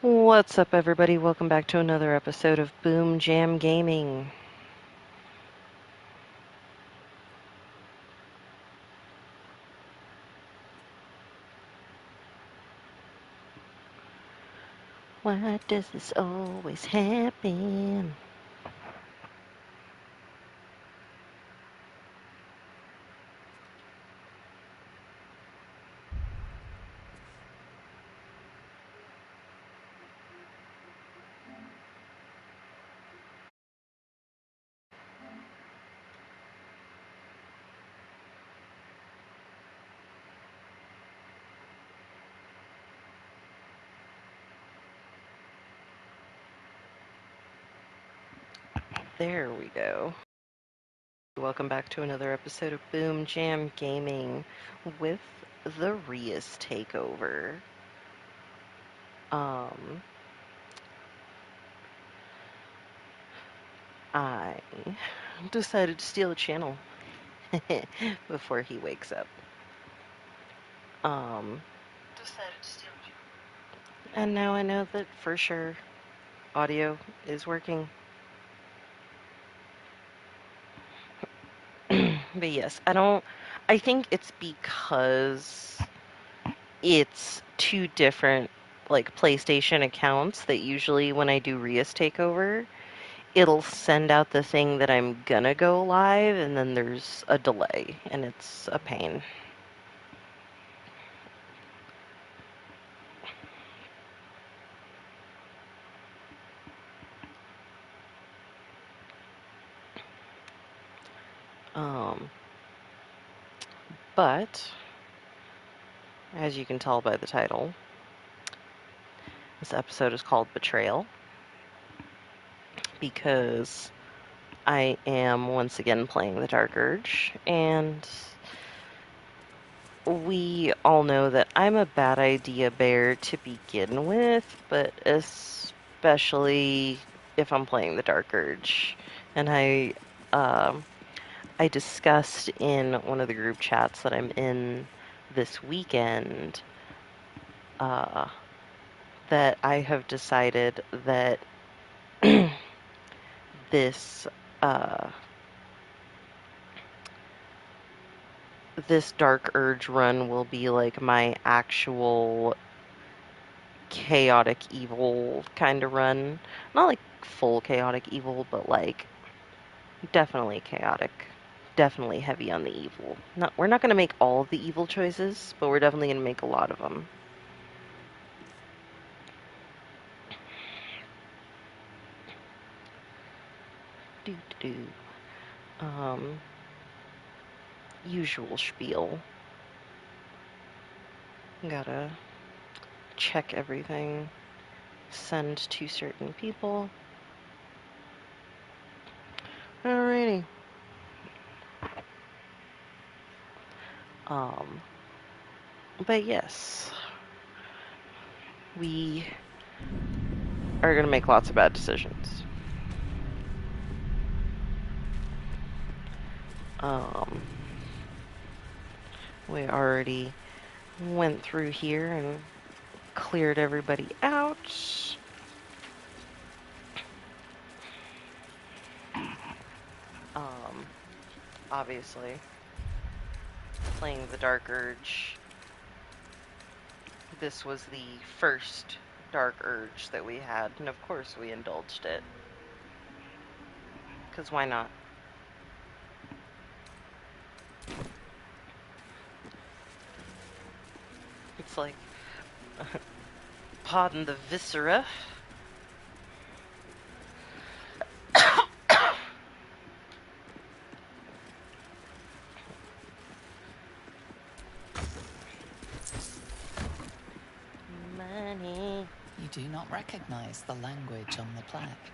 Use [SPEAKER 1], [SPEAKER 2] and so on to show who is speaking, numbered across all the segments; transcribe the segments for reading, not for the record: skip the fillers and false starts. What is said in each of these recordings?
[SPEAKER 1] What's up, everybody? Welcome back to another episode of Boom Jam Gaming. Why does this always happen? There we go. Welcome back to another episode of Boom Jam Gaming with the Rias takeover. Um, I decided to steal a channel before he wakes up. Um, and now I know that for sure audio is working. But yes, I think it's because it's two different like PlayStation accounts that usually when I do Rias takeover, it'll send out the thing that I'm gonna go live and then there's a delay and it's a pain. Um, but as you can tell by the title, this episode is called Betrayal because I am once again playing the Dark Urge, and we all know that I'm a bad idea bear to begin with, but especially if I'm playing the Dark Urge. And um, I discussed in one of the group chats that I'm in this weekend uh, that I have decided that this uh, this Dark Urge run will be like my actual chaotic evil kind of run. Not like full chaotic evil, but like definitely chaotic. Definitely heavy on the evil. We're not going to make all of the evil choices, but we're definitely going to make a lot of them. Do do do. Usual spiel. Gotta check everything. Send to certain people. Alrighty. Um, but yes, we are gonna make lots of bad decisions. Um, we already went through here and cleared everybody out. Um, obviously, playing the Dark Urge, this was the first Dark Urge that we had, and of course we indulged it. Because why not? It's like, pardon the viscera. Money.
[SPEAKER 2] You do not recognize the language on the plaque.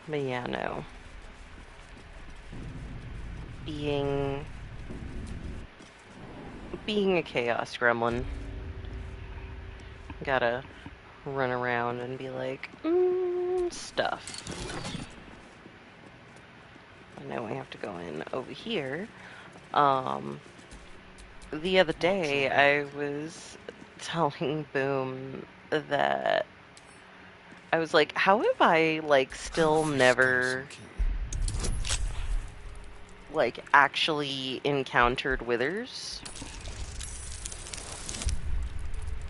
[SPEAKER 1] But yeah, no. being a chaos gremlin. Gotta run around and be like, stuff. And now we have to go in over here. The other day I was telling Boom that I was like, how have I, like, still never, like, actually encountered withers?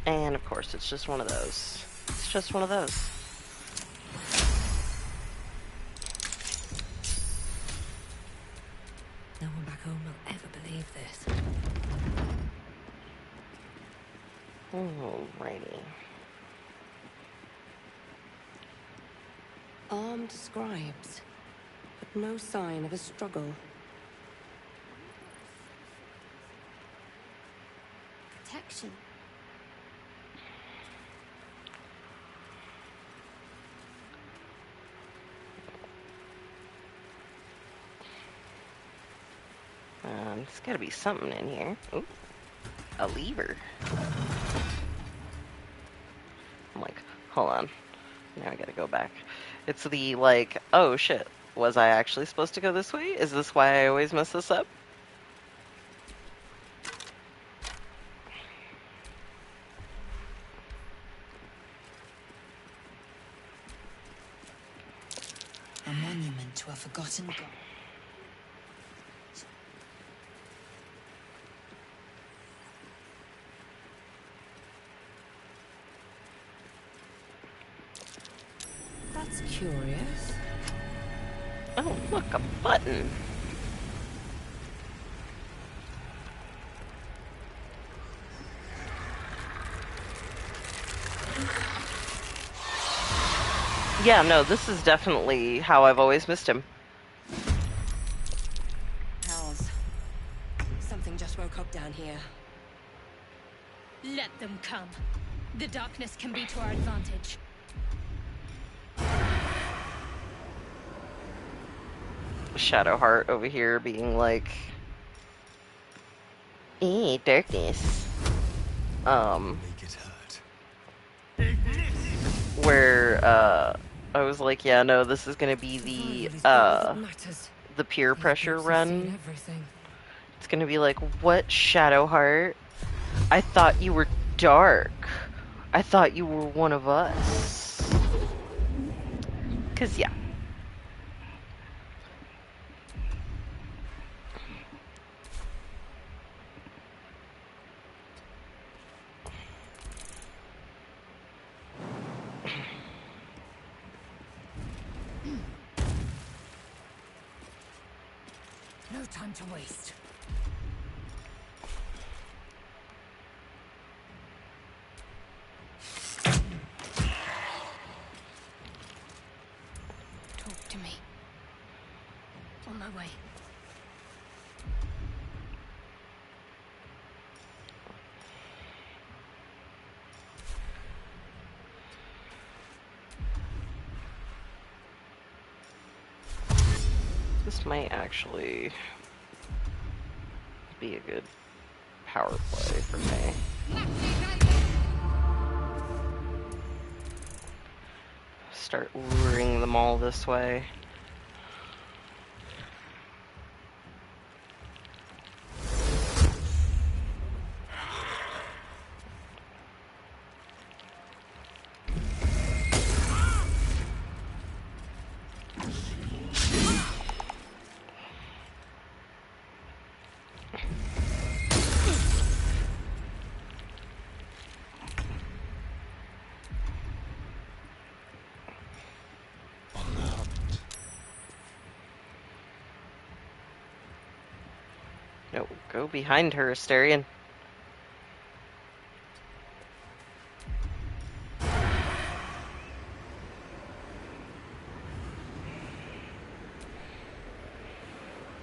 [SPEAKER 1] And of course, it's just one of those. It's just one of those.
[SPEAKER 3] No one back home will ever believe this.
[SPEAKER 1] Alrighty.
[SPEAKER 3] Armed scribes, but no sign of a struggle.
[SPEAKER 4] Protection.
[SPEAKER 1] There's gotta be something in here. Ooh, a lever. I'm like, hold on. Now I gotta go back. It's the, like, oh shit, was I actually supposed to go this way? Is this why I always mess this up?
[SPEAKER 2] A monument to a forgotten god.
[SPEAKER 3] That's curious.
[SPEAKER 1] Oh, look, a button. Yeah, no, this is definitely how I've always missed him.
[SPEAKER 3] Pals, something just woke up down here.
[SPEAKER 4] Let them come. The darkness can be to our advantage.
[SPEAKER 1] Shadowheart over here being like, darkness.
[SPEAKER 5] Make it hurt.
[SPEAKER 1] Where, I was like, yeah, no, this is gonna be the peer pressure run. It's gonna be like, what, Shadowheart? I thought you were dark. I thought you were one of us. 'Cause, yeah.
[SPEAKER 3] No time to waste.
[SPEAKER 4] Talk to me. On my way.
[SPEAKER 1] This might actually be a good power play for me. Start luring them all this way. No, go behind her, Asterion.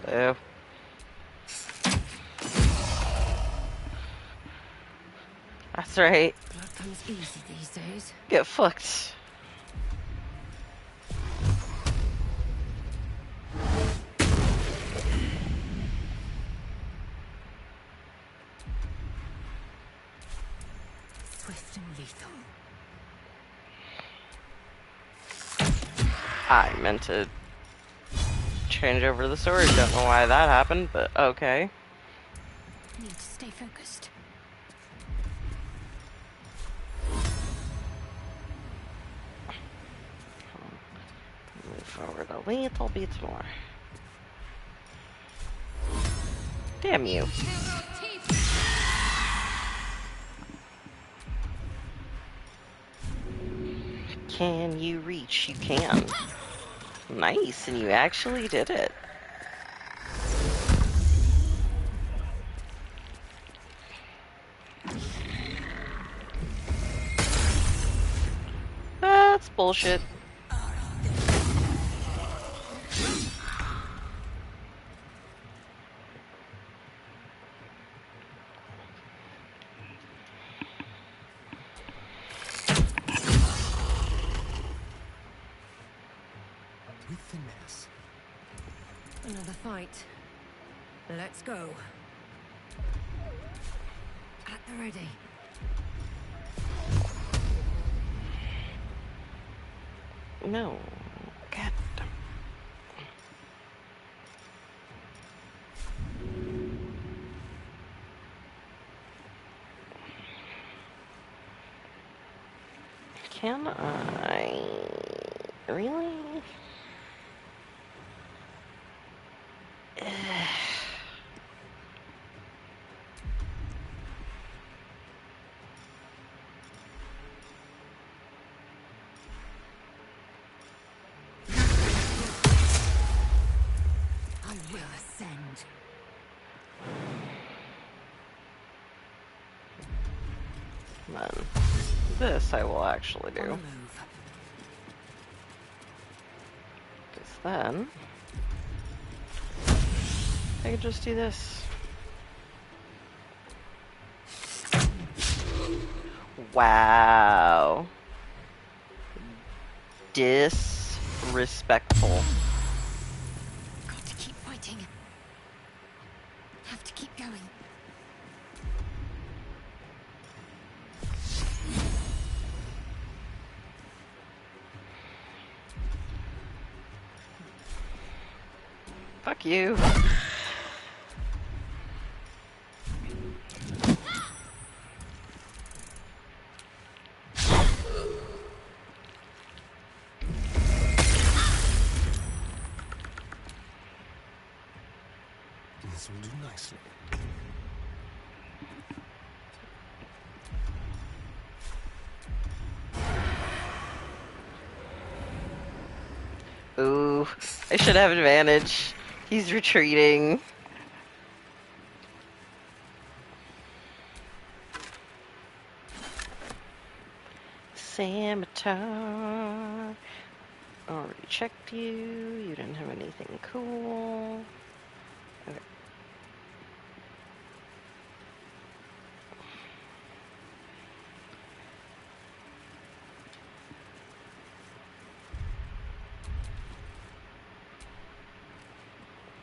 [SPEAKER 1] Oh. That's right.
[SPEAKER 3] Blood comes easy these days.
[SPEAKER 1] Get fucked.
[SPEAKER 3] Fast and lethal.
[SPEAKER 1] I meant to change over the sword. Don't know why that happened, but okay.
[SPEAKER 3] Need to stay focused.
[SPEAKER 1] Move forward a little bit more. Damn you. Can you reach? You can. Nice, and you actually did it. That's bullshit.
[SPEAKER 5] With finesse.
[SPEAKER 3] Another fight. Let's go. At the ready.
[SPEAKER 1] No. God. Can I? Really?
[SPEAKER 3] I will ascend.
[SPEAKER 1] Then this I will actually
[SPEAKER 3] On the
[SPEAKER 1] do.
[SPEAKER 3] move.
[SPEAKER 1] Because then I can just do this. Wow. Disrespectful.
[SPEAKER 3] Got to keep fighting. Have to keep going.
[SPEAKER 1] Fuck you.
[SPEAKER 5] This will do nicely.
[SPEAKER 1] Ooh, I should have advantage. He's retreating. Scimitar. Already checked you. You didn't have anything cool. Okay.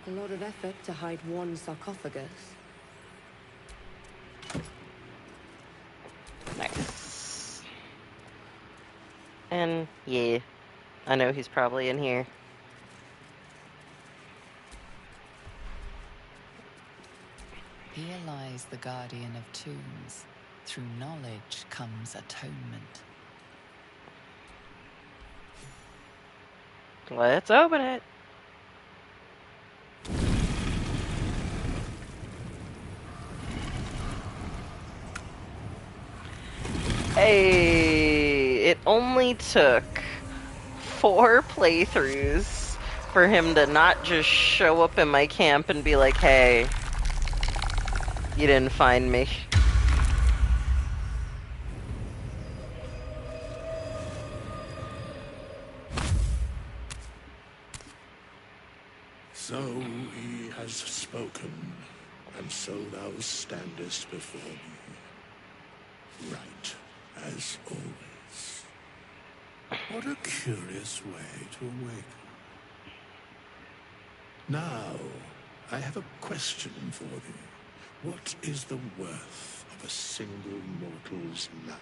[SPEAKER 3] A lot of effort to hide one sarcophagus.
[SPEAKER 1] Nice. And yeah, I know he's probably in here.
[SPEAKER 2] Here lies the guardian of tombs. Through knowledge comes atonement.
[SPEAKER 1] Let's open it. Hey, it only took 4 playthroughs for him to not just show up in my camp and be like, hey, you didn't find me.
[SPEAKER 6] So he has spoken, and so thou standest before me, right as always. What a curious way to awaken. Now, I have a question for thee. What is the worth of a single mortal's life?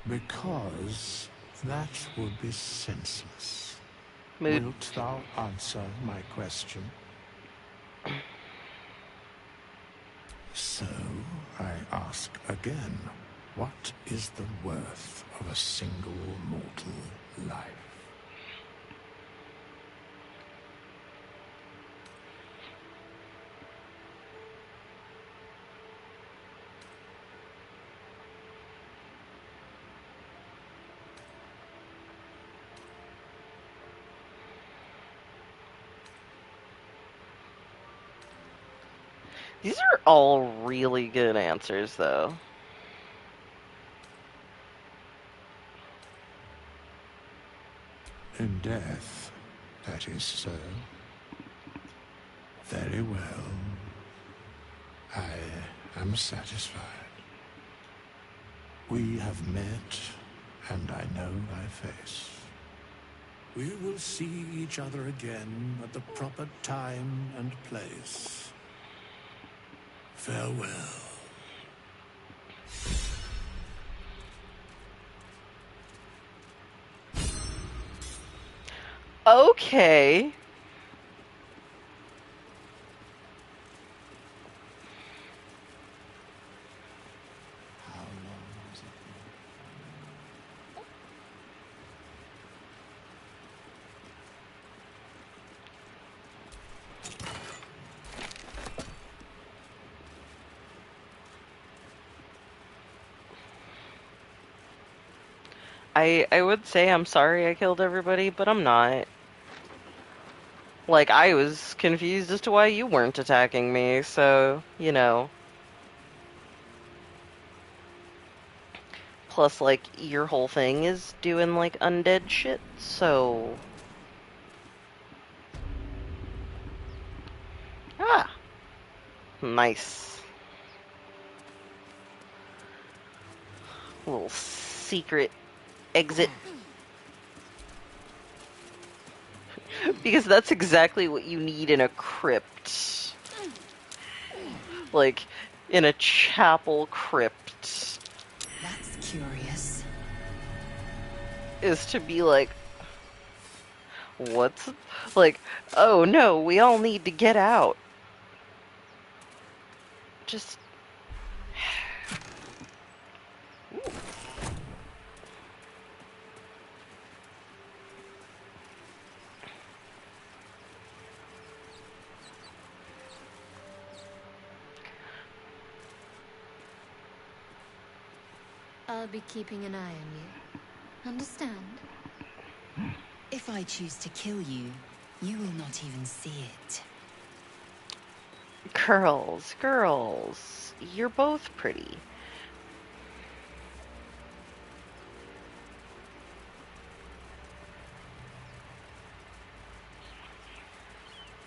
[SPEAKER 6] Because that would be senseless.
[SPEAKER 1] Mood.
[SPEAKER 6] Wilt thou answer my question? So, I ask again, what is the worth of a single mortal life?
[SPEAKER 1] These are all really good answers, though.
[SPEAKER 6] In death, that is so. Very well. I am satisfied. We have met, and I know thy face. We will see each other again at the proper time and place. Farewell.
[SPEAKER 1] Okay.
[SPEAKER 2] How long has it been?
[SPEAKER 1] I would say I'm sorry I killed everybody, but I'm not. Like, I was confused as to why you weren't attacking me, so, you know. Plus, like, your whole thing is doing, like, undead shit, so... Ah! Nice. Little secret exit. Because that's exactly what you need in a crypt. Like, in a chapel crypt.
[SPEAKER 2] That's curious.
[SPEAKER 1] Is to be like, what's... Like, oh no, we all need to get out. Just...
[SPEAKER 4] I'll be keeping an eye on you. Understand?
[SPEAKER 2] If I choose to kill you, you will not even see it.
[SPEAKER 1] Girls, girls, you're both pretty.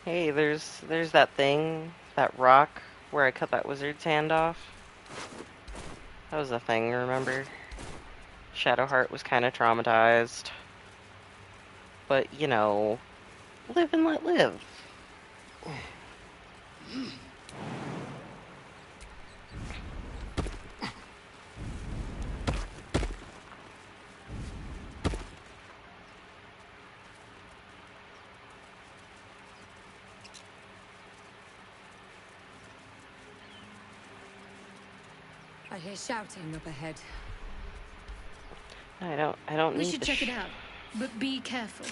[SPEAKER 1] Hey, there's that thing, that rock, where I cut that wizard's hand off. That was a thing, remember? Shadowheart was kind of traumatized. But, you know, live and let live.
[SPEAKER 3] I hear shouting up ahead.
[SPEAKER 1] I don't
[SPEAKER 4] We
[SPEAKER 1] need
[SPEAKER 4] should
[SPEAKER 1] the
[SPEAKER 4] check it out, but be careful.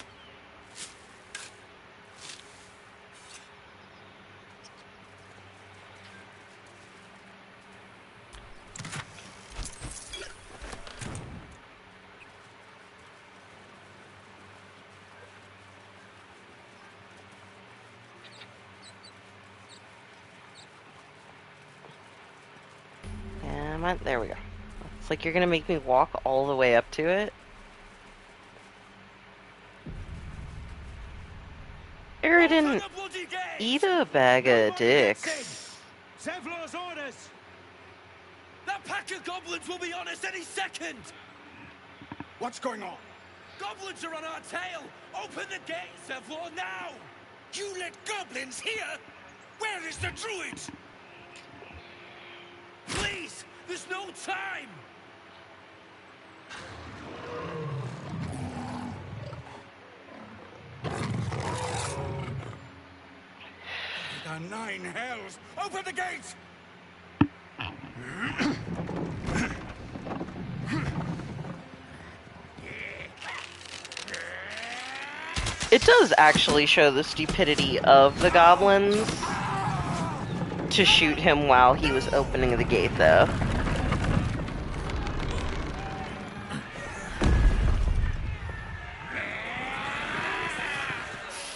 [SPEAKER 1] There we go. It's like you're gonna make me walk all the way up to it. Era didn't eat a bag of dicks.
[SPEAKER 7] Zevlor's orders! That pack of goblins will be on us any second!
[SPEAKER 5] What's going on?
[SPEAKER 7] Goblins are on our tail! Open the gate, Zevlor, now!
[SPEAKER 5] You let goblins here? Where is the druid?
[SPEAKER 7] Please! There's no time!
[SPEAKER 5] the nine hells! Open the gates!
[SPEAKER 1] It does actually show the stupidity of the goblins to shoot him while he was opening the gate, though.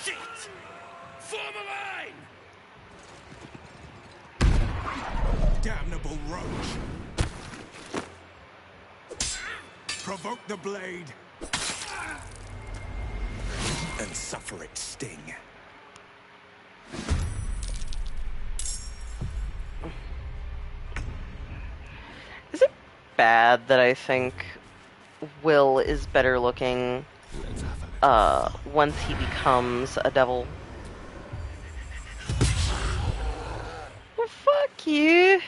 [SPEAKER 5] Shit! Form a line! Damnable roach! Provoke the blade! And suffer its sting.
[SPEAKER 1] Is it bad that I think Will is better looking once he becomes a devil? Well, fuck you.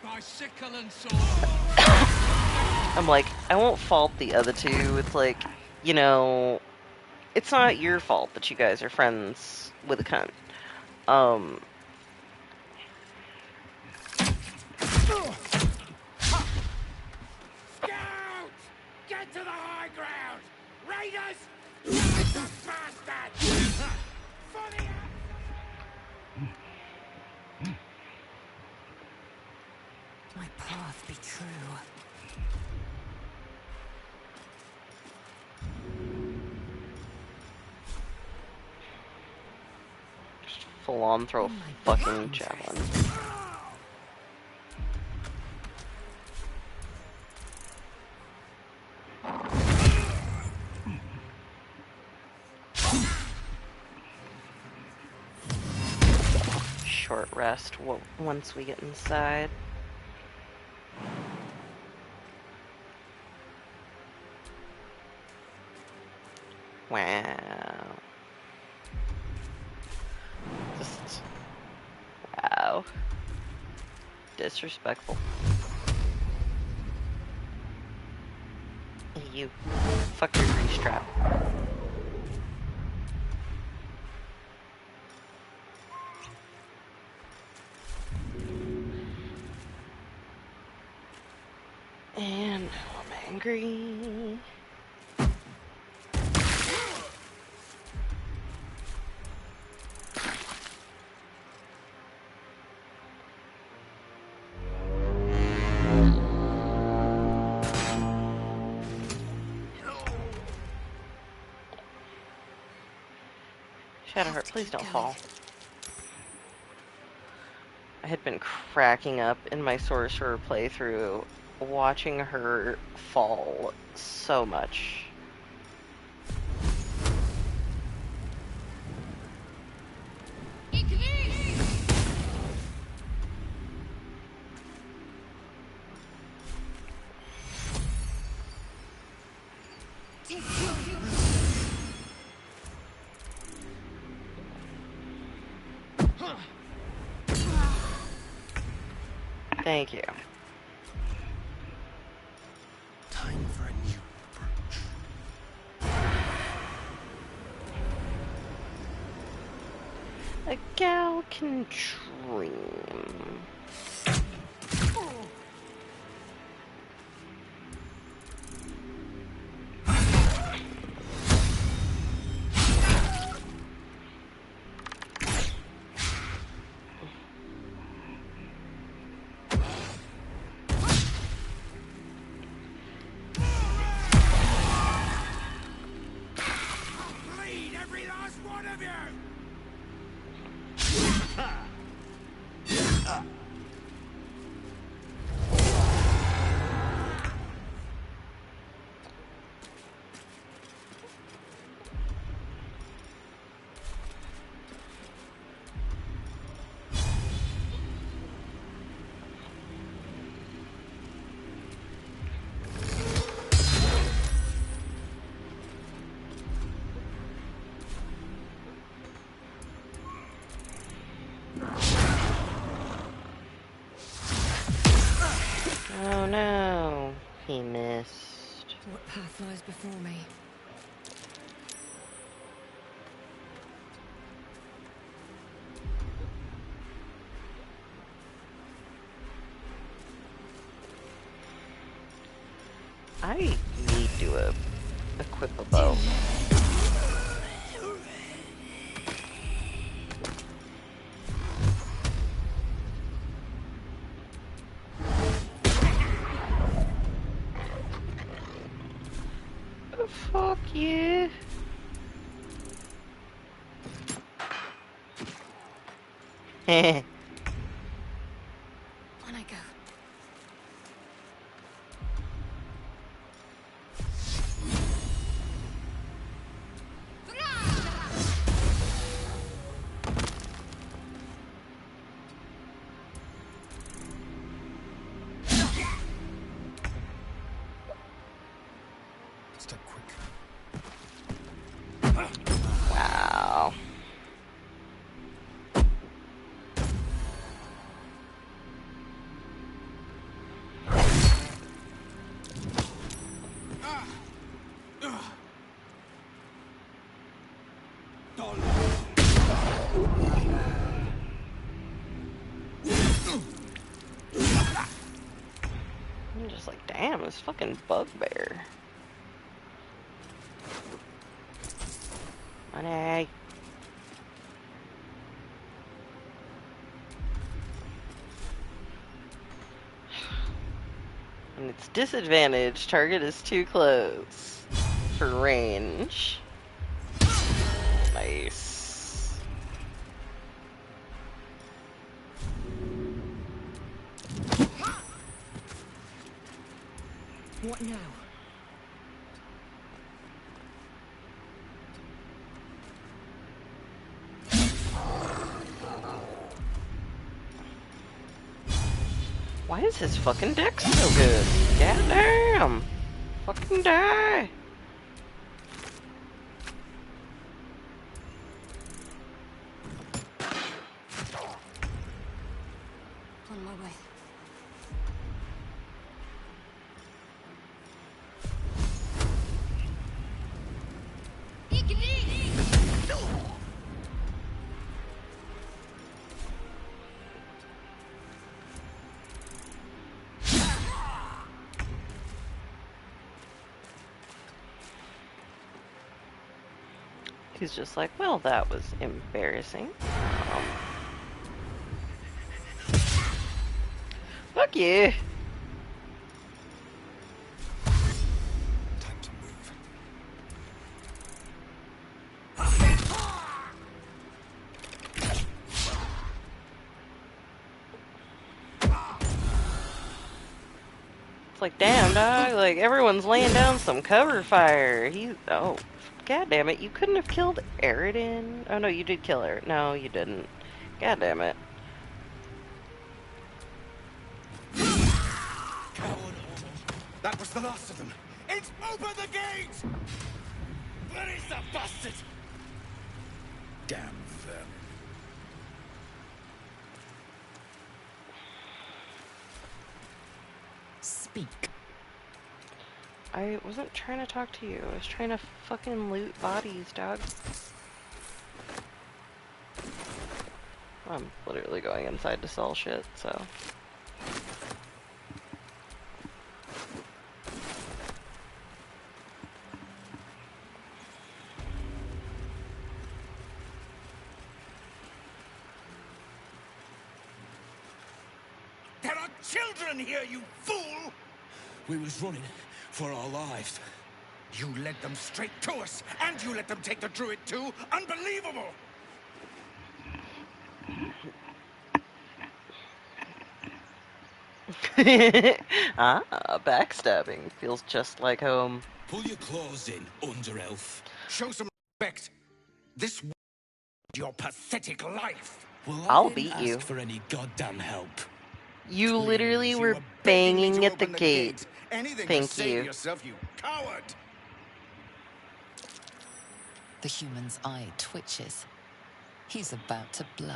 [SPEAKER 7] By sickle and sword.
[SPEAKER 1] I'm like, I won't fault the other two. It's like, you know, it's not your fault that you guys are friends with a cunt.
[SPEAKER 5] Scout! Get to the high ground! Raiders! The bastards! For the
[SPEAKER 2] My path be true.
[SPEAKER 1] Just full on throw a fucking javelin. Short rest once we get inside. Wow. Just... wow. Disrespectful. You. Fuck your grease trap. And now I'm angry. Shadowheart, please don't fall. I had been cracking up in my Sorcerer playthrough watching her fall so much. Thank you.
[SPEAKER 5] time for a new approach.
[SPEAKER 1] A gal can dream.
[SPEAKER 5] Bleed every last one of you!
[SPEAKER 1] I need to equip a bow. Oh, fuck you. Heh.
[SPEAKER 4] On I go.
[SPEAKER 7] Step quick.
[SPEAKER 1] Wow. I'm just like, damn, this fucking bugbear. Money. And it's disadvantage. Target is too close for range. Nice.
[SPEAKER 3] What now?
[SPEAKER 1] Why is his fucking deck so good? Goddamn! Fucking die!
[SPEAKER 4] On my way.
[SPEAKER 1] He's just like, well, that was embarrassing. Fuck you!
[SPEAKER 7] Time to move.
[SPEAKER 1] It's like, damn, dog. Like, everyone's laying down some cover fire. Oh, god damn it. You couldn't have killed Eridan? Oh, no, you did kill her. No, you didn't. God damn it.
[SPEAKER 5] That was the last of them. It's open the gate! Where is the bastard?
[SPEAKER 7] Damn them.
[SPEAKER 2] Speak.
[SPEAKER 1] I wasn't trying to talk to you. I was trying to fucking loot bodies, dog. I'm literally going inside to sell shit, so.
[SPEAKER 5] There are children here, you fool!
[SPEAKER 7] We was running for our lives.
[SPEAKER 5] You led them straight to us, and you let them take the druid too? Unbelievable!
[SPEAKER 1] Ah, backstabbing. Feels just like home.
[SPEAKER 7] Pull your claws in, under elf.
[SPEAKER 5] Show some respect. This your pathetic life.
[SPEAKER 7] Well,
[SPEAKER 1] I'll
[SPEAKER 7] I didn't
[SPEAKER 1] beat
[SPEAKER 7] ask
[SPEAKER 1] you.
[SPEAKER 7] for any goddamn help.
[SPEAKER 1] You literally
[SPEAKER 5] You
[SPEAKER 1] were
[SPEAKER 5] begging me
[SPEAKER 1] banging
[SPEAKER 5] to
[SPEAKER 1] at the
[SPEAKER 5] open
[SPEAKER 1] gate.
[SPEAKER 5] Anything
[SPEAKER 1] Thank
[SPEAKER 5] to save
[SPEAKER 1] you.
[SPEAKER 5] yourself, you coward!
[SPEAKER 2] The human's eye twitches. He's about to blow.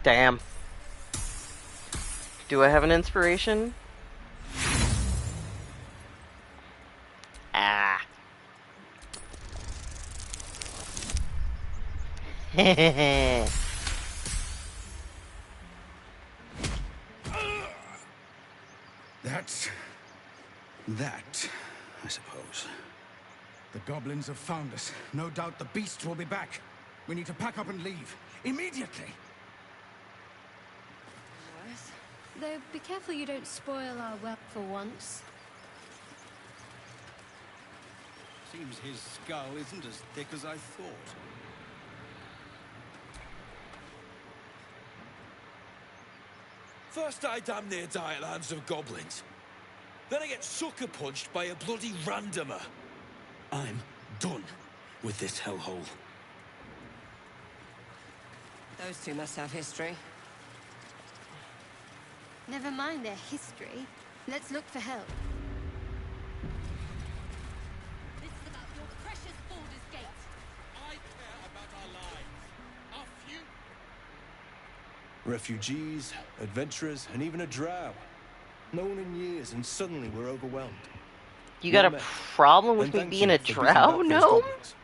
[SPEAKER 1] Damn. Do I have an inspiration? Ah.
[SPEAKER 5] That's that, I suppose. The goblins have found us. No doubt the beasts will be back. We need to pack up and leave. Immediately!
[SPEAKER 4] Though, be careful you don't spoil our work for once.
[SPEAKER 7] Seems his skull isn't as thick as I thought. First I damn near die at the hands of goblins. Then I get sucker punched by a bloody randomer. I'm done with this hellhole.
[SPEAKER 3] Those two must have history.
[SPEAKER 4] Never mind their history. Let's look for help.
[SPEAKER 8] This is about your precious Baldur's Gate.
[SPEAKER 7] I care about our lives. Our future.
[SPEAKER 9] Refugees, adventurers, and even a drow. No one in years, and suddenly we're overwhelmed.
[SPEAKER 1] You got a
[SPEAKER 9] Well met.
[SPEAKER 1] problem with
[SPEAKER 9] And
[SPEAKER 1] me
[SPEAKER 9] thank
[SPEAKER 1] being
[SPEAKER 9] you
[SPEAKER 1] a
[SPEAKER 9] for beating
[SPEAKER 1] drow
[SPEAKER 9] back those
[SPEAKER 1] gnome?
[SPEAKER 9] goblins.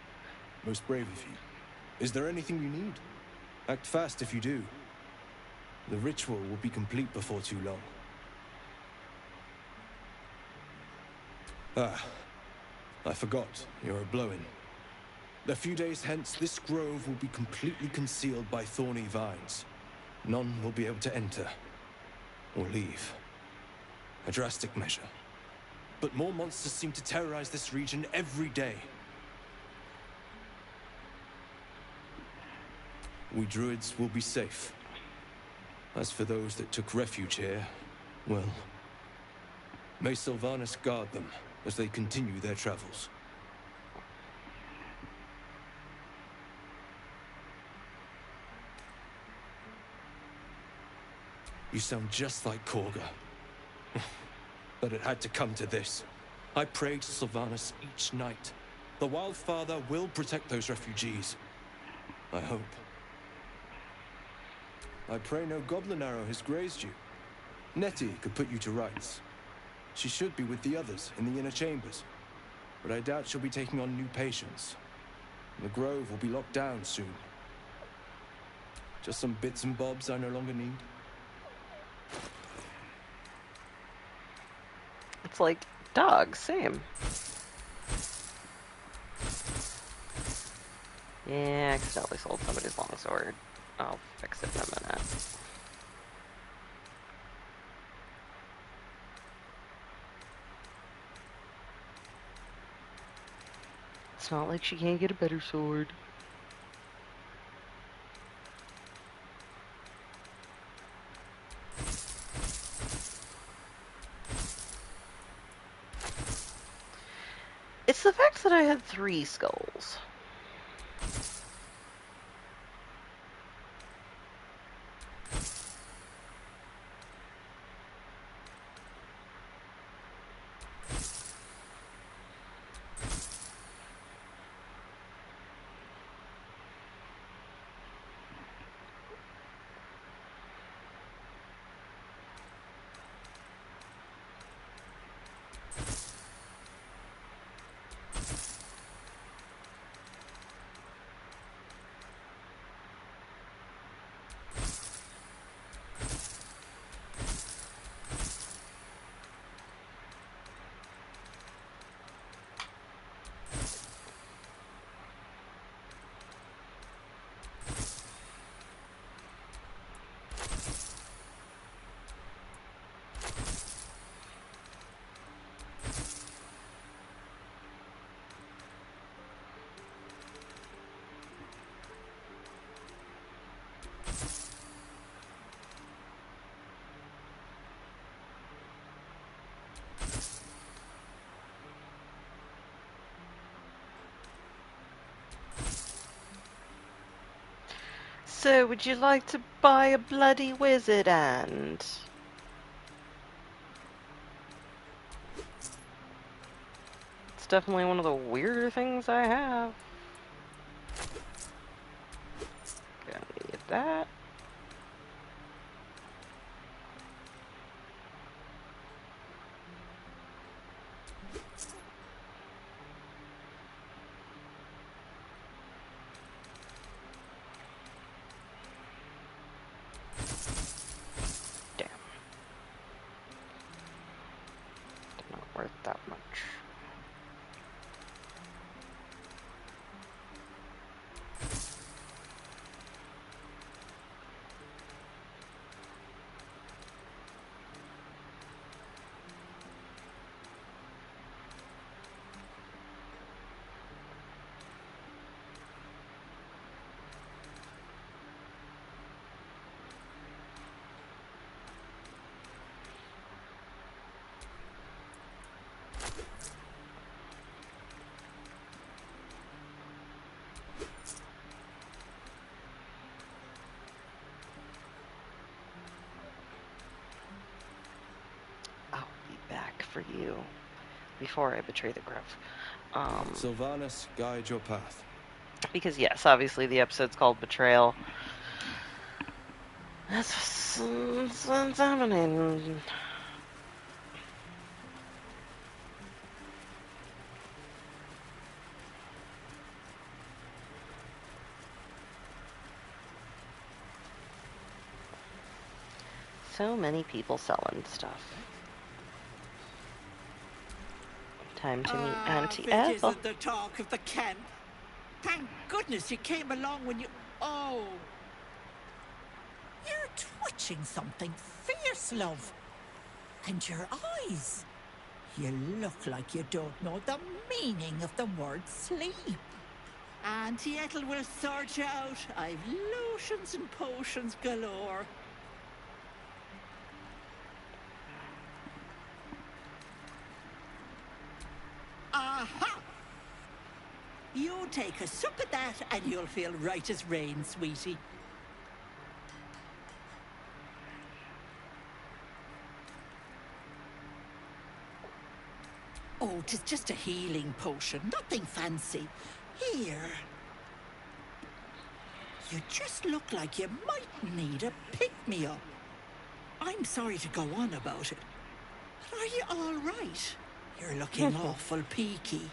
[SPEAKER 9] Most brave of you. Is there anything you need? Act fast if you do. The ritual will be complete before too long. Ah, I forgot. You're a blow-in. A few days hence, this grove will be completely concealed by thorny vines. None will be able to enter or leave. A drastic measure. But more monsters seem to terrorize this region every day. We druids will be safe. As for those that took refuge here, well, may Sylvanas guard them as they continue their travels. You sound just like Korga. But it had to come to this. I prayed to Sylvanas each night. The Wildfather will protect those refugees. I hope. I pray no goblin arrow has grazed you. Nettie could put you to rights. She should be with the others in the inner chambers. But I doubt she'll be taking on new patients. The grove will be locked down soon. Just some bits and bobs I no longer need.
[SPEAKER 1] It's like dogs, same. Yeah, I accidentally sold somebody's longsword. I'll fix it in a minute. It's not like she can't get a better sword. It's the fact that I had 3 skulls. So, would you like to buy a bloody wizard and... It's definitely one of the weirder things I have. Gonna need that. worth that much. I'll be back for you before I betray the grove.
[SPEAKER 9] Sylvanas, guide your path.
[SPEAKER 1] Because yes, obviously the episode's called Betrayal. That's what's happening. So many people selling stuff. Time to meet Auntie
[SPEAKER 10] It
[SPEAKER 1] Ethel.
[SPEAKER 10] isn't the talk of the camp. Thank goodness you came along when you... Oh. You're twitching something fierce, love. And your eyes. You look like you don't know the meaning of the word sleep. Auntie Ethel will sort you out. I've lotions and potions galore. Aha! You take a sup at that and you'll feel right as rain, sweetie. Oh, 'tis just a healing potion, nothing fancy. Here. You just look like you might need a pick-me-up. I'm sorry to go on about it, but are you all right? You're looking awful peaky.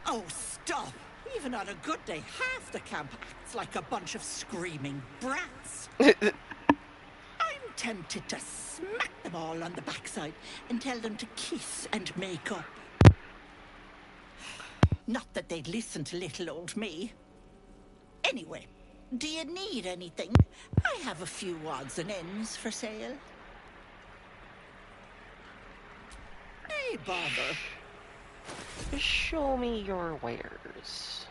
[SPEAKER 10] Oh, stop! Even on a good day, half the camp acts like a bunch of screaming brats. I'm tempted to smack them all on the backside and tell them to kiss and make up. Not that they'd listen to little old me. Anyway, do you need anything? I have a few odds and ends for sale. Hey, bother.
[SPEAKER 1] Show me your wares.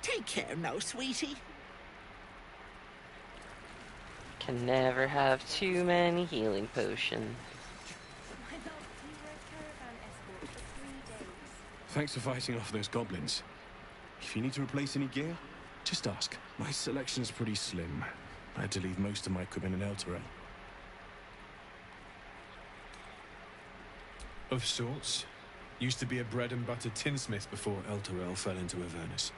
[SPEAKER 10] Take care now, sweetie.
[SPEAKER 1] Can never have too many healing potions.
[SPEAKER 8] My love, we were a caravan escort for 3 days.
[SPEAKER 11] Thanks for fighting off those goblins. If you need to replace any gear, just ask. My selection's pretty slim. I had to leave most of my equipment in Elturel.
[SPEAKER 12] Of sorts. Used to be a bread and butter tinsmith before Elturel fell into Avernus.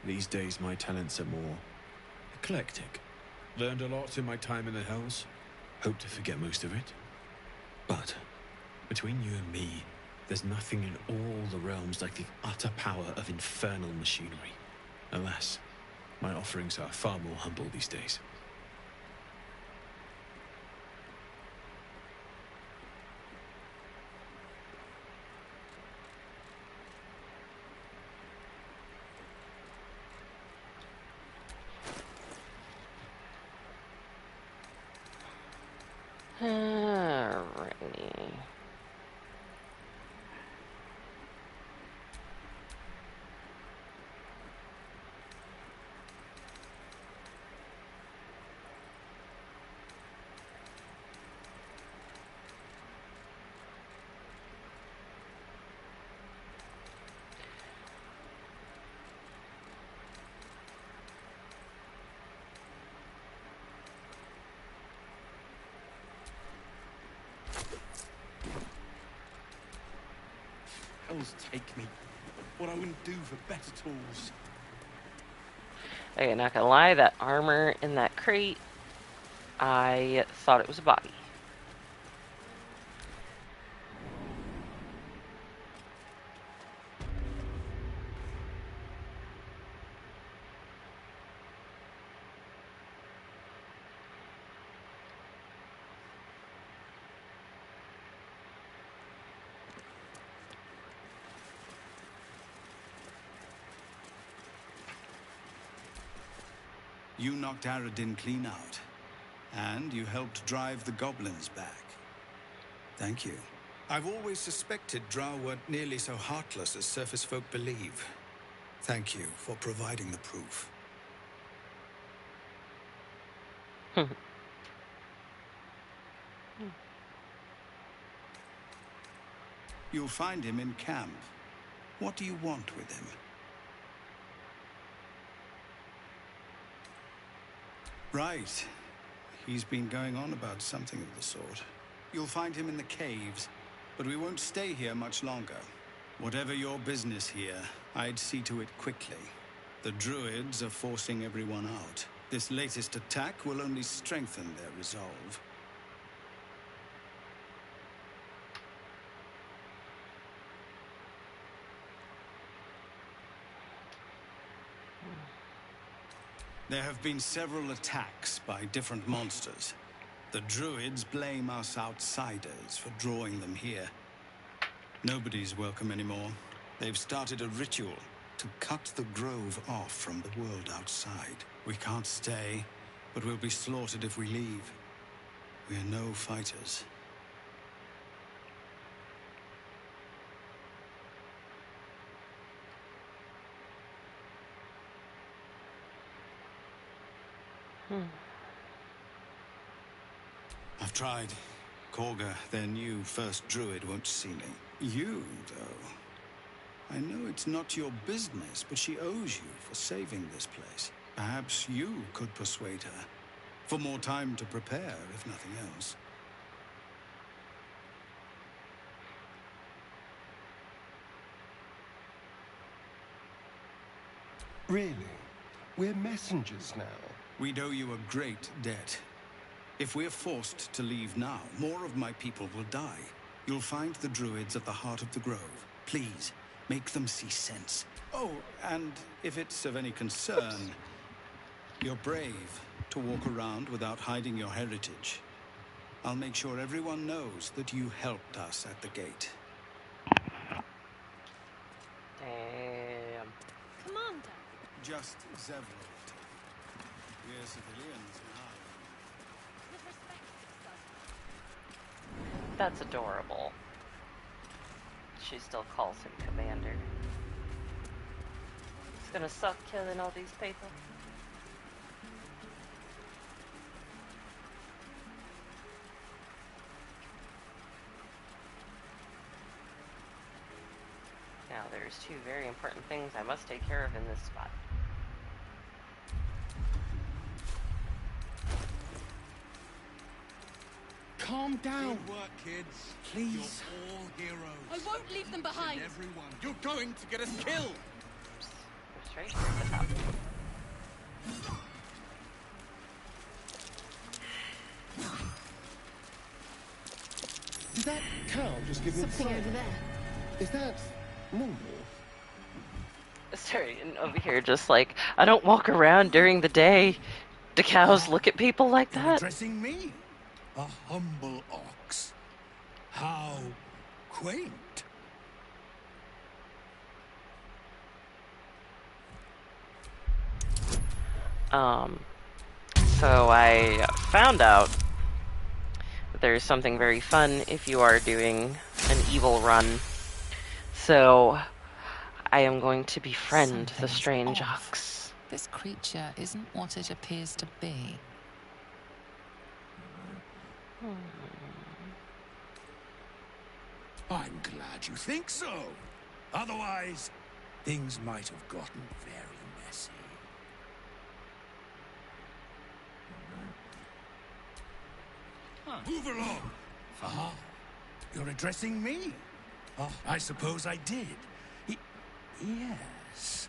[SPEAKER 12] These days my talents are more eclectic. Learned a lot in my time in the Hells. Hope to forget most of it. But between you and me, there's nothing in all the realms like the utter power of infernal machinery. Alas, my offerings are far more humble these days.
[SPEAKER 1] Alrighty.
[SPEAKER 11] hells take me. What I wouldn't do for better tools.
[SPEAKER 1] Okay, not gonna lie, that armor in that crate, I thought it was a body.
[SPEAKER 5] You knocked Aradin clean out, and you helped drive the goblins back. Thank you.
[SPEAKER 13] I've always suspected Drow weren't nearly so heartless as surface folk believe. Thank you for providing the proof.
[SPEAKER 5] You'll find him in camp. What do you want with him? Right. He's been going on about something of the sort. You'll find him in the caves, but we won't stay here much longer. Whatever your business here, I'd see to it quickly. The druids are forcing everyone out. This latest attack will only strengthen their resolve. There have been several attacks by different monsters. The druids blame us outsiders for drawing them here. Nobody's welcome anymore. They've started a ritual to cut the grove off from the world outside. We can't stay, but we'll be slaughtered if we leave. We're no fighters. I've tried. Korga, their new first druid, won't see me. You, though. I know it's not your business, but she owes you for saving this place. Perhaps you could persuade her. For more time to prepare, if nothing else.
[SPEAKER 14] Really? We're messengers now.
[SPEAKER 5] We'd owe you a great debt. If we're forced to leave now, more of my people will die. You'll find the druids at the heart of the grove. Please, make them see sense. Oh, and if it's of any concern, you're brave to walk around without hiding your heritage. I'll make sure everyone knows that you helped us at the gate.
[SPEAKER 1] Damn.
[SPEAKER 4] Commander.
[SPEAKER 5] Just several. We're civilians now.
[SPEAKER 1] That's adorable. She still calls him Commander. It's gonna suck killing all these people. Now there's two very important things I must take care of in this spot.
[SPEAKER 11] Calm down.
[SPEAKER 5] Good work, kids.
[SPEAKER 11] Please.
[SPEAKER 5] You're all heroes.
[SPEAKER 8] I won't leave them behind.
[SPEAKER 5] And everyone, you're going to get us killed.
[SPEAKER 1] Straight to the top.
[SPEAKER 14] Did that cow just give me
[SPEAKER 4] Something
[SPEAKER 14] a
[SPEAKER 4] over there.
[SPEAKER 14] Is that normal?
[SPEAKER 1] Sorry, and over here just like, I don't walk around during the day. Do cows look at people like
[SPEAKER 13] You're
[SPEAKER 1] that?
[SPEAKER 13] addressing me? A humble ox. How quaint.
[SPEAKER 1] So I found out that there's something very fun if you are doing an evil run. So I am going to befriend the strange ox.
[SPEAKER 2] This creature isn't what it appears to be.
[SPEAKER 13] I'm glad you think so. Otherwise, things might have gotten very messy. Move along. Ah, you're addressing me?
[SPEAKER 15] Oh, I suppose I did. Yes.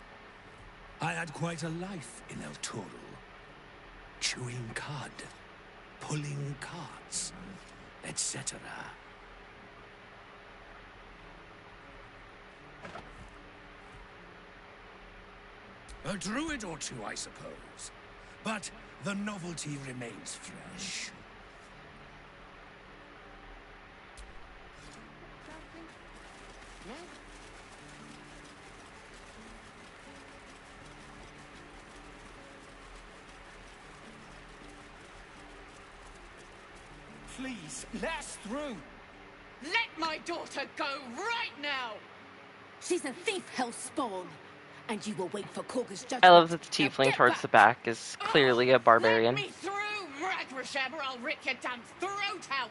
[SPEAKER 15] I had quite a life in El Toro. Chewing cud, pulling carts, etc. A druid or two, I suppose. But the novelty remains fresh.
[SPEAKER 16] Please, let us through. Let my daughter go right now.
[SPEAKER 8] She's a thief, hellspawn. And you will wait for Korga's judgment.
[SPEAKER 1] I love that the
[SPEAKER 8] Now
[SPEAKER 1] tiefling
[SPEAKER 8] get
[SPEAKER 1] towards
[SPEAKER 8] back.
[SPEAKER 1] the back is clearly a barbarian.
[SPEAKER 16] Let me through, Ragrasham, or I'll rip your damn throat out.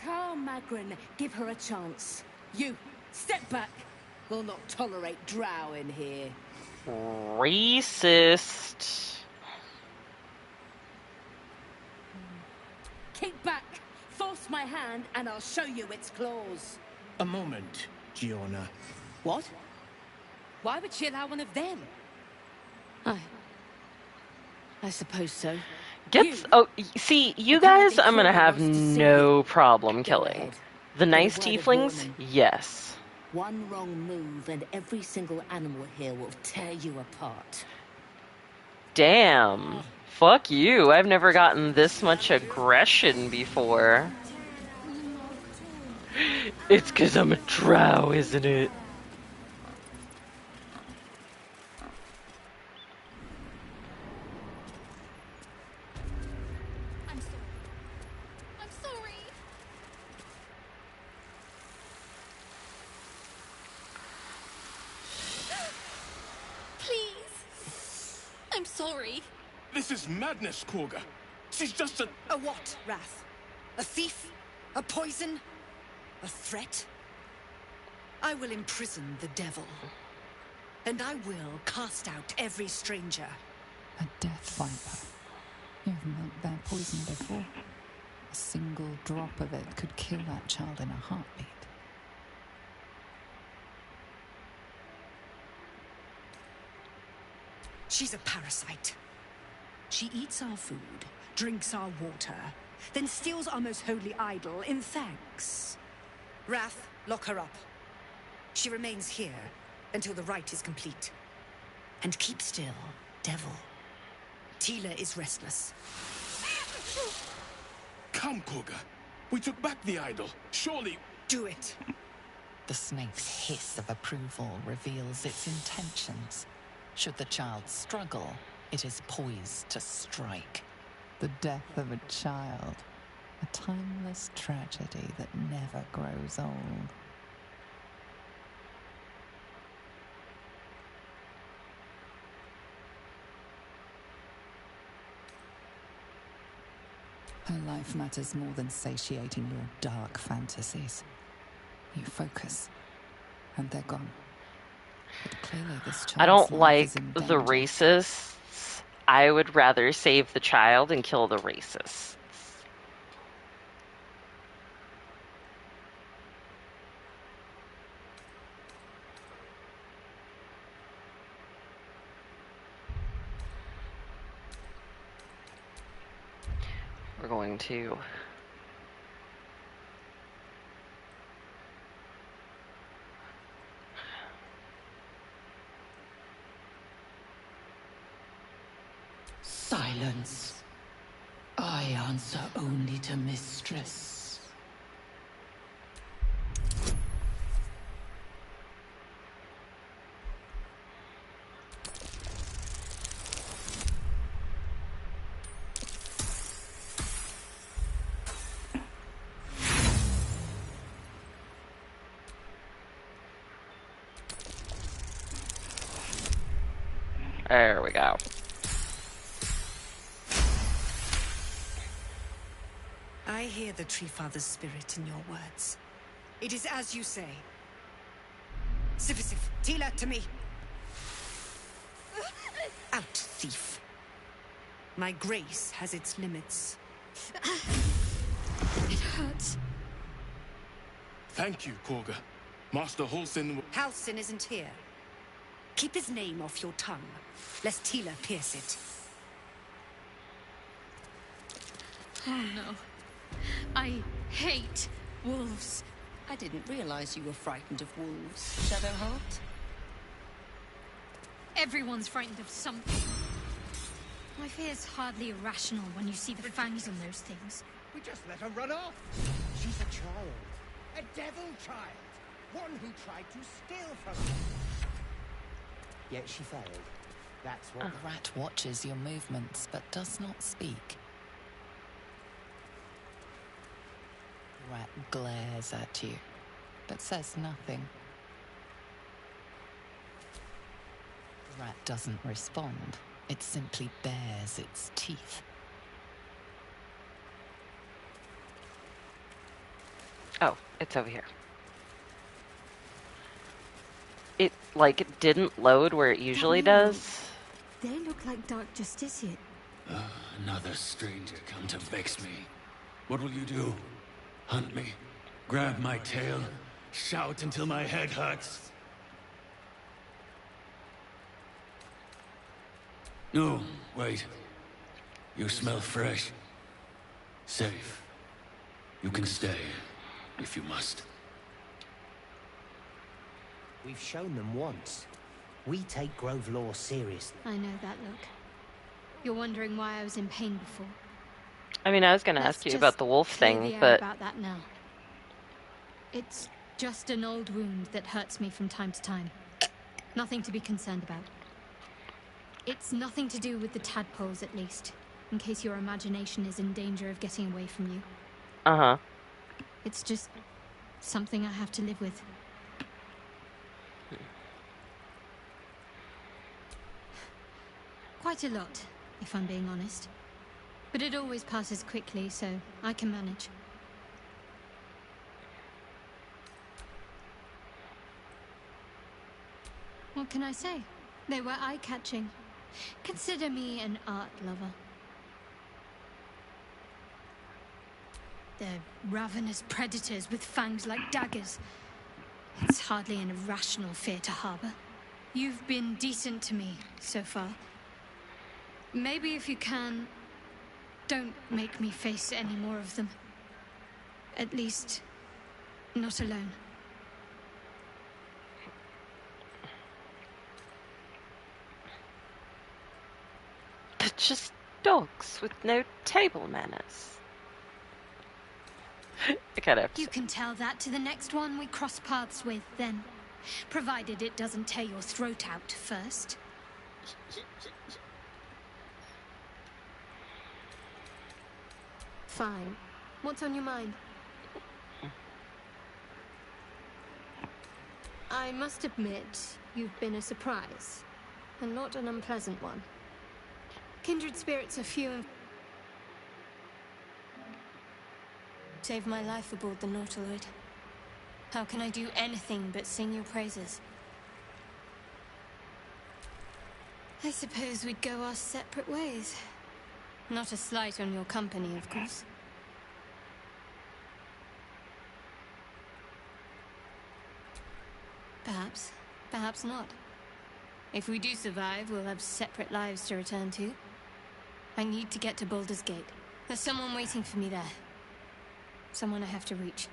[SPEAKER 8] Carl Magrin, give her a chance. You, step back. We'll not tolerate drow in here.
[SPEAKER 1] Racist.
[SPEAKER 8] Keep back. Force my hand and I'll show you its claws.
[SPEAKER 6] A moment, Giona.
[SPEAKER 8] What? Why would she allow one of them? I suppose so.
[SPEAKER 1] See, you guys I'm gonna have no problem killing. The nice tieflings, yes.
[SPEAKER 8] One wrong move and every single animal here will tear you apart.
[SPEAKER 1] Damn. Fuck you. I've never gotten this much aggression before. It's 'cause I'm a drow, isn't it?
[SPEAKER 8] I'm sorry.
[SPEAKER 4] Please. I'm sorry.
[SPEAKER 11] This is madness, Korga. She's just a...
[SPEAKER 3] A what, Wrath? A thief? A poison? A threat? I will imprison the devil. And I will cast out every stranger.
[SPEAKER 2] A death viper. You've milked their poison before. A single drop of it could kill that child in a heartbeat.
[SPEAKER 3] She's a parasite. She eats our food, drinks our water, then steals our most holy idol in thanks. Wrath, lock her up. She remains here until the rite is complete. And keep still, devil. Tila is restless.
[SPEAKER 11] Come, Korga. We took back the idol. Surely...
[SPEAKER 3] Do it.
[SPEAKER 17] The snake's hiss of approval reveals its intentions. Should the child struggle, it is poised to strike.
[SPEAKER 2] The death of a child. A timeless tragedy that never grows old. Her life matters more than satiating your dark fantasies. You focus, and they're gone. But clearly this
[SPEAKER 1] I don't
[SPEAKER 2] child's life
[SPEAKER 1] like
[SPEAKER 2] is in
[SPEAKER 1] the
[SPEAKER 2] danger.
[SPEAKER 1] racists. I would rather save the child and kill the racists. We're going to...
[SPEAKER 18] Silence. I answer only to mistress.
[SPEAKER 1] There we go.
[SPEAKER 3] I hear the Tree Father's spirit in your words. It is as you say. Sif, Tila, to me. Out, thief. My grace has its limits.
[SPEAKER 4] It hurts.
[SPEAKER 11] Thank you, Korga. Master Halsin will...
[SPEAKER 3] Halsin isn't here. Keep his name off your tongue, lest Tila pierce it.
[SPEAKER 4] Oh no. I hate wolves.
[SPEAKER 8] I didn't realize you were frightened of wolves, Shadowheart.
[SPEAKER 4] Everyone's frightened of something. My fear's hardly irrational when you see the fangs on those things.
[SPEAKER 14] We just let her run off. She's a child. A devil child. One who tried to steal from us. Yet she failed. That's what...
[SPEAKER 17] The rat watches your movements, but does not speak. The rat glares at you, but says nothing. The rat doesn't respond. It simply bares its teeth.
[SPEAKER 1] Oh, it's over here. It, like, didn't load where it usually does.
[SPEAKER 4] They look like Dark Justiciate.
[SPEAKER 15] Another stranger come to vex me. What will you do? Hunt me? Grab my tail? Shout until my head hurts? No, wait. You smell fresh. Safe. You can stay, if you must.
[SPEAKER 14] We've shown them once. We take Grove law seriously.
[SPEAKER 4] I know that look. You're wondering why I was in pain before.
[SPEAKER 1] I mean, I was going to ask you about the wolf thing, but...
[SPEAKER 4] about that now. It's just an old wound that hurts me from time to time. Nothing to be concerned about. It's nothing to do with the tadpoles, at least, in case your imagination is in danger of getting away from you.
[SPEAKER 1] Uh-huh.
[SPEAKER 4] It's just something I have to live with. Quite a lot, if I'm being honest. But it always passes quickly, so I can manage. What can I say? They were eye-catching. Consider me an art lover. They're ravenous predators with fangs like daggers. It's hardly an irrational fear to harbor. You've been decent to me so far. Maybe if you can, don't make me face any more of them. At least, not alone.
[SPEAKER 1] They're just dogs with no table manners. I kind of...
[SPEAKER 4] You can tell that to the next one we cross paths with, then. Provided it doesn't tear your throat out first. Fine. What's on your mind? I must admit, you've been a surprise. And not an unpleasant one. Kindred spirits are few and... Saved my life aboard the Nautiloid. How can I do anything but sing your praises? I suppose we'd go our separate ways. Not a slight on your company, of course. Perhaps. Perhaps not. If we do survive, we'll have separate lives to return to. I need to get to Baldur's Gate. There's someone waiting for me there. Someone I have to reach.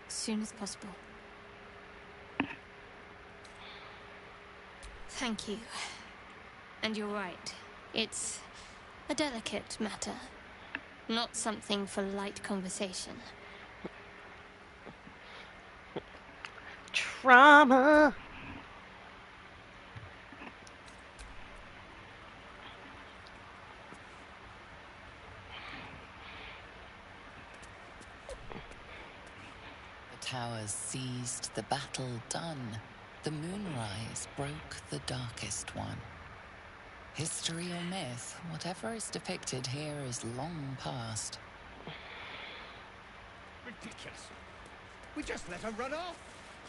[SPEAKER 4] As soon as possible. Thank you. And you're right. It's a delicate matter. Not something for light conversation.
[SPEAKER 1] Trauma!
[SPEAKER 17] The towers seized, the battle done. The moonrise broke the darkest one. History or myth, whatever is depicted here is long past.
[SPEAKER 14] ridiculous. We just let her run off.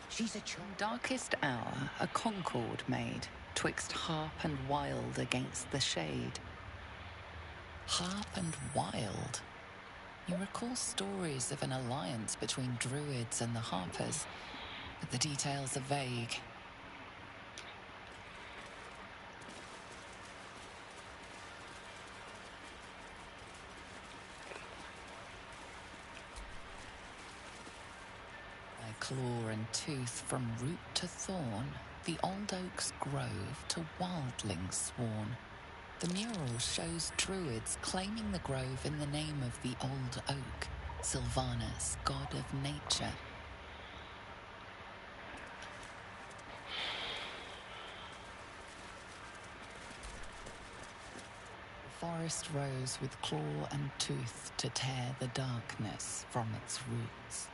[SPEAKER 14] She's a child.
[SPEAKER 2] Darkest hour, a concord made, twixt harp and wild against the shade. Harp and wild. You recall stories of an alliance between druids and the harpers, but the details are vague. By claw and tooth from root to thorn, the old oak's grove to wildlings sworn. The mural shows druids claiming the grove in the name of the old oak, Sylvanus, god of nature. The forest rose with claw and tooth to tear the darkness from its roots.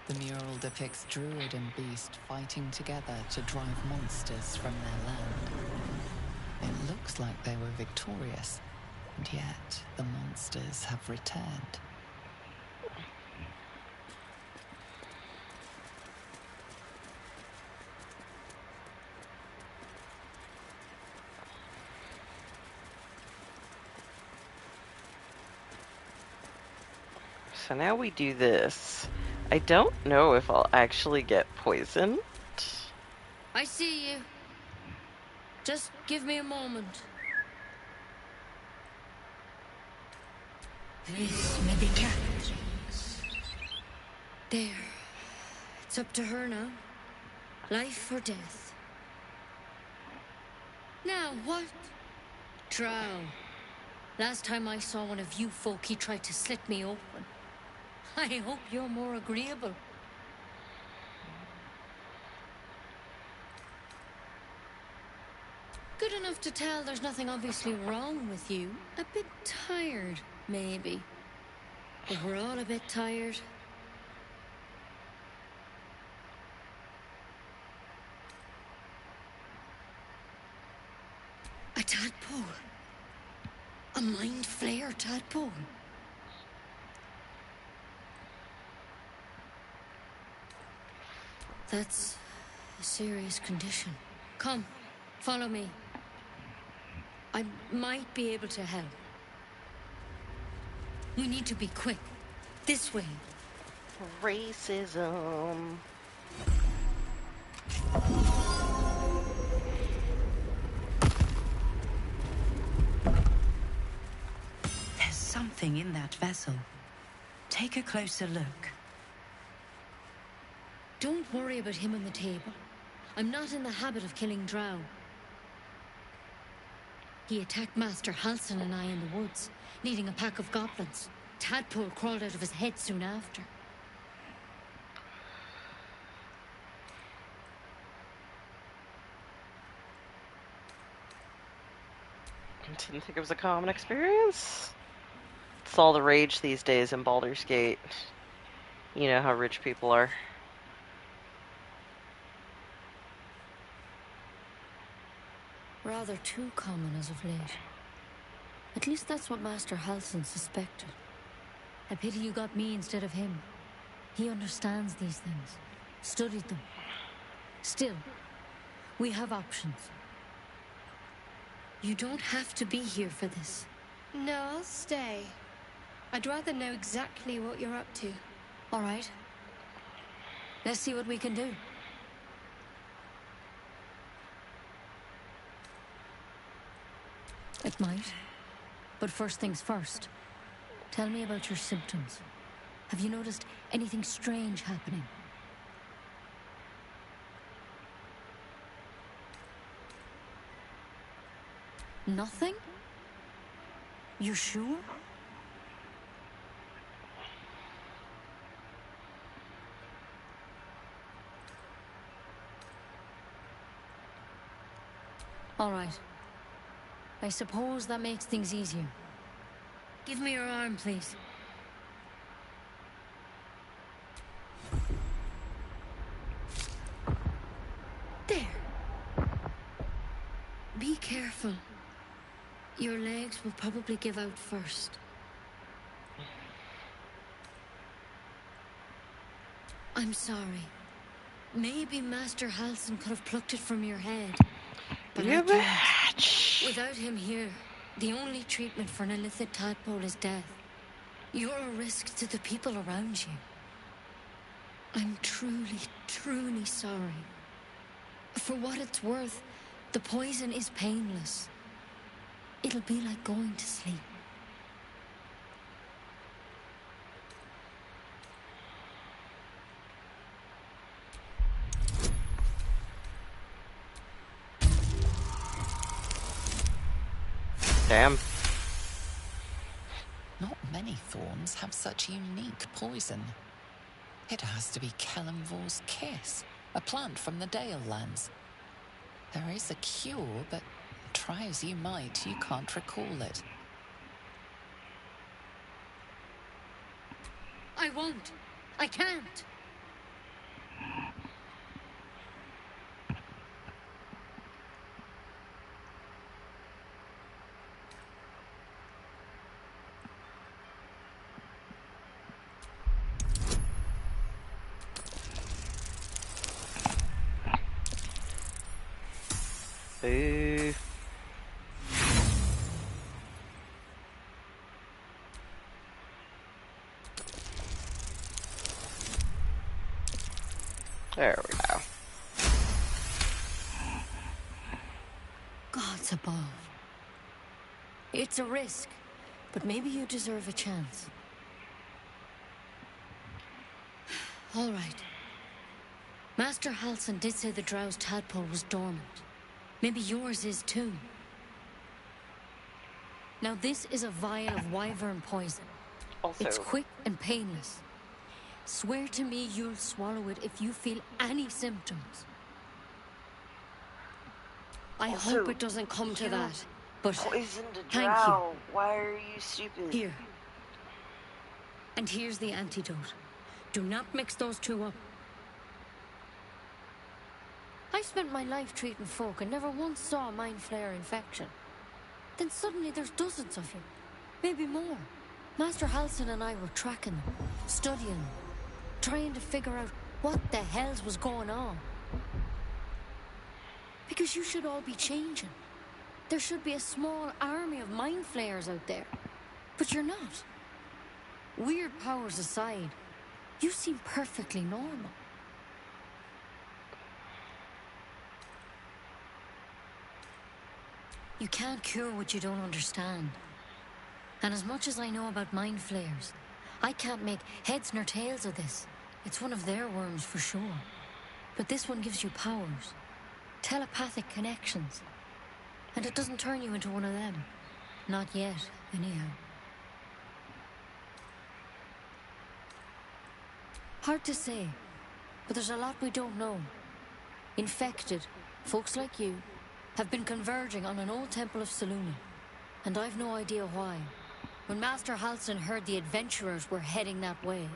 [SPEAKER 2] The mural depicts druid and beast fighting together to drive monsters from their land. It looks like they were victorious, and yet the monsters have returned.
[SPEAKER 1] So now we do this. I don't know if I'll actually get poisoned.
[SPEAKER 19] I see you. Just give me a moment.
[SPEAKER 4] This may be Catherine's.
[SPEAKER 19] There. It's up to her now. Life or death. Now, what? Drow. Last time I saw one of you folk, he tried to slit me open. I hope you're more agreeable. Good enough to tell there's nothing obviously wrong with you. A bit tired, maybe. But we're all a bit tired. A tadpole. A mind flayer tadpole. That's a serious condition. Come, follow me. I might be able to help. We need to be quick. This way.
[SPEAKER 1] Racism.
[SPEAKER 3] There's something in that vessel. Take a closer look.
[SPEAKER 19] Don't worry about him on the table. I'm not in the habit of killing drow. He attacked Master Halsin and I in the woods, leading a pack of goblins. Tadpole crawled out of his head soon after.
[SPEAKER 1] Didn't think it was a common experience. It's all the rage these days in Baldur's Gate. You know how rich people are.
[SPEAKER 19] Rather too common as of late. At least that's what Master Halsin suspected. A pity you got me instead of him. He understands these things. Studied them. Still, we have options. You don't have to be here for this.
[SPEAKER 4] No, I'll stay. I'd rather know exactly what you're up to.
[SPEAKER 19] All right. Let's see what we can do. It might. But first things first. Tell me about your symptoms. Have you noticed anything strange happening? Nothing? You sure? All right. I suppose that makes things easier. Give me your arm, please. There. Be careful. Your legs will probably give out first. I'm sorry. Maybe Master Halsin could have plucked it from your head. But
[SPEAKER 1] You
[SPEAKER 19] I can't.
[SPEAKER 1] bitch.
[SPEAKER 19] Without him here, the only treatment for an illicit tadpole is death. You're a risk to the people around you. I'm truly, truly sorry. For what it's worth, the poison is painless. It'll be like going to sleep.
[SPEAKER 1] Damn.
[SPEAKER 17] Not many thorns have such unique poison. It has to be Kellenvor's kiss, a plant from the Dale lands. There is a cure, but try as you might, you can't recall it.
[SPEAKER 19] I won't. I can't.
[SPEAKER 1] Boo. There we go.
[SPEAKER 19] Gods above. It's a risk, but maybe you deserve a chance. All right. Master Halsin did say the drow's tadpole was dormant. Maybe yours is too. Now this is a vial of wyvern poison.
[SPEAKER 1] Also,
[SPEAKER 19] It's quick and painless. Swear to me you'll swallow it if you feel any symptoms. I hope it doesn't come to that, but
[SPEAKER 1] poisoned a
[SPEAKER 19] thank
[SPEAKER 1] drow. Why are you stupid?
[SPEAKER 19] you. Here. And here's the antidote. Do not mix those two up. I spent my life treating folk and never once saw a mind flare infection. Then suddenly there's dozens of you. Maybe more. Master Halsin and I were tracking them, studying them, trying to figure out what the hells was going on. Because you should all be changing. There should be a small army of mind flayers out there. But you're not. Weird powers aside, you seem perfectly normal. You can't cure what you don't understand. And as much as I know about mind flayers, I can't make heads nor tails of this. It's one of their worms for sure. But this one gives you powers. Telepathic connections. And it doesn't turn you into one of them. Not yet, anyhow. Hard to say, but there's a lot we don't know. Infected, folks like you, have been converging on an old temple of Selûne, and I've no idea why. When Master Halsin heard the adventurers were heading that way,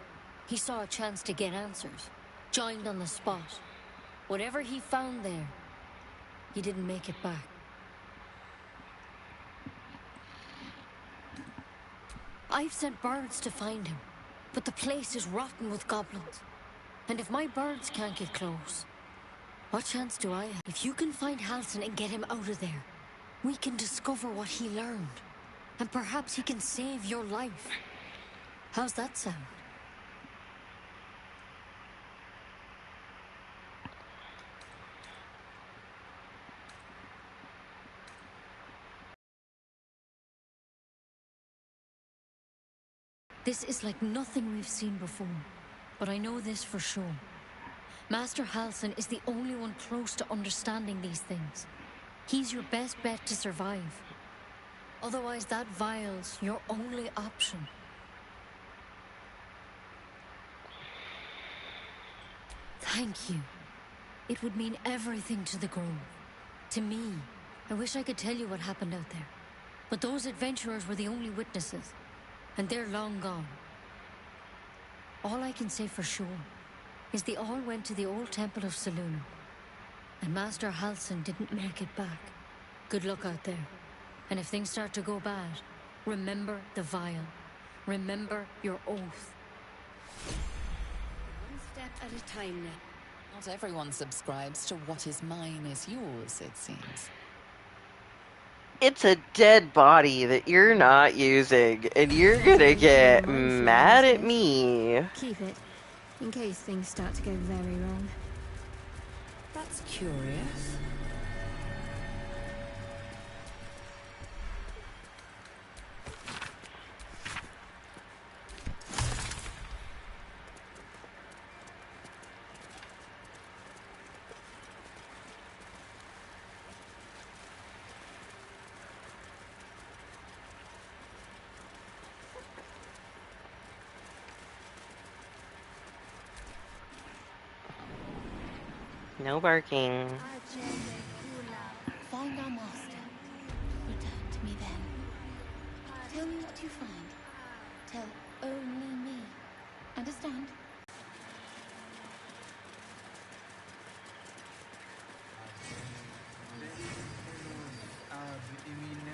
[SPEAKER 19] he saw a chance to get answers, joined on the spot. Whatever he found there, he didn't make it back. I've sent birds to find him, but the place is rotten with goblins. And if my birds can't get close, what chance do I have? If you can find Halsin and get him out of there, we can discover what he learned. And perhaps he can save your life. How's that sound? This is like nothing we've seen before. But I know this for sure. Master Halsin is the only one close to understanding these things. He's your best bet to survive. Otherwise, that vial's your only option. Thank you. It would mean everything to the Grove. To me. I wish I could tell you what happened out there. But those adventurers were the only witnesses. And they're long gone. All I can say for sure is they all went to the old temple of Selûne. And Master Halsin didn't make it back. Good luck out there. And if things start to go bad, remember the vial. Remember your oath. One
[SPEAKER 8] step at a time now.
[SPEAKER 17] Not everyone subscribes to what is mine is yours, it seems.
[SPEAKER 1] It's a dead body that you're not using, and you're gonna get mad at me.
[SPEAKER 4] Keep it, in case things start to go very wrong.
[SPEAKER 8] That's curious.
[SPEAKER 1] No barking.
[SPEAKER 20] Find our master. Return to me then. Tell me what you find. Tell only me. Understand?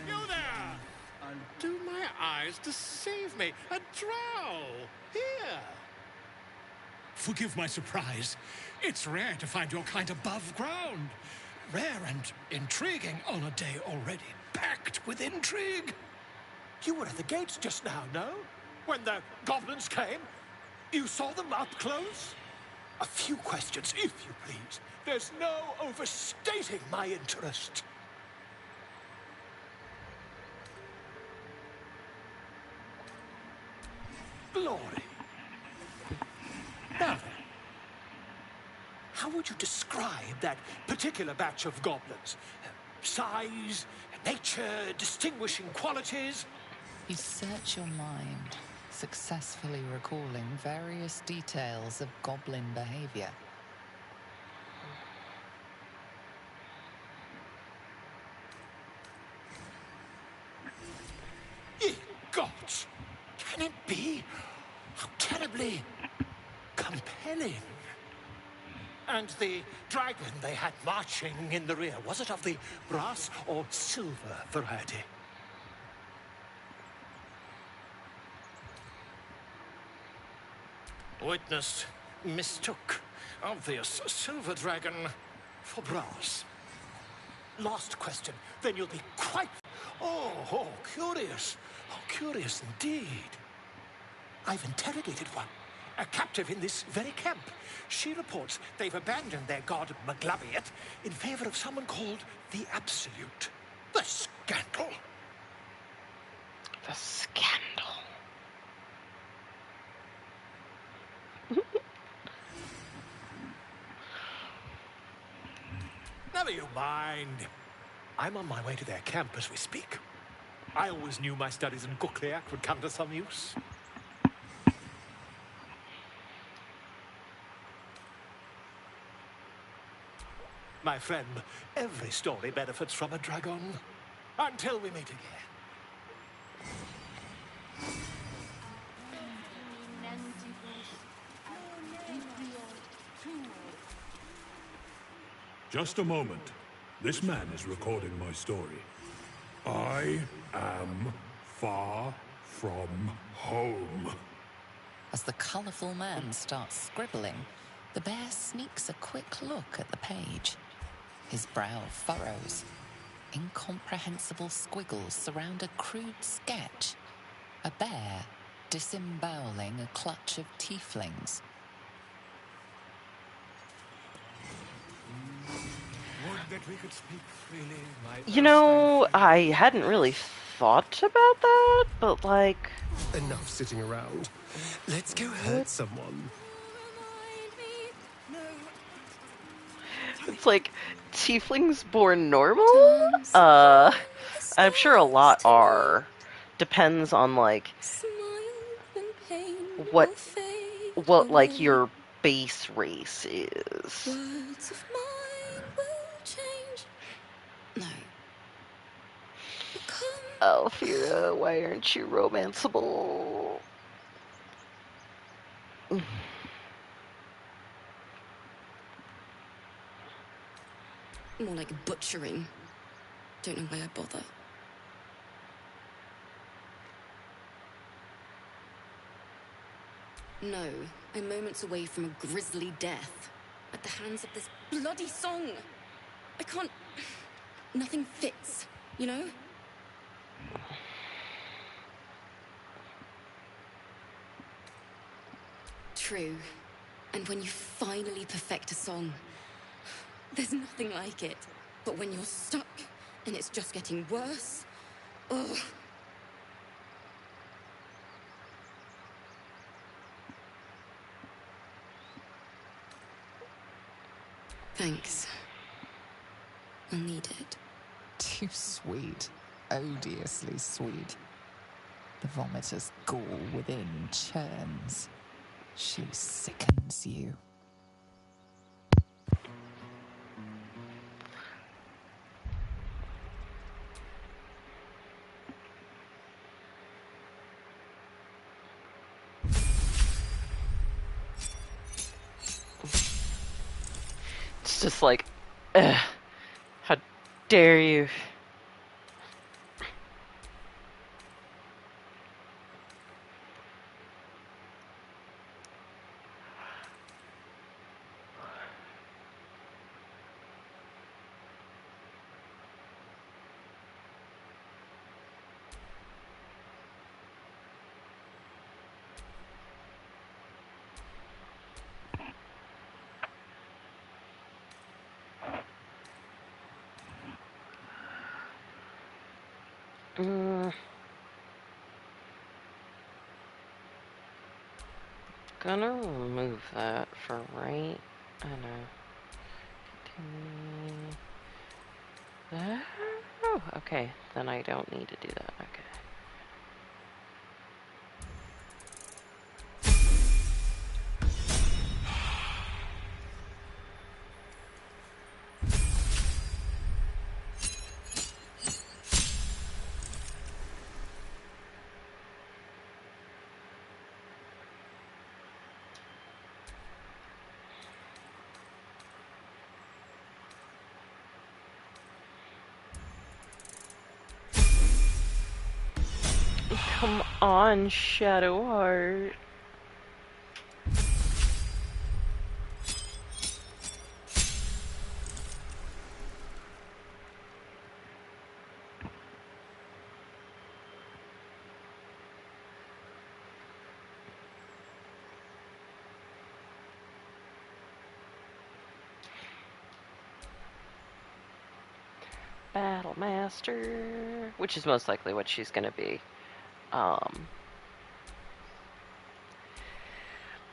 [SPEAKER 6] You there! Do my eyes deceive me? A drow! Here! Forgive my surprise. It's rare to find your kind above ground. Rare and intriguing on a day already packed with intrigue. You were at the gates just now, no? When the goblins came? You saw them up close? A few questions, if you please. There's no overstating my interest. Glory. Now then, how would you describe that particular batch of goblins? Size, nature, distinguishing qualities?
[SPEAKER 17] You search your mind, successfully recalling various details of goblin behavior.
[SPEAKER 6] Ye gods! Can it be? How terribly compelling. And the dragon they had marching in the rear, was it of the brass or silver variety? Witness mistook obvious silver dragon for brass. Last question, then you'll be quite... Oh, curious. Oh, curious indeed. I've interrogated one, a captive in this very camp. She reports they've abandoned their god Maglabiet in favor of someone called the Absolute. The scandal!
[SPEAKER 1] The scandal.
[SPEAKER 6] Never you mind. I'm on my way to their camp as we speak. I always knew my studies in Gukliak would come to some use. My friend, every story benefits from a dragon. Until we meet again. Just a moment. This man is recording my story. I am far from home.
[SPEAKER 17] As the colourful man starts scribbling, the bear sneaks a quick look at the page. His brow furrows. Incomprehensible squiggles surround a crude sketch. A bear disemboweling a clutch of tieflings.
[SPEAKER 6] Would that we could speak freely, my
[SPEAKER 1] You know, I hadn't really thought about that, but like...
[SPEAKER 21] Enough sitting around. Let's go hurt someone.
[SPEAKER 1] It's like, tieflings born normal? I'm sure a lot are. Depends on, like, what like, your base race is.
[SPEAKER 4] Words of mine will change. No.
[SPEAKER 1] Alfira, why aren't you romanceable?
[SPEAKER 22] More like butchering. Don't know why I bother. No, I'm moments away from a grisly death. At the hands of this bloody song. I can't... Nothing fits, you know? True. And when you finally perfect a song, there's nothing like it. But when you're stuck, and it's just getting worse, ugh. Thanks. I'll need it.
[SPEAKER 17] Too sweet. Odiously sweet. The vomitor's gall within churns. She sickens you.
[SPEAKER 1] It's just like, ugh, how dare you? Gonna remove that for right. I know. Continue. Oh, okay. Then I don't need to do that. Okay. Come on, Shadowheart. Battle Master, which is most likely what she's gonna be.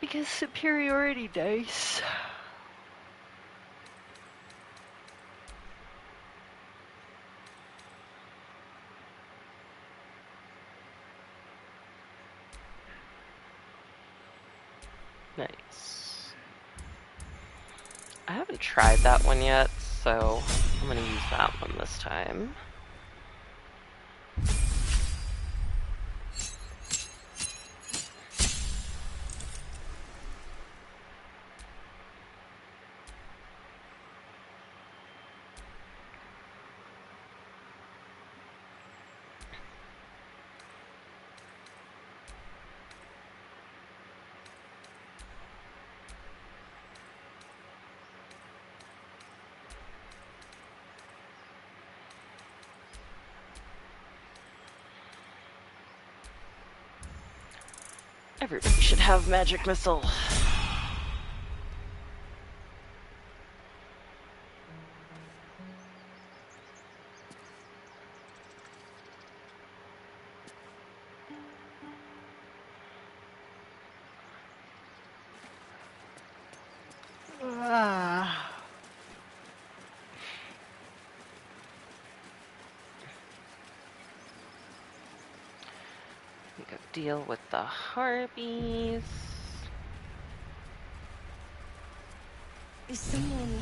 [SPEAKER 1] Because superiority dice. Nice. I haven't tried that one yet, so I'm gonna use that one this time. Everybody should have magic missile. Go deal with the harpies.
[SPEAKER 22] Is someone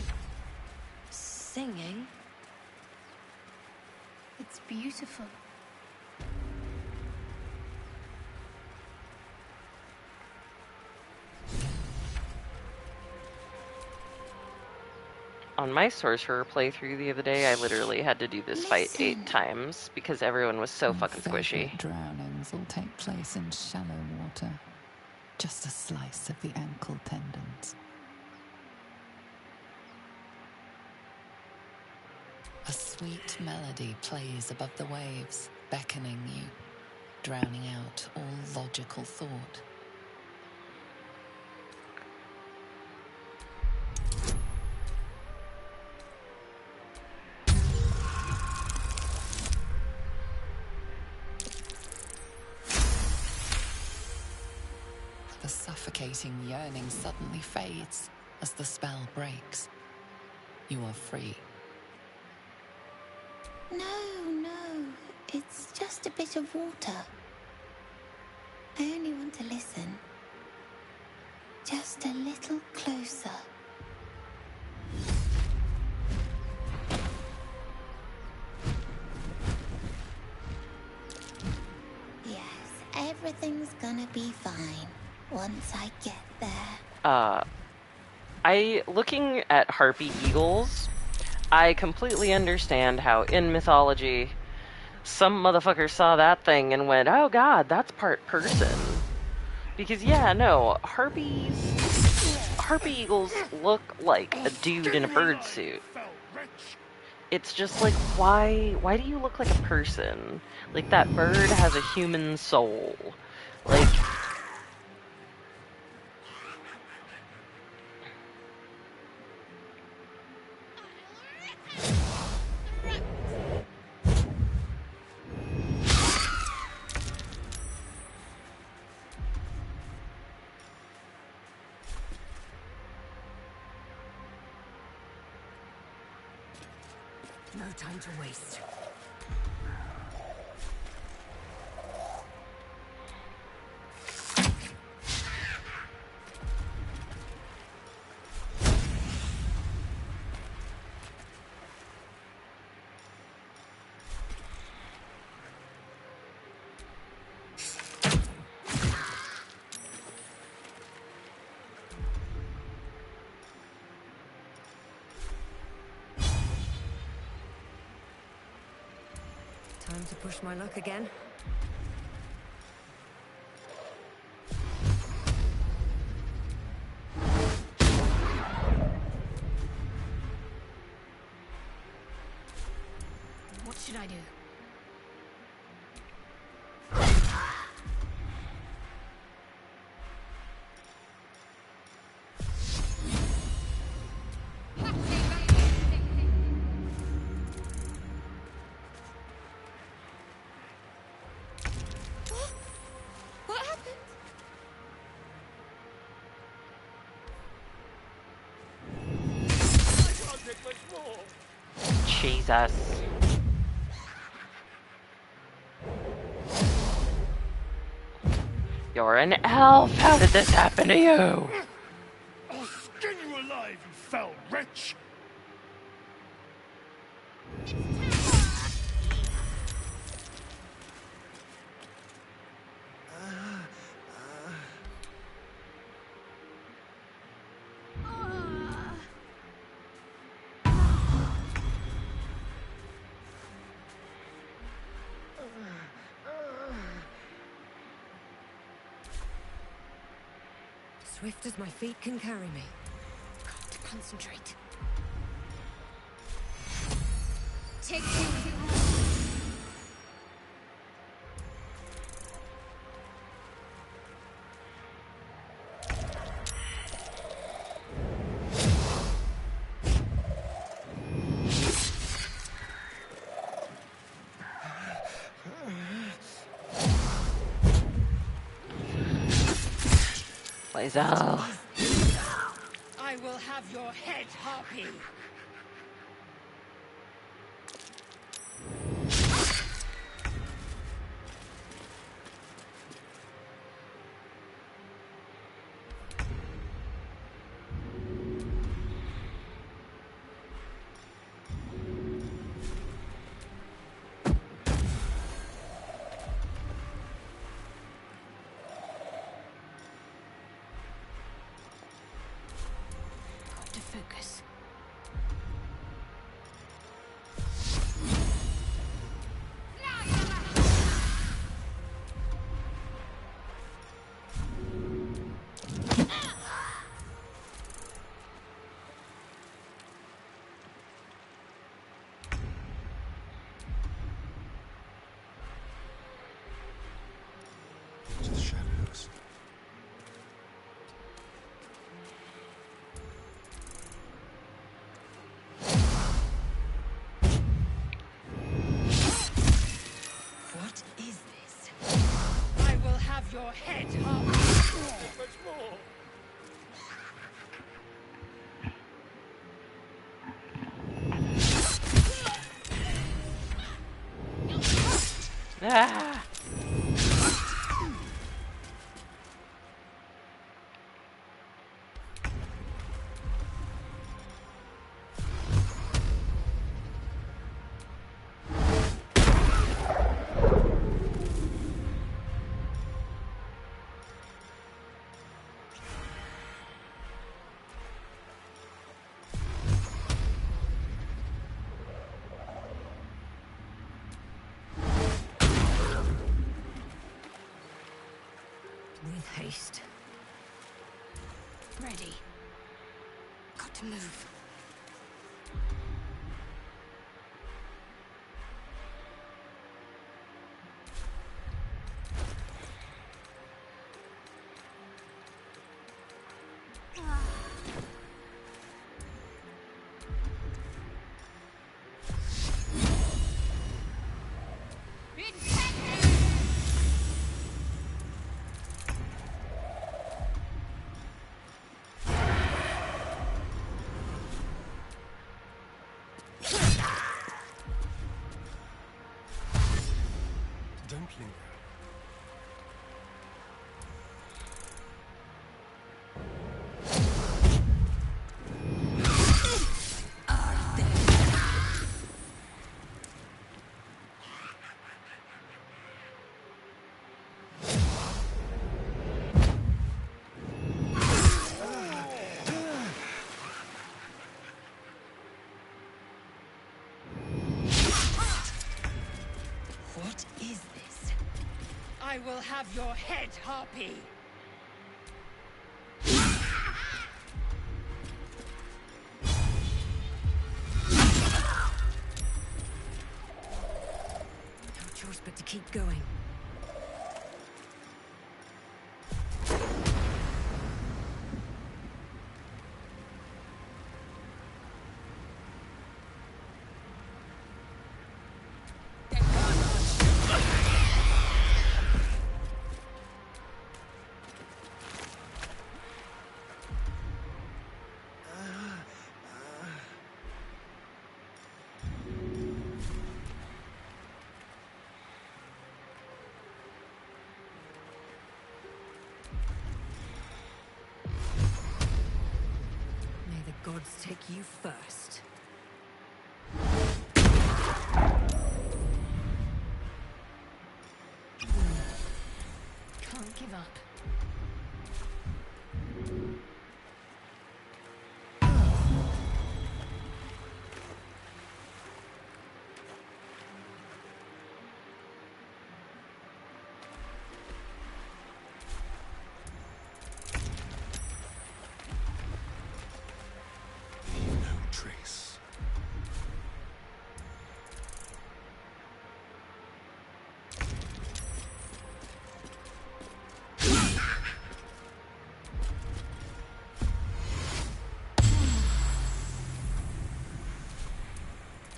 [SPEAKER 22] singing?
[SPEAKER 4] It's beautiful.
[SPEAKER 1] On my sorcerer playthrough the other day, I literally had to do this fight 8 times because everyone was so fucking squishy.
[SPEAKER 17] Drownings all take place in shallow water.
[SPEAKER 2] Just a slice of the ankle tendons. A sweet melody plays above the waves, beckoning you, drowning out all logical thought. The suffocating yearning suddenly fades as the spell breaks. You are free.
[SPEAKER 20] No, it's just a bit of water. I only want to listen. Just a little closer. Yes, everything's gonna be fine once I get there.
[SPEAKER 1] Looking at harpy eagles, I completely understand how in mythology some motherfucker saw that thing and went, oh god, that's part person. Because yeah, no, harpy eagles look like a dude in a bird suit. It's just like, why do you look like a person? Like, that bird has a human soul. Like,
[SPEAKER 8] No time to waste. Time to push my luck again.
[SPEAKER 4] What should I do?
[SPEAKER 22] What happened?
[SPEAKER 6] I can't take much more.
[SPEAKER 1] Jesus. You're an elf! How did this happen to you?
[SPEAKER 6] I'll skin you alive, you foul wretch!
[SPEAKER 8] Swift as my feet can carry me.
[SPEAKER 4] Got to concentrate. Take you.
[SPEAKER 1] Lae'zel.
[SPEAKER 8] I will have your head, Harpy.
[SPEAKER 4] Got to focus.
[SPEAKER 16] your head, Harper.
[SPEAKER 6] Much more.
[SPEAKER 1] Ah!
[SPEAKER 3] With haste.
[SPEAKER 22] Ready. Got to move.
[SPEAKER 21] Dumpling.
[SPEAKER 16] What is this? I will have your head, Harpy.
[SPEAKER 3] No choice but to keep going. May the gods take you first.
[SPEAKER 16] Can't give up.
[SPEAKER 21] Leave no trace.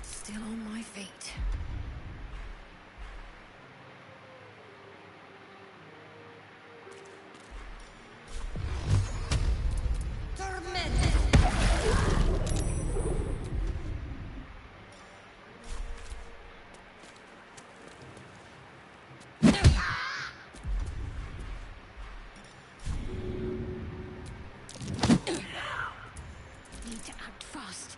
[SPEAKER 3] Still on my feet.
[SPEAKER 16] Need to act fast.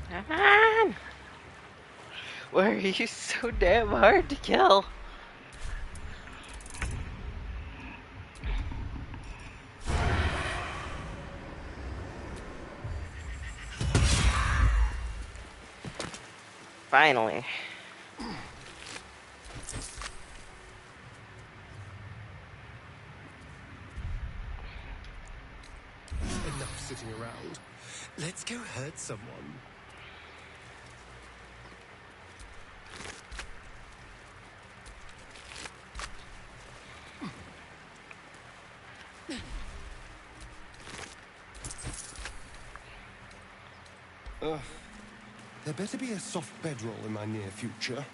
[SPEAKER 1] Come on! Why are you so damn hard to kill? Finally.
[SPEAKER 21] Enough sitting around. Let's go hurt someone. There better be a soft bedroll in my near future.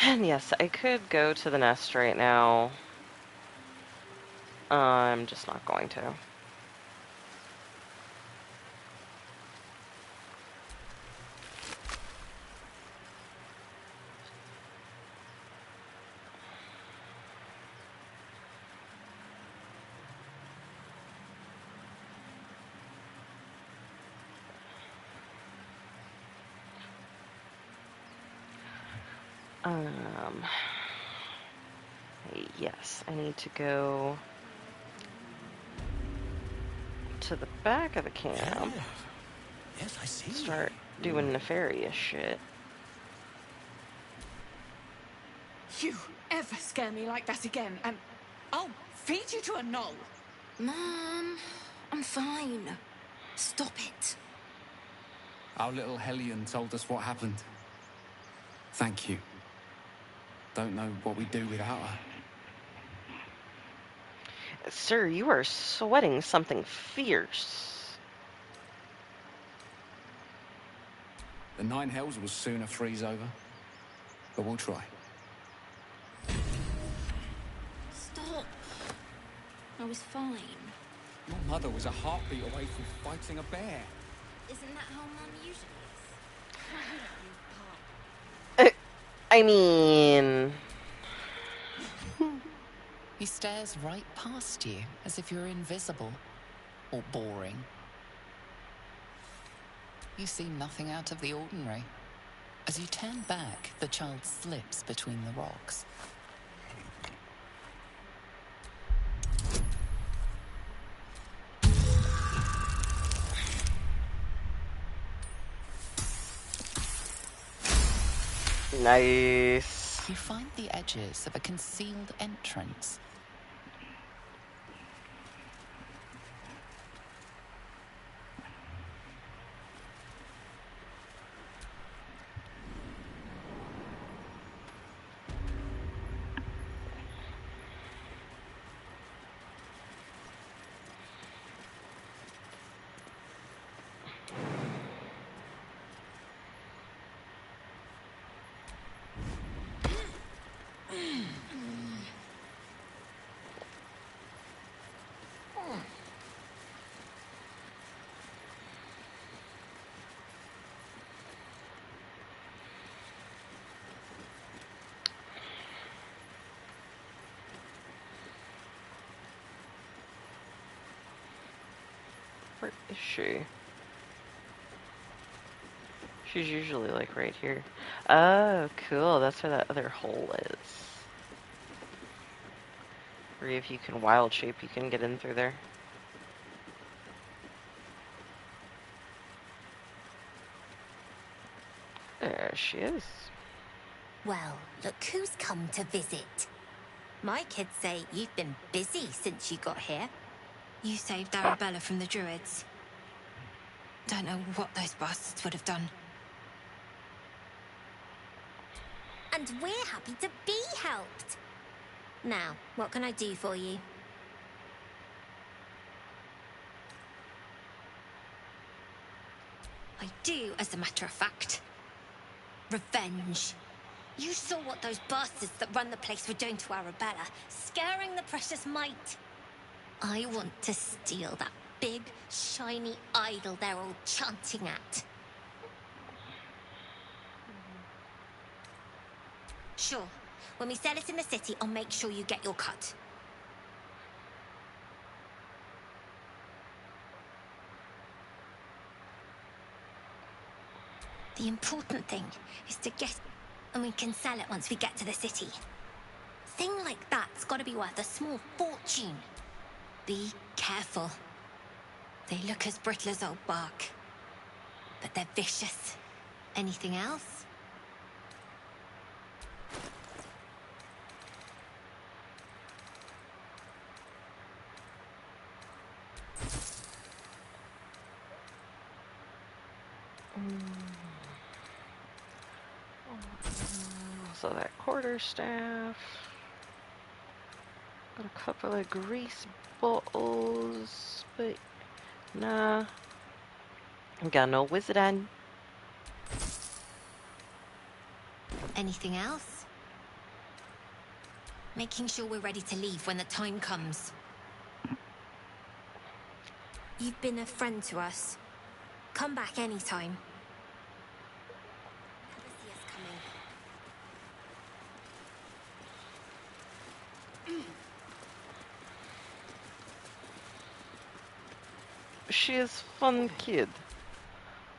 [SPEAKER 1] And yes, I could go to the nest right now. I'm just not going to. Yes, I need to go to the back of the camp.
[SPEAKER 15] Yes, I see.
[SPEAKER 1] Start doing nefarious shit.
[SPEAKER 16] You ever scare me like that again, and I'll feed you to a knoll.
[SPEAKER 22] Mom, I'm fine. Stop it.
[SPEAKER 7] Our little Hellion told us what happened. Thank you. Don't know what we'd do without her.
[SPEAKER 1] Sir, you are sweating something fierce.
[SPEAKER 7] The Nine Hells will sooner freeze over. But we'll try.
[SPEAKER 22] Stop. I was fine.
[SPEAKER 7] Your mother was a heartbeat away from fighting a bear.
[SPEAKER 22] Isn't that how Mum usually is?
[SPEAKER 1] I mean...
[SPEAKER 17] He stares right past you, as if you're invisible. Or boring. You see nothing out of the ordinary. As you turn back, the child slips between the rocks.
[SPEAKER 1] Nice.
[SPEAKER 17] You find the edges of a concealed entrance.
[SPEAKER 1] Where is she? She's usually like right here. Oh, cool. That's where that other hole is. Or if you can wild shape, you can get in through there. There she is.
[SPEAKER 9] Well, look who's come to visit. My kids say you've been busy since you got here.
[SPEAKER 22] You saved Arabella from the Druids. Don't know what those bastards would have done.
[SPEAKER 9] And we're happy to be helped. Now, what can I do for you?
[SPEAKER 22] I do, as a matter of fact. Revenge.
[SPEAKER 9] You saw what those bastards that run the place were doing to Arabella, scaring the precious mite. I want to steal that big, shiny idol they're all chanting at. Sure. When we sell it in the city, I'll make sure you get your cut. The important thing is to get... and we can sell it once we get to the city. Thing like that's gotta be worth a small fortune. Be careful. They look as brittle as old bark. But they're vicious. Anything else?
[SPEAKER 1] Also that quarterstaff. Got a couple of grease bottles, but nah. Got no wizard on.
[SPEAKER 9] Anything else? Making sure we're ready to leave when the time comes. You've been a friend to us. Come back anytime. Never see us coming.
[SPEAKER 1] She is fun kid.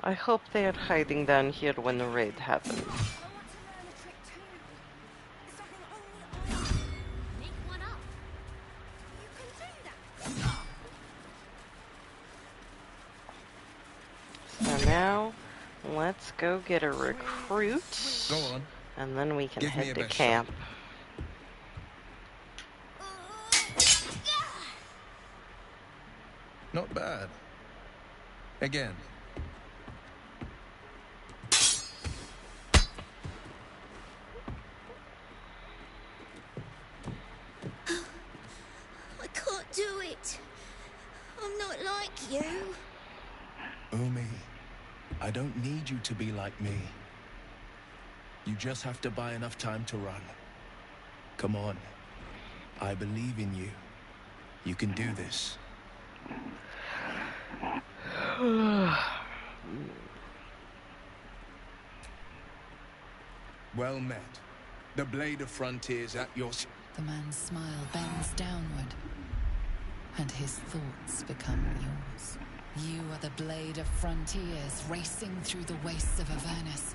[SPEAKER 1] I hope they are hiding down here when the raid happens. So now, let's go get a recruit.
[SPEAKER 10] Go on.
[SPEAKER 1] And then we can
[SPEAKER 10] Give me
[SPEAKER 1] head
[SPEAKER 10] a
[SPEAKER 1] to
[SPEAKER 10] best
[SPEAKER 1] camp.
[SPEAKER 10] Not bad. Again.
[SPEAKER 9] I can't do it. I'm not like you.
[SPEAKER 11] Umi, I don't need you to be like me. You just have to buy enough time to run. Come on. I believe in you. You can do this.
[SPEAKER 10] Well met. The blade of frontiers at your...
[SPEAKER 2] The man's smile bends downward, and his thoughts become yours. You are the blade of frontiers racing through the wastes of Avernus.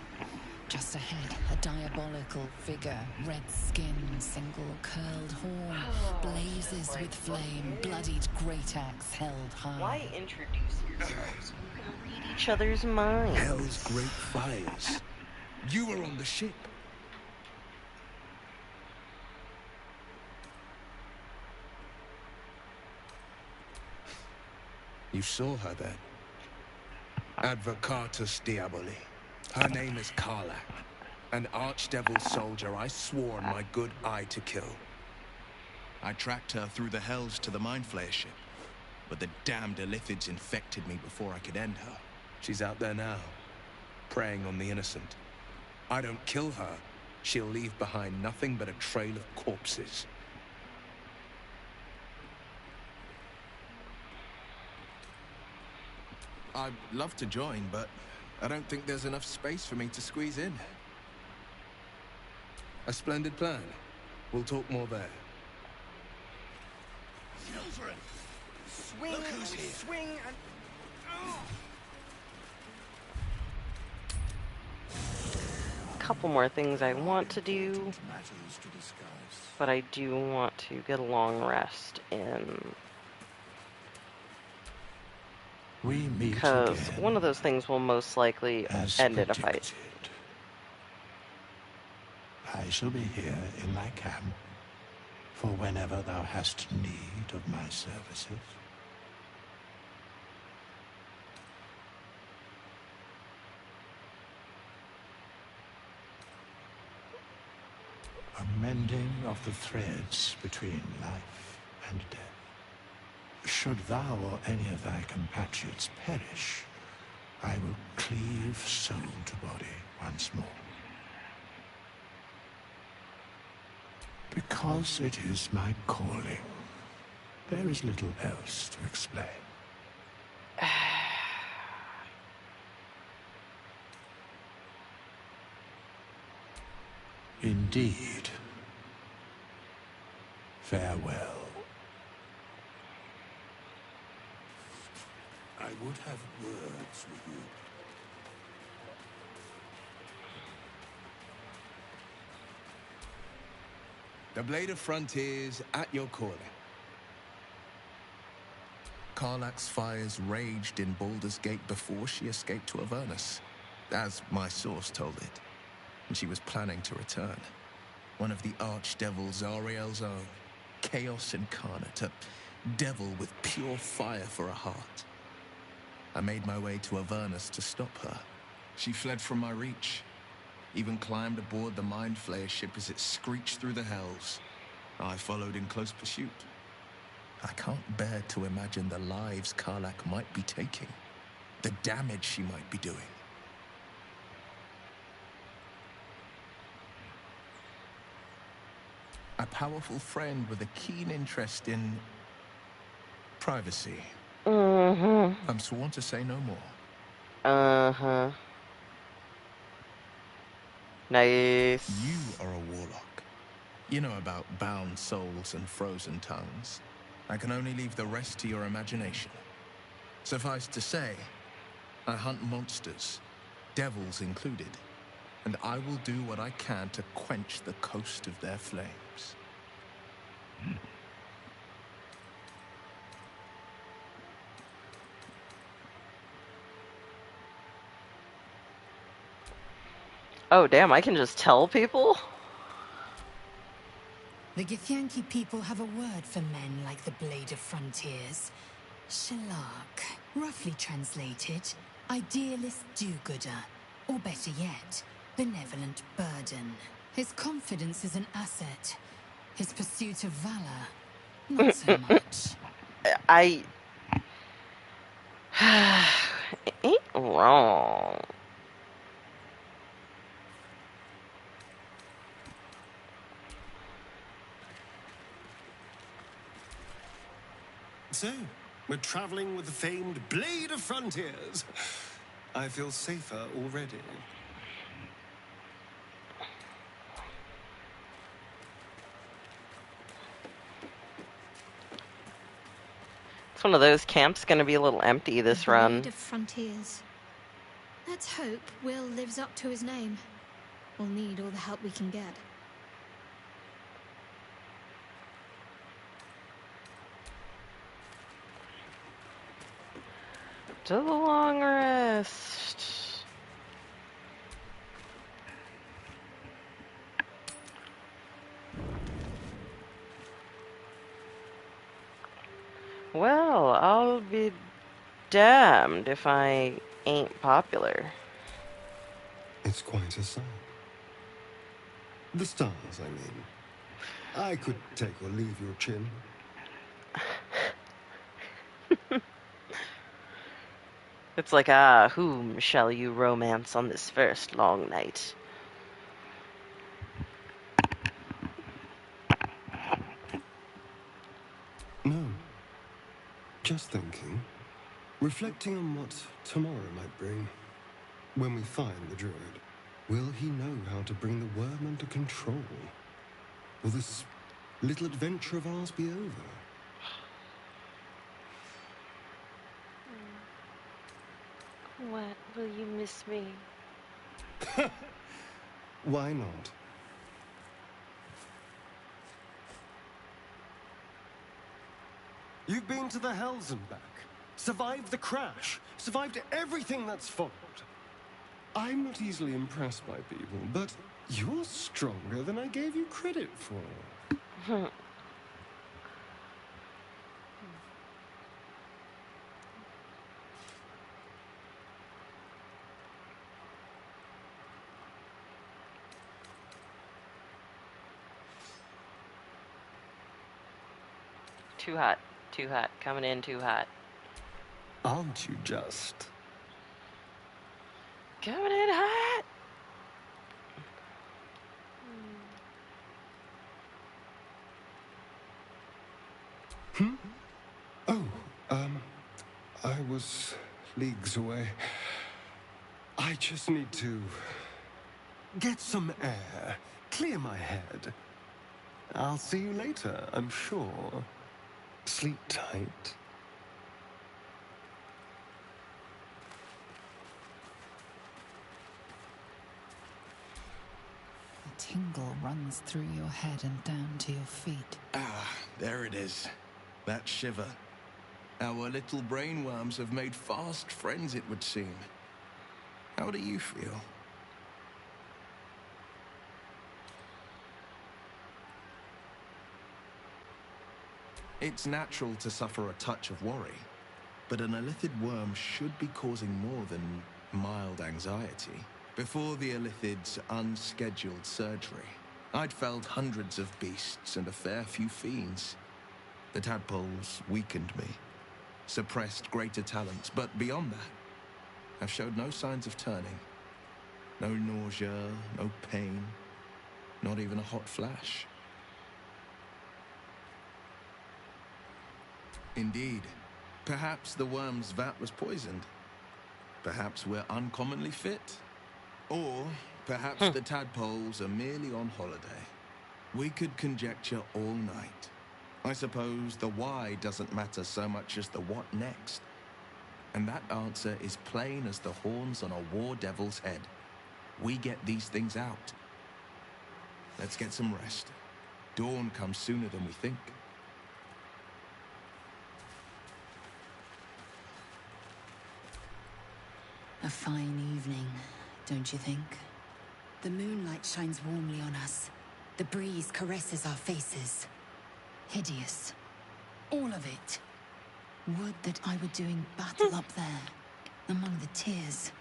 [SPEAKER 2] Just ahead, a diabolical figure, red skin, single curled horn, blazes with flame, bloodied great axe held high.
[SPEAKER 1] Why introduce yourselves? You can read each other's minds.
[SPEAKER 10] Hell's great fires. You were on the ship.
[SPEAKER 11] You saw her then?
[SPEAKER 10] Advocatus Diaboli. Her name is Karlach, an archdevil soldier I swore on my good eye to kill.
[SPEAKER 11] I tracked her through the hells to the Mind Flayer ship, but the damned Illithids infected me before I could end her.
[SPEAKER 10] She's out there now, preying on the innocent. I don't kill her, she'll leave behind nothing but a trail of corpses.
[SPEAKER 11] I'd love to join, but I don't think there's enough space for me to squeeze in.
[SPEAKER 10] A splendid plan. We'll talk more there.
[SPEAKER 14] Children! Swing
[SPEAKER 11] Look who's
[SPEAKER 14] and
[SPEAKER 11] here.
[SPEAKER 14] swing and...
[SPEAKER 1] Couple more things I want to do, but I do want to get a long rest in.
[SPEAKER 15] We meet
[SPEAKER 1] Because
[SPEAKER 15] again,
[SPEAKER 1] one of those things will most likely
[SPEAKER 15] as
[SPEAKER 1] end in a fight.
[SPEAKER 15] predicted. I shall be here in thy camp for whenever thou hast need of my services. A mending of the threads between life and death. Should thou or any of thy compatriots perish, I will cleave soul to body once more. Because it is my calling, there is little else to explain. Indeed. Farewell. I would have words with you.
[SPEAKER 10] The Blade of Frontiers at your calling.
[SPEAKER 11] Karlach's fires raged in Baldur's Gate before she escaped to Avernus, as my source told it, and she was planning to return. One of the archdevils Ariel's own, chaos incarnate, a devil with pure fire for a heart. I made my way to Avernus to stop her. She fled from my reach, Even climbed aboard the Mind Flayer ship as it screeched through the hells. I followed in close pursuit. I can't bear to imagine the lives Karlach might be taking, the damage she might be doing. A powerful friend with a keen interest in privacy. I'm sworn to say no more.
[SPEAKER 1] Nice.
[SPEAKER 11] You are a warlock. You know about bound souls and frozen tongues. I can only leave the rest to your imagination. Suffice to say, I hunt monsters, devils included, and I will do what I can to quench the coast of their flames.
[SPEAKER 1] Oh, damn, I can just tell people?
[SPEAKER 3] The Githyanki people have a word for men like the Blade of Frontiers. Shalak. Roughly translated, idealist do-gooder. Or better yet, benevolent burden. His confidence is an asset. His pursuit of valor, not so much.
[SPEAKER 1] It ain't wrong.
[SPEAKER 21] So, we're traveling with the famed Blade of Frontiers. I feel safer already.
[SPEAKER 1] It's one of those camps gonna be a little empty this run.
[SPEAKER 4] Blade of Frontiers. Let's hope Will lives up to his name. We'll need all the help we can get.
[SPEAKER 1] To the long rest. Well, I'll be damned if I ain't popular.
[SPEAKER 21] It's quite a sight. The stars, I mean. I could take or leave your chin.
[SPEAKER 1] It's like, whom shall you romance on this first long night?
[SPEAKER 21] No. Just thinking. Reflecting on what tomorrow might bring. When we find the druid, will he know how to bring the worm under control? Will this little adventure of ours be over?
[SPEAKER 1] What? Will you miss me?
[SPEAKER 21] Why not? You've been to the hells and back. Survived the crash. Survived everything that's followed. I'm not easily impressed by people, but you're stronger than I gave you credit for.
[SPEAKER 1] Too hot. Too hot. Coming in too hot.
[SPEAKER 21] Aren't you just?
[SPEAKER 1] Coming in hot!
[SPEAKER 21] Oh, I was leagues away. I just need to get some air, clear my head. I'll see you later, I'm sure. Sleep tight.
[SPEAKER 2] A tingle runs through your head and down to your feet.
[SPEAKER 11] Ah, there it is. That shiver. Our little brainworms have made fast friends, it would seem. How do you feel? It's natural to suffer a touch of worry, but an elithid worm should be causing more than mild anxiety. Before the Illithid's unscheduled surgery, I'd felled hundreds of beasts and a fair few fiends. The tadpoles weakened me, suppressed greater talents, but beyond that, I've showed no signs of turning. No nausea, no pain, not even a hot flash. Indeed, perhaps the worm's vat was poisoned. Perhaps we're uncommonly fit. Or perhaps the tadpoles are merely on holiday. We could conjecture all night. I suppose the why doesn't matter so much as the what next. And that answer is plain as the horns on a war devil's head. We get these things out. Let's get some rest. Dawn comes sooner than we think.
[SPEAKER 3] A fine evening, don't you think? The moonlight shines warmly on us. The breeze caresses our faces. Hideous. All of it. Would that I were doing battle up there, among the tears.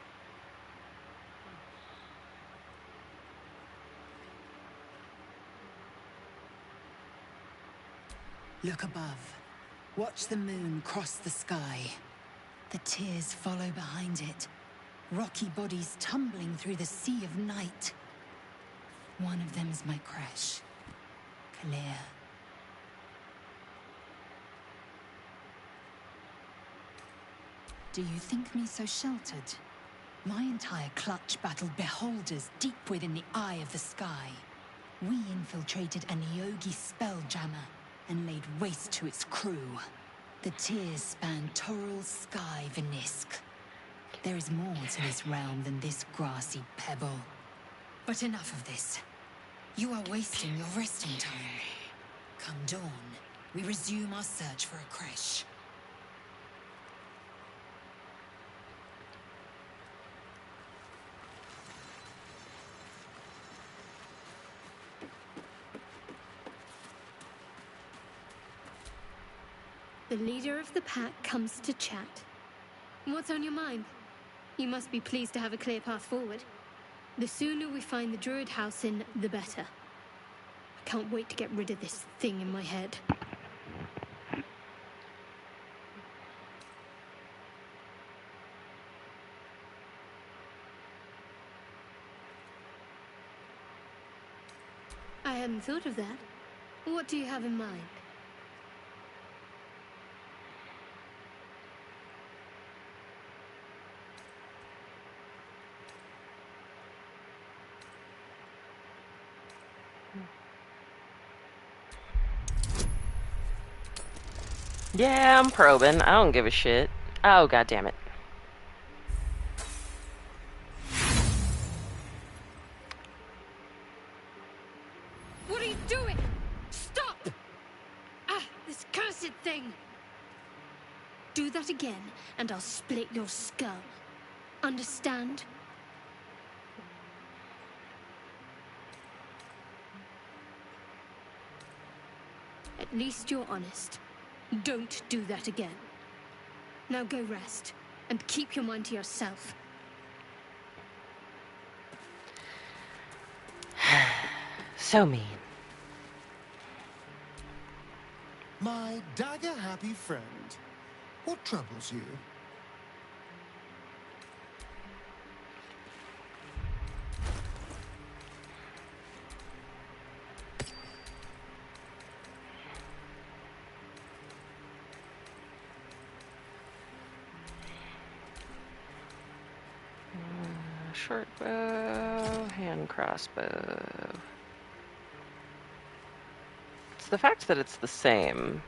[SPEAKER 3] Look above. Watch the moon cross the sky. The tears follow behind it. Rocky bodies tumbling through the sea of night. One of them's my crash. Clear. Do you think me so sheltered? My entire clutch battled beholders deep within the eye of the sky. We infiltrated an Yogi spelljammer and laid waste to its crew. The tears span Toral's sky, Venisk. There is more to this realm than this grassy pebble. But enough of this. You are wasting your resting time. Come dawn, we resume our search for a creche.
[SPEAKER 4] The leader of the pack comes to chat. What's on your mind? You must be pleased to have a clear path forward. The sooner we find the druid house in, the better. I can't wait to get rid of this thing in my head. I hadn't thought of that. What do you have in mind?
[SPEAKER 1] Yeah, I'm probing. I don't give a shit. Oh, god damn it.
[SPEAKER 4] What are you doing? Stop! Ah, this cursed thing! Do that again, and I'll split your skull. Understand? At least you're honest. Don't do that again. Now go rest, and keep your mind to yourself.
[SPEAKER 1] So mean.
[SPEAKER 15] My dagger-happy friend, what troubles you?
[SPEAKER 1] Short bow, hand crossbow. It's the fact that it's the same.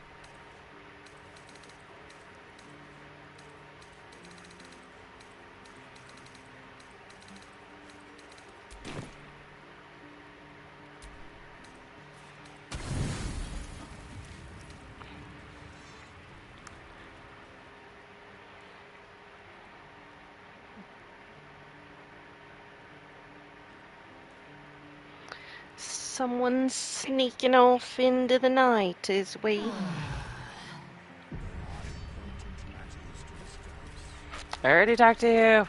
[SPEAKER 1] Someone's sneaking off into the night, is we? I already talked to you.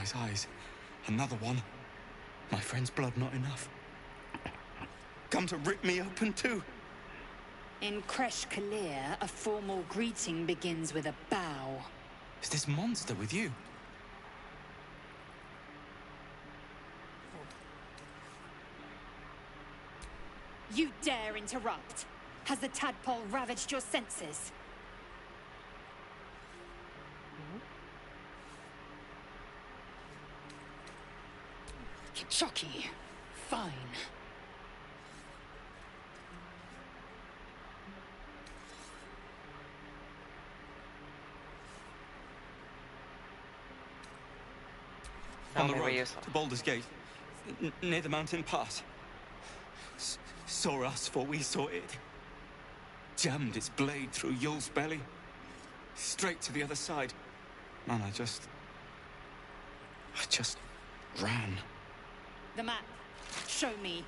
[SPEAKER 7] Guy's eyes. Another one. My friend's blood not enough. Come to rip me open too.
[SPEAKER 3] In Kresh Kalir, a formal greeting begins with a bow.
[SPEAKER 7] Is this monster with you?
[SPEAKER 3] You dare interrupt? Has the tadpole ravaged your senses? Chucky, fine.
[SPEAKER 7] On the road to Baldur's Gate, near the mountain pass. Saw us before we saw it. Jammed its blade through Yul's belly. Straight to the other side. Man, I just ran.
[SPEAKER 3] The map. Show me.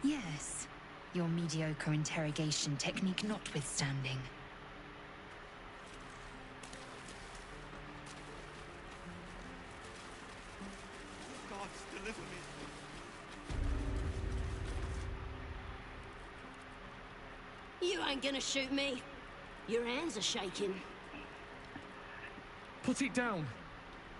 [SPEAKER 3] Yes, your mediocre interrogation technique notwithstanding.
[SPEAKER 7] God, deliver me.
[SPEAKER 8] You ain't gonna shoot me. Your hands are shaking.
[SPEAKER 5] Put it down.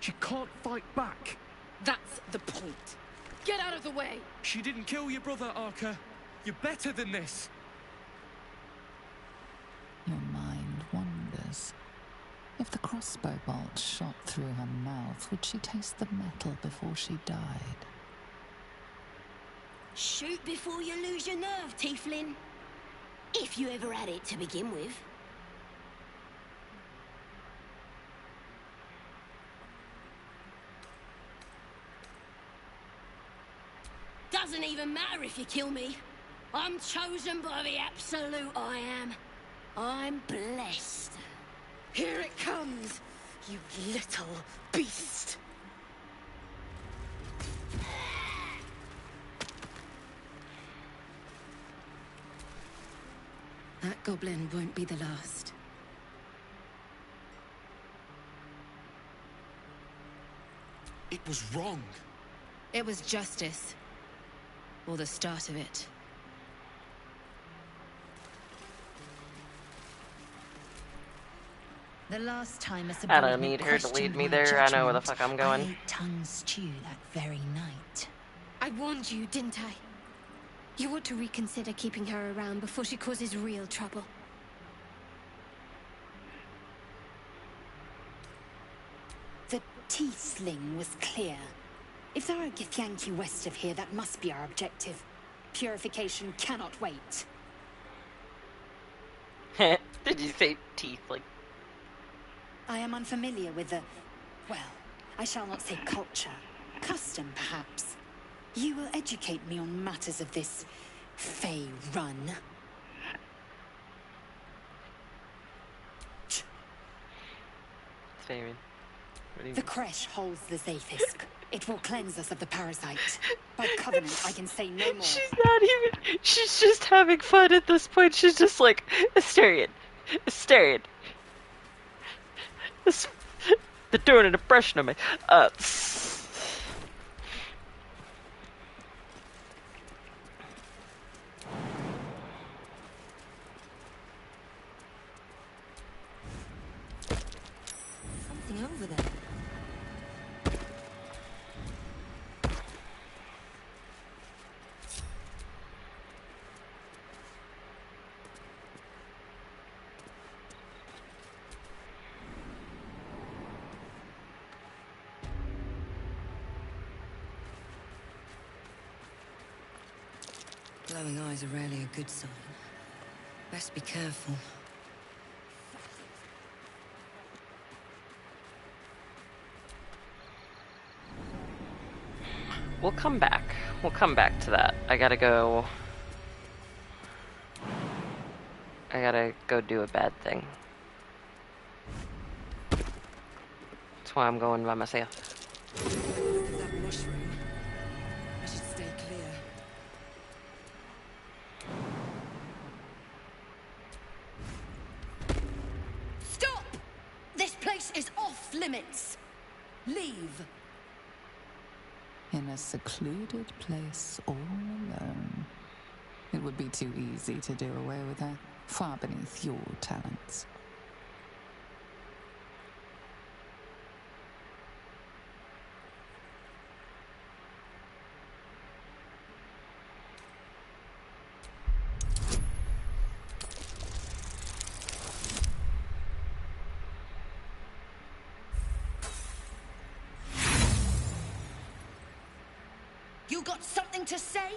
[SPEAKER 5] She can't fight back.
[SPEAKER 16] That's the point. Get out of the way!
[SPEAKER 5] She didn't kill your brother, Arca. You're better than this.
[SPEAKER 2] Your mind wanders. If the crossbow bolt shot through her mouth, would she taste the metal before she died?
[SPEAKER 8] Shoot before you lose your nerve, Tiefling. If you ever had it to begin with. Doesn't even matter if you kill me. I'm chosen by the Absolute, I am. I'm blessed.
[SPEAKER 16] Here it comes, you little beast!
[SPEAKER 22] That goblin won't be the last.
[SPEAKER 7] It was wrong.
[SPEAKER 22] It was justice. Or the start of it.
[SPEAKER 3] The last time a
[SPEAKER 1] I don't
[SPEAKER 3] subordinate
[SPEAKER 1] need her to lead
[SPEAKER 3] questioned
[SPEAKER 1] me
[SPEAKER 3] my
[SPEAKER 1] there. I know where the
[SPEAKER 3] judgment,
[SPEAKER 1] fuck I'm
[SPEAKER 3] I
[SPEAKER 1] going.
[SPEAKER 3] ate tongue stew that very night.
[SPEAKER 4] I warned you, didn't I? You ought to reconsider keeping her around before she causes real trouble.
[SPEAKER 3] The teeth sling was clear. If there are a Githyanki west of here, that must be our objective. Purification cannot wait.
[SPEAKER 1] Did you say teeth? Like,
[SPEAKER 3] I am unfamiliar with the... well, I shall not say culture. Custom, perhaps. You will educate me on matters of this... Fey run.
[SPEAKER 1] Favorite.
[SPEAKER 3] The Kresh holds the Zaithisk. It will cleanse us of the parasite. By covenant, I can say no more.
[SPEAKER 1] She's not even... She's just having fun at this point. She's just like, Asterion. Asterion. They're doing an impression of me.
[SPEAKER 3] Something over there.
[SPEAKER 22] Glowing eyes are rarely a good sign. Best be careful.
[SPEAKER 1] We'll come back. We'll come back to that. I gotta go do a bad thing. why I'm going by myself.
[SPEAKER 22] Look at that mushroom. I should stay clear.
[SPEAKER 3] Stop! This place is off limits. Leave.
[SPEAKER 2] In a secluded place all alone. It would be too easy to do away with her, far beneath your talents.
[SPEAKER 3] You got something to say?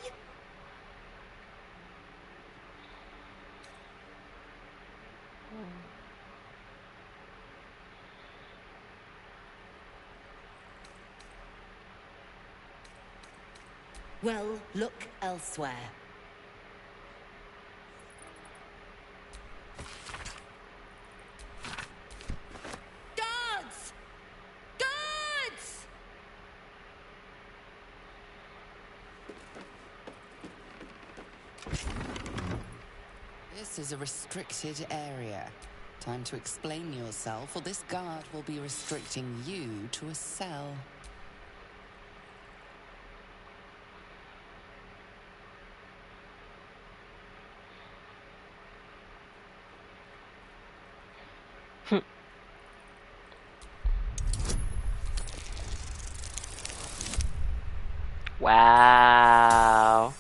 [SPEAKER 3] Well, look elsewhere. Guards! Guards!
[SPEAKER 2] This is a restricted area. Time to explain yourself, or this guard will be restricting you to a cell.
[SPEAKER 1] Wow.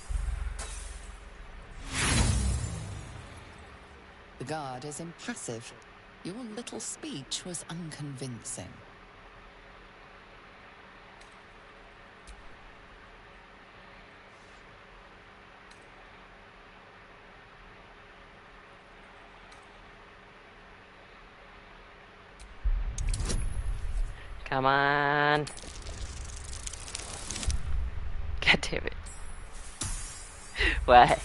[SPEAKER 2] The guard is impassive. Your little speech was unconvincing.
[SPEAKER 1] Come on. God damn it. What?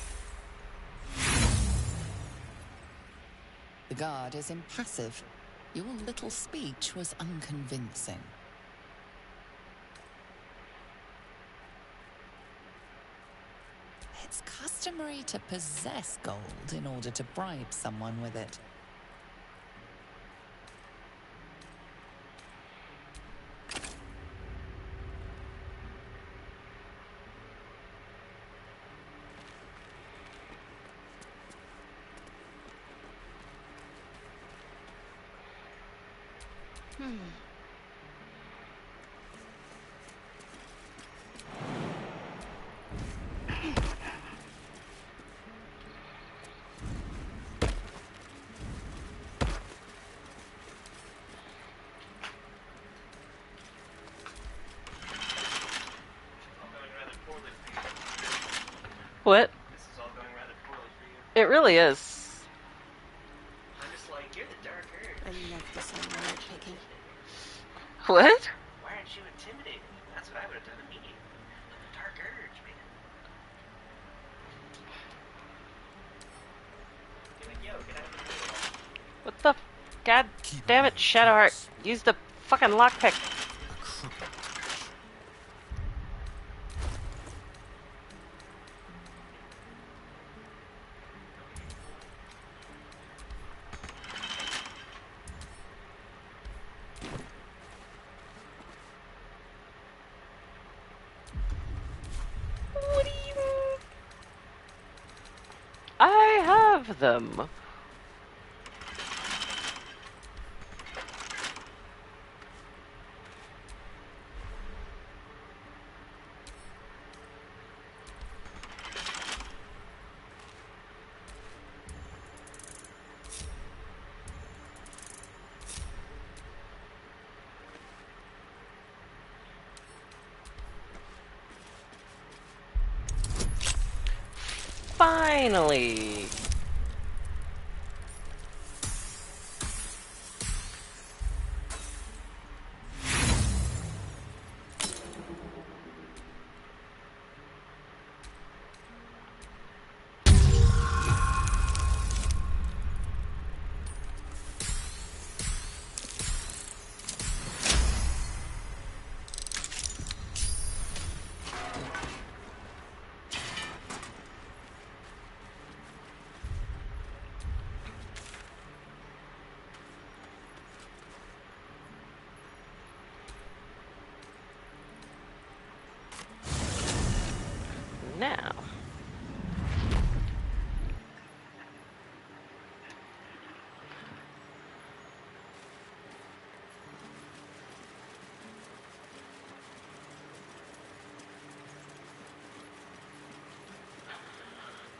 [SPEAKER 2] The guard is impassive. Your little speech was unconvincing. It's customary to possess gold in order to bribe someone with it.
[SPEAKER 1] What?
[SPEAKER 12] This is all going rather poorly for you.
[SPEAKER 1] It really is.
[SPEAKER 12] I'm just like, you're the Dark Urge.
[SPEAKER 22] I love the song you're picking.
[SPEAKER 1] What?
[SPEAKER 12] Why aren't you intimidating? That's what I would have done immediately. The Dark Urge, man. You're like, yo, get out of the middle.
[SPEAKER 1] What the? God damn it, Shadowheart. Use the fucking lockpick. What do you mean? I have them. Finally!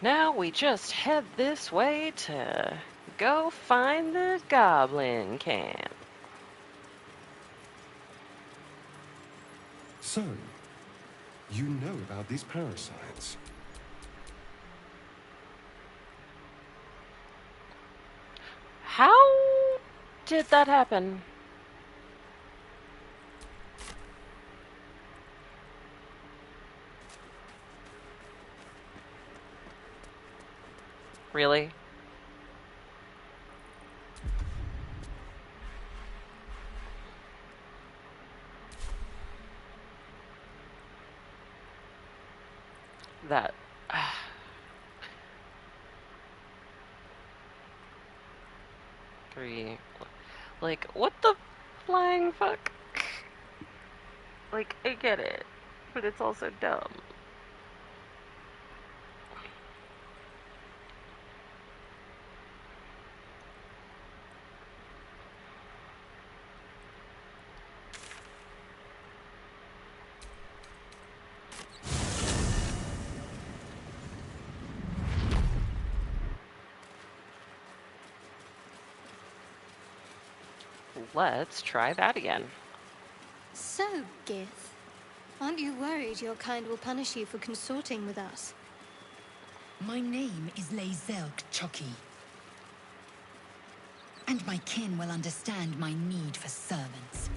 [SPEAKER 1] Now we just head this way to go find the goblin camp.
[SPEAKER 21] So, you know about these parasites?
[SPEAKER 1] How did that happen? Really? That... Three... Like, what the flying fuck? Like, I get it, but it's also dumb. Let's try that again.
[SPEAKER 4] So, Gith, aren't you worried your kind will punish you for consorting with us?
[SPEAKER 3] My name is Lae'zelk Chucky. And my kin will understand my need for servants.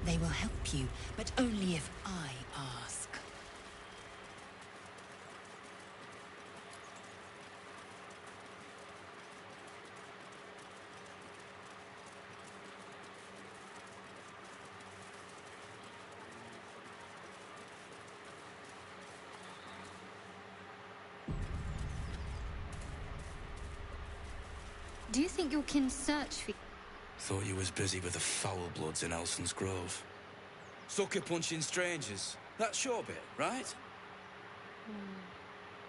[SPEAKER 3] They will help you, but only if I ask.
[SPEAKER 4] Do you think your kin search for you?
[SPEAKER 13] Thought you was busy with the foul bloods in Elson's Grove. Sucker punching strangers. That your bit, right?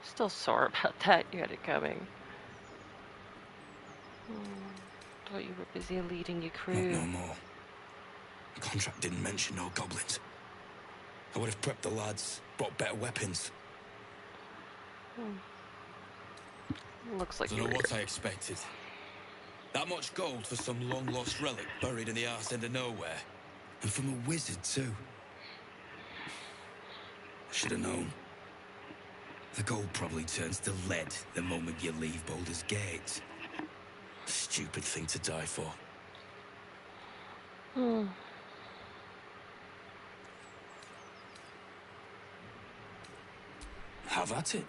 [SPEAKER 1] Still sore about that. You had it coming. Thought you were busy leading your crew.
[SPEAKER 13] Not no more. The contract didn't mention no goblins. I would have prepped the lads, brought better weapons.
[SPEAKER 1] Looks like
[SPEAKER 13] Don't know what I expected. That much gold for some long-lost relic buried in the arse end of nowhere. And from a wizard, too. I should have known. The gold probably turns to lead the moment you leave Baldur's Gate. Stupid thing to die for. Have at it.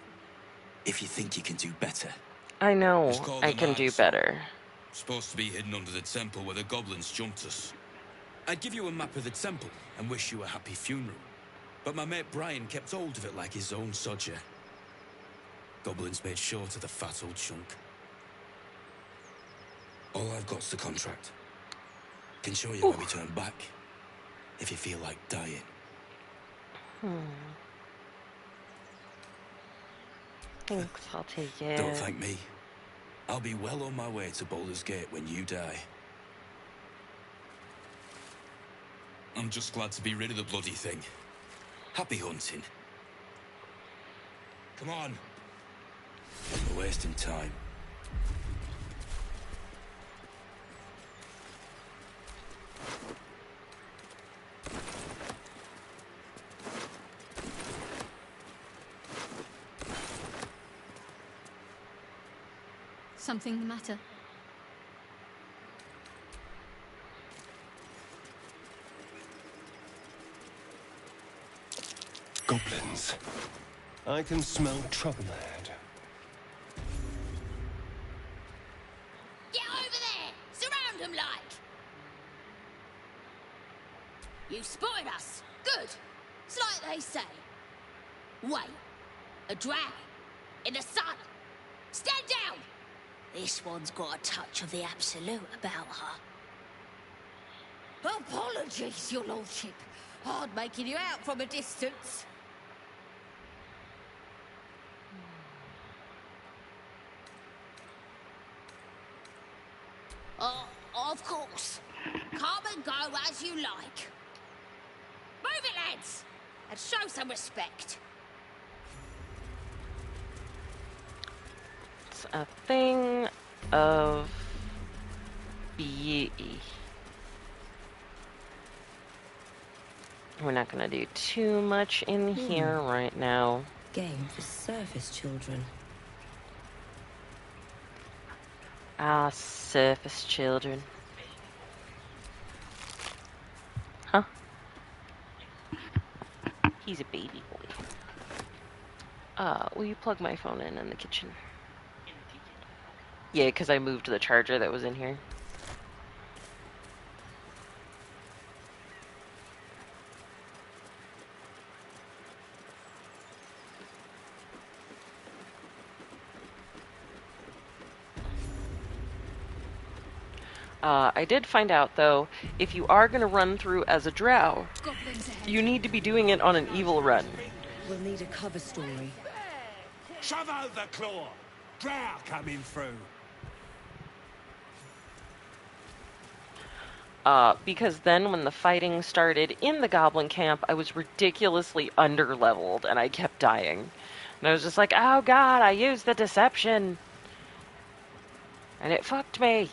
[SPEAKER 13] If you think you can do better.
[SPEAKER 1] I know
[SPEAKER 13] It's called
[SPEAKER 1] I
[SPEAKER 13] an
[SPEAKER 1] can do
[SPEAKER 13] axe.
[SPEAKER 1] better.
[SPEAKER 13] Supposed to be hidden under the temple where the goblins jumped us. I'd give you a map of the temple and wish you a happy funeral. But my mate Brian kept hold of it like his own sodger. Goblins made short of the fat old chunk. All I've got's the contract. Can show you when we turn back, if you feel like dying.
[SPEAKER 1] Thanks, I'll take it.
[SPEAKER 13] Don't thank me. I'll be well on my way to Baldur's Gate when you die. I'm just glad to be rid of the bloody thing. Happy hunting. Come on. We're wasting time.
[SPEAKER 4] Something the matter?
[SPEAKER 21] Goblins. I can smell trouble ahead.
[SPEAKER 8] Get over there! Surround them like! You spotted us. Good. It's like they say. Wait. A dragon. In the sun. Stand down! This one's got a touch of the absolute about her. Apologies, your lordship. Hard making you out from a distance. Of course. Come and go as you like. Move it, lads! And show some respect.
[SPEAKER 1] a thing of beauty. We're not gonna do too much in here right now.
[SPEAKER 18] Game for surface children.
[SPEAKER 1] Ah, surface children. Huh? He's a baby boy. Will you plug my phone in the kitchen? Yeah, because I moved the charger that was in here. I did find out, though, if you are going to run through as a drow, you need to be doing it on an evil run.
[SPEAKER 18] We'll need a cover story.
[SPEAKER 6] Shove over, Claw! Drow coming through.
[SPEAKER 1] Because then when the fighting started in the goblin camp, I was ridiculously under-leveled, and I kept dying. And I was just like, oh god, I used the deception! And it fucked me!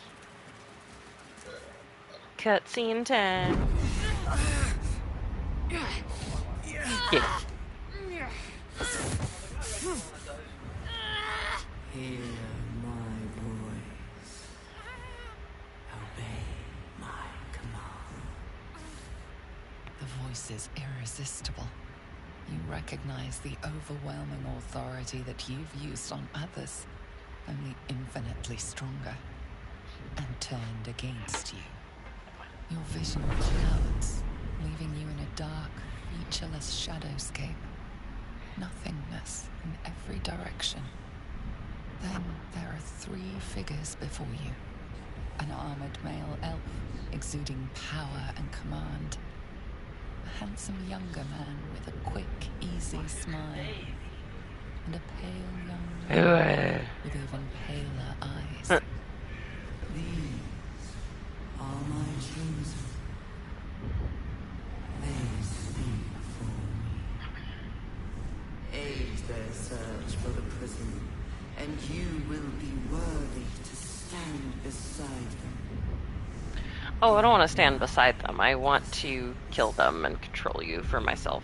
[SPEAKER 1] Cutscene time. Yeah.
[SPEAKER 19] Hear my voice. Obey my command.
[SPEAKER 2] The voice is irresistible. You recognize the overwhelming authority that you've used on others, only infinitely stronger, and turned against you. Your vision clouds, leaving you in a dark, featureless shadowscape. Nothingness in every direction. Then there are 3 figures before you. An armored male elf, exuding power and command. A handsome younger man with a quick, easy smile. And a pale young woman with even paler eyes.
[SPEAKER 19] These are my chosen. They speak for me. Aid their search for the prison, and you will be worthy to stand beside them.
[SPEAKER 1] Oh, I don't want to stand beside them. I want to kill them and control you for myself.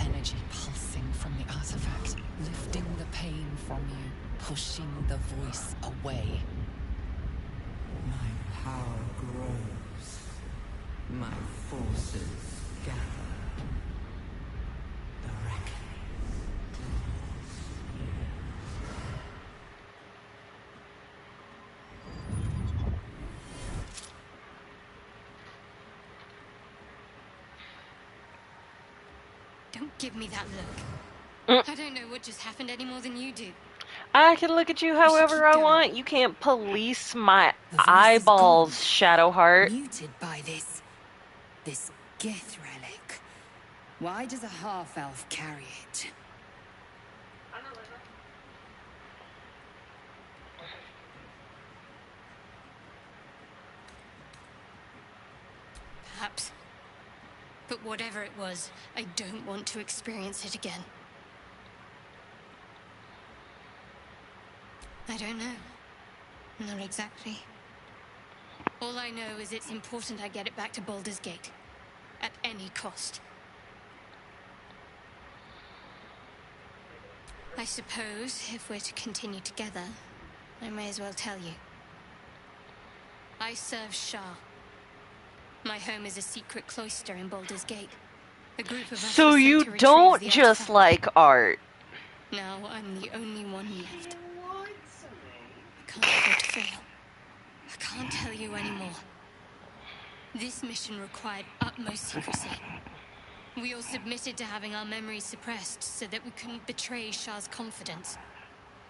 [SPEAKER 2] Energy pulsing from the artifact, lifting the pain from you, pushing the voice away.
[SPEAKER 19] My power grows. My forces gather. The reckoning draws near.
[SPEAKER 4] Don't give me that look. I don't know what just happened any more than you do.
[SPEAKER 1] I can look at you however I want. You can't police my eyeballs, Shadowheart.
[SPEAKER 3] Muted by this Gith relic. Why does a half-elf carry it?
[SPEAKER 4] Perhaps. But whatever it was, I don't want to experience it again. I don't know. Not exactly. All I know is it's important I get it back to Baldur's Gate. At any cost. I suppose, if we're to continue together, I may as well tell you. I serve Shah. My home is a secret cloister in Baldur's Gate. A group of us
[SPEAKER 1] So
[SPEAKER 4] were sent
[SPEAKER 1] you
[SPEAKER 4] to retrieve
[SPEAKER 1] don't
[SPEAKER 4] the
[SPEAKER 1] just
[SPEAKER 4] artifact.
[SPEAKER 1] like art.
[SPEAKER 4] Now I'm the only one left. I can't afford to fail. I can't tell you anymore. This mission required utmost secrecy. We all submitted to having our memories suppressed so that we couldn't betray Shah's confidence.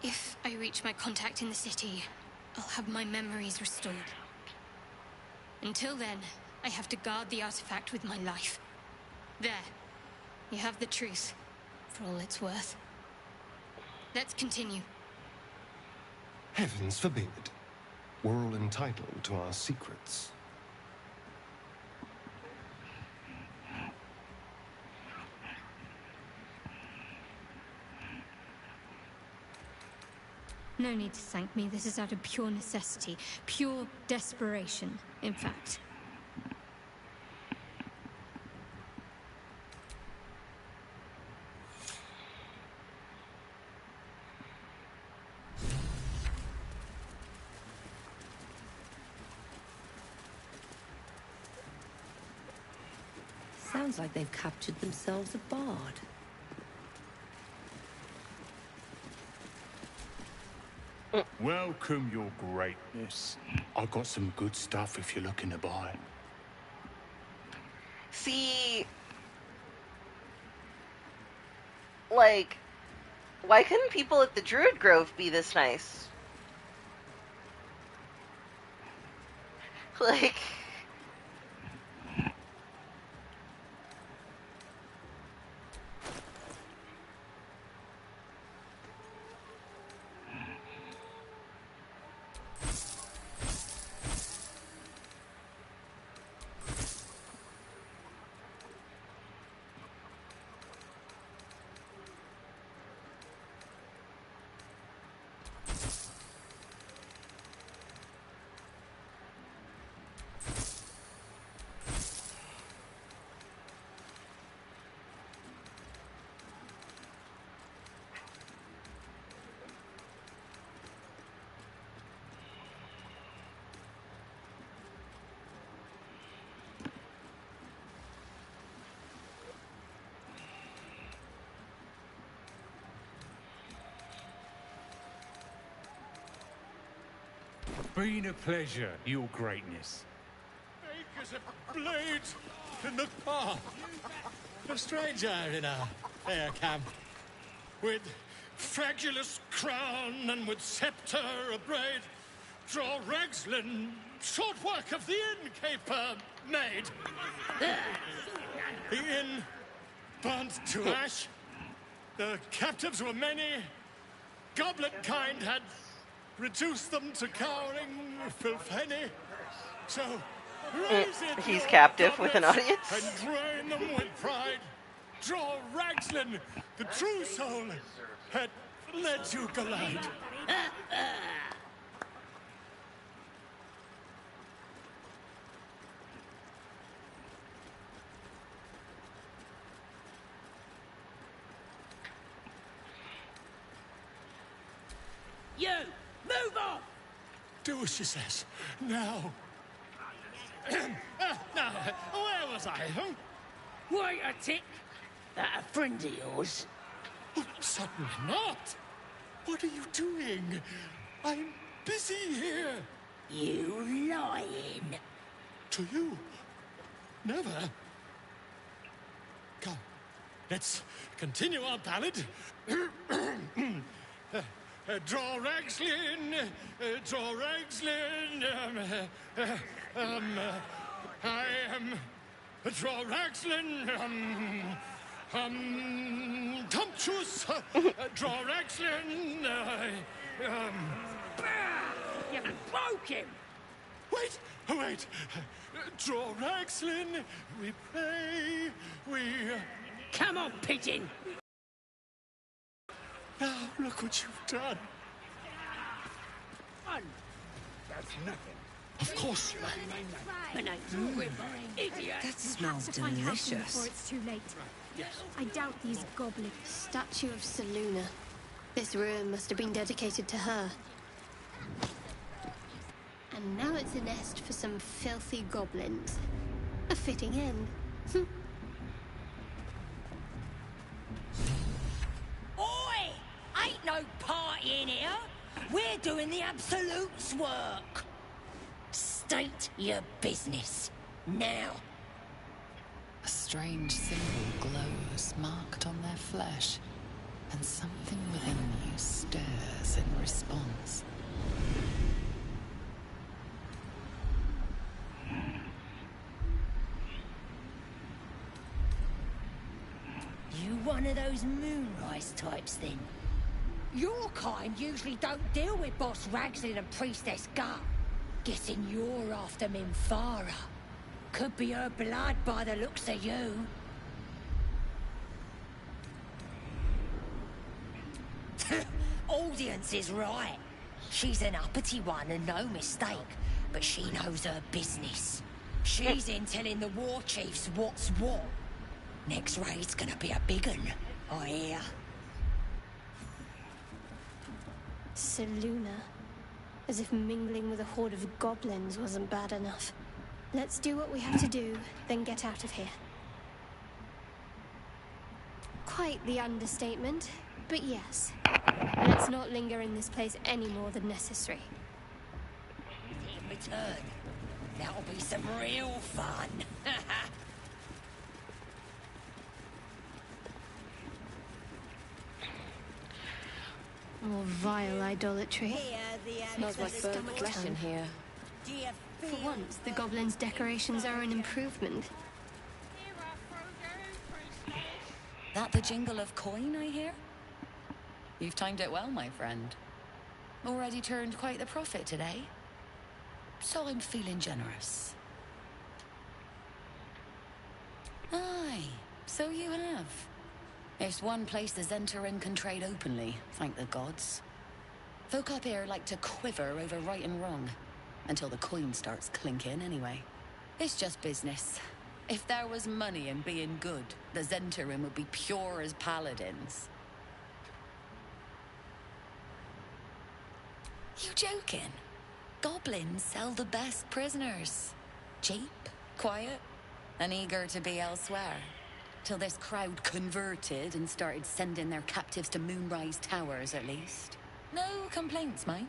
[SPEAKER 4] If I reach my contact in the city, I'll have my memories restored. Until then, I have to guard the artifact with my life. There. You have the truth, for all it's worth. Let's continue.
[SPEAKER 21] Heavens forbid. We're all entitled to our secrets.
[SPEAKER 4] No need to thank me. This is out of pure necessity. Pure desperation, in fact.
[SPEAKER 18] Sounds like they've captured themselves a bard.
[SPEAKER 15] Welcome, your greatness. I got some good stuff if you're looking to buy.
[SPEAKER 1] See, like, why couldn't people at the Druid Grove be this nice? Like...
[SPEAKER 6] Been a pleasure, your greatness. Acres of blades in the path. A stranger in a fair camp, with fragulous crown and with sceptre abraid, draw Ragslin, short work of the innkeeper made. The inn burnt to ash. The captives were many. Goblet kind had reduced them to cowering filthenny. So raise it,
[SPEAKER 1] He's
[SPEAKER 6] your
[SPEAKER 1] captive with an
[SPEAKER 6] goblets,
[SPEAKER 1] audience.
[SPEAKER 6] and drain them with pride. Draw Ragslin, the true soul, had led you glide.
[SPEAKER 8] You! Move on!
[SPEAKER 6] Do as she says. Now. Now, where was I? Huh?
[SPEAKER 8] Wait a tick. That a friend of yours?
[SPEAKER 6] Oh, certainly not. What are you doing? I'm busy here.
[SPEAKER 8] You lying.
[SPEAKER 6] To you? Never. Come, let's continue our ballad. Draw Ragslin, draw Ragslin, I am draw Ragslin, Tumptuous, draw Ragslin,
[SPEAKER 8] You broke him!
[SPEAKER 6] Wait, draw Ragslin, we pray, we...
[SPEAKER 8] Come on, pigeon!
[SPEAKER 6] Now, look what you've done.
[SPEAKER 8] That's nothing.
[SPEAKER 6] Of course.
[SPEAKER 18] That smells
[SPEAKER 4] Before
[SPEAKER 18] delicious.
[SPEAKER 4] it's too late. I doubt these goblins.
[SPEAKER 17] Statue of Seluna. This ruin must have been dedicated to her. And now it's a nest for some filthy goblins. A fitting end.
[SPEAKER 8] Oi! Ain't no party in here. We're doing the Absolute's work. State your business. Now.
[SPEAKER 2] A strange symbol glows, marked on their flesh, and something within you stirs in response.
[SPEAKER 8] You one of those moonrise types, then?
[SPEAKER 3] Your kind usually don't deal with Boss Ragslin and Priestess Gut. Guessing you're after Minfara. Could be her blood by the looks of you. Audience is right. She's an uppity one and no mistake, but she knows her business. She's in telling the war chiefs what's what. Next raid's gonna be a big un, I hear.
[SPEAKER 17] Seluna. As if mingling with a horde of goblins wasn't bad enough. Let's do what we have to do, then get out of here. Quite the understatement, but yes. Let's not linger in this place any more than necessary.
[SPEAKER 3] In return, that'll be some real fun.
[SPEAKER 17] More vile idolatry.
[SPEAKER 18] Smells like burnt flesh in here.
[SPEAKER 17] For once, the goblins' decorations are an improvement.
[SPEAKER 2] That the jingle of coin, I hear? You've timed it well, my friend. Already turned quite the profit today. So I'm feeling generous. Aye, so you have. It's one place the Zentarim can trade openly, thank the gods. Folk up here like to quiver over right and wrong, until the coin starts clinking anyway. It's just business. If there was money in being good, the Zentarim would be pure as paladins. You joking? Goblins sell the best prisoners. Cheap, quiet, and eager to be elsewhere. Till this crowd converted and started sending their captives to Moonrise Towers, at least. No complaints, mind.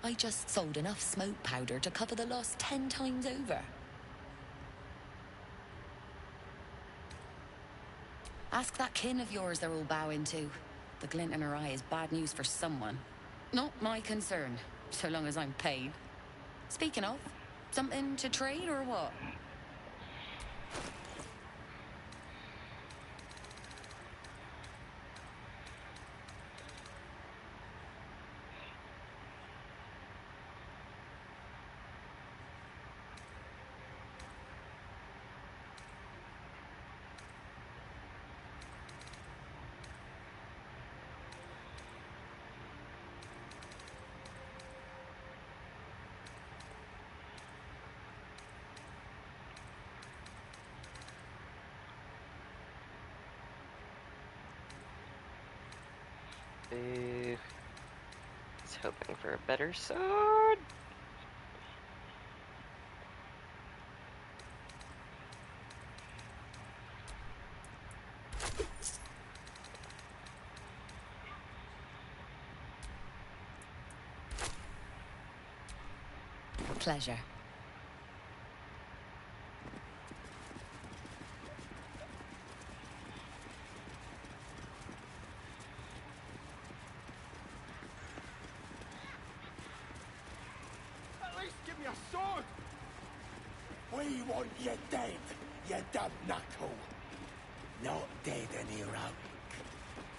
[SPEAKER 2] I just sold enough smoke powder to cover the loss 10 times over. Ask that kin of yours they're all bowing to. The glint in her eye is bad news for someone. Not my concern, so long as I'm paid. Speaking of, something to trade or what?
[SPEAKER 1] Boo. I was hoping for a better sword.
[SPEAKER 2] Pleasure.
[SPEAKER 6] At least give me a sword!
[SPEAKER 14] We want you dead, you dumb knuckle. Not dead and heroic.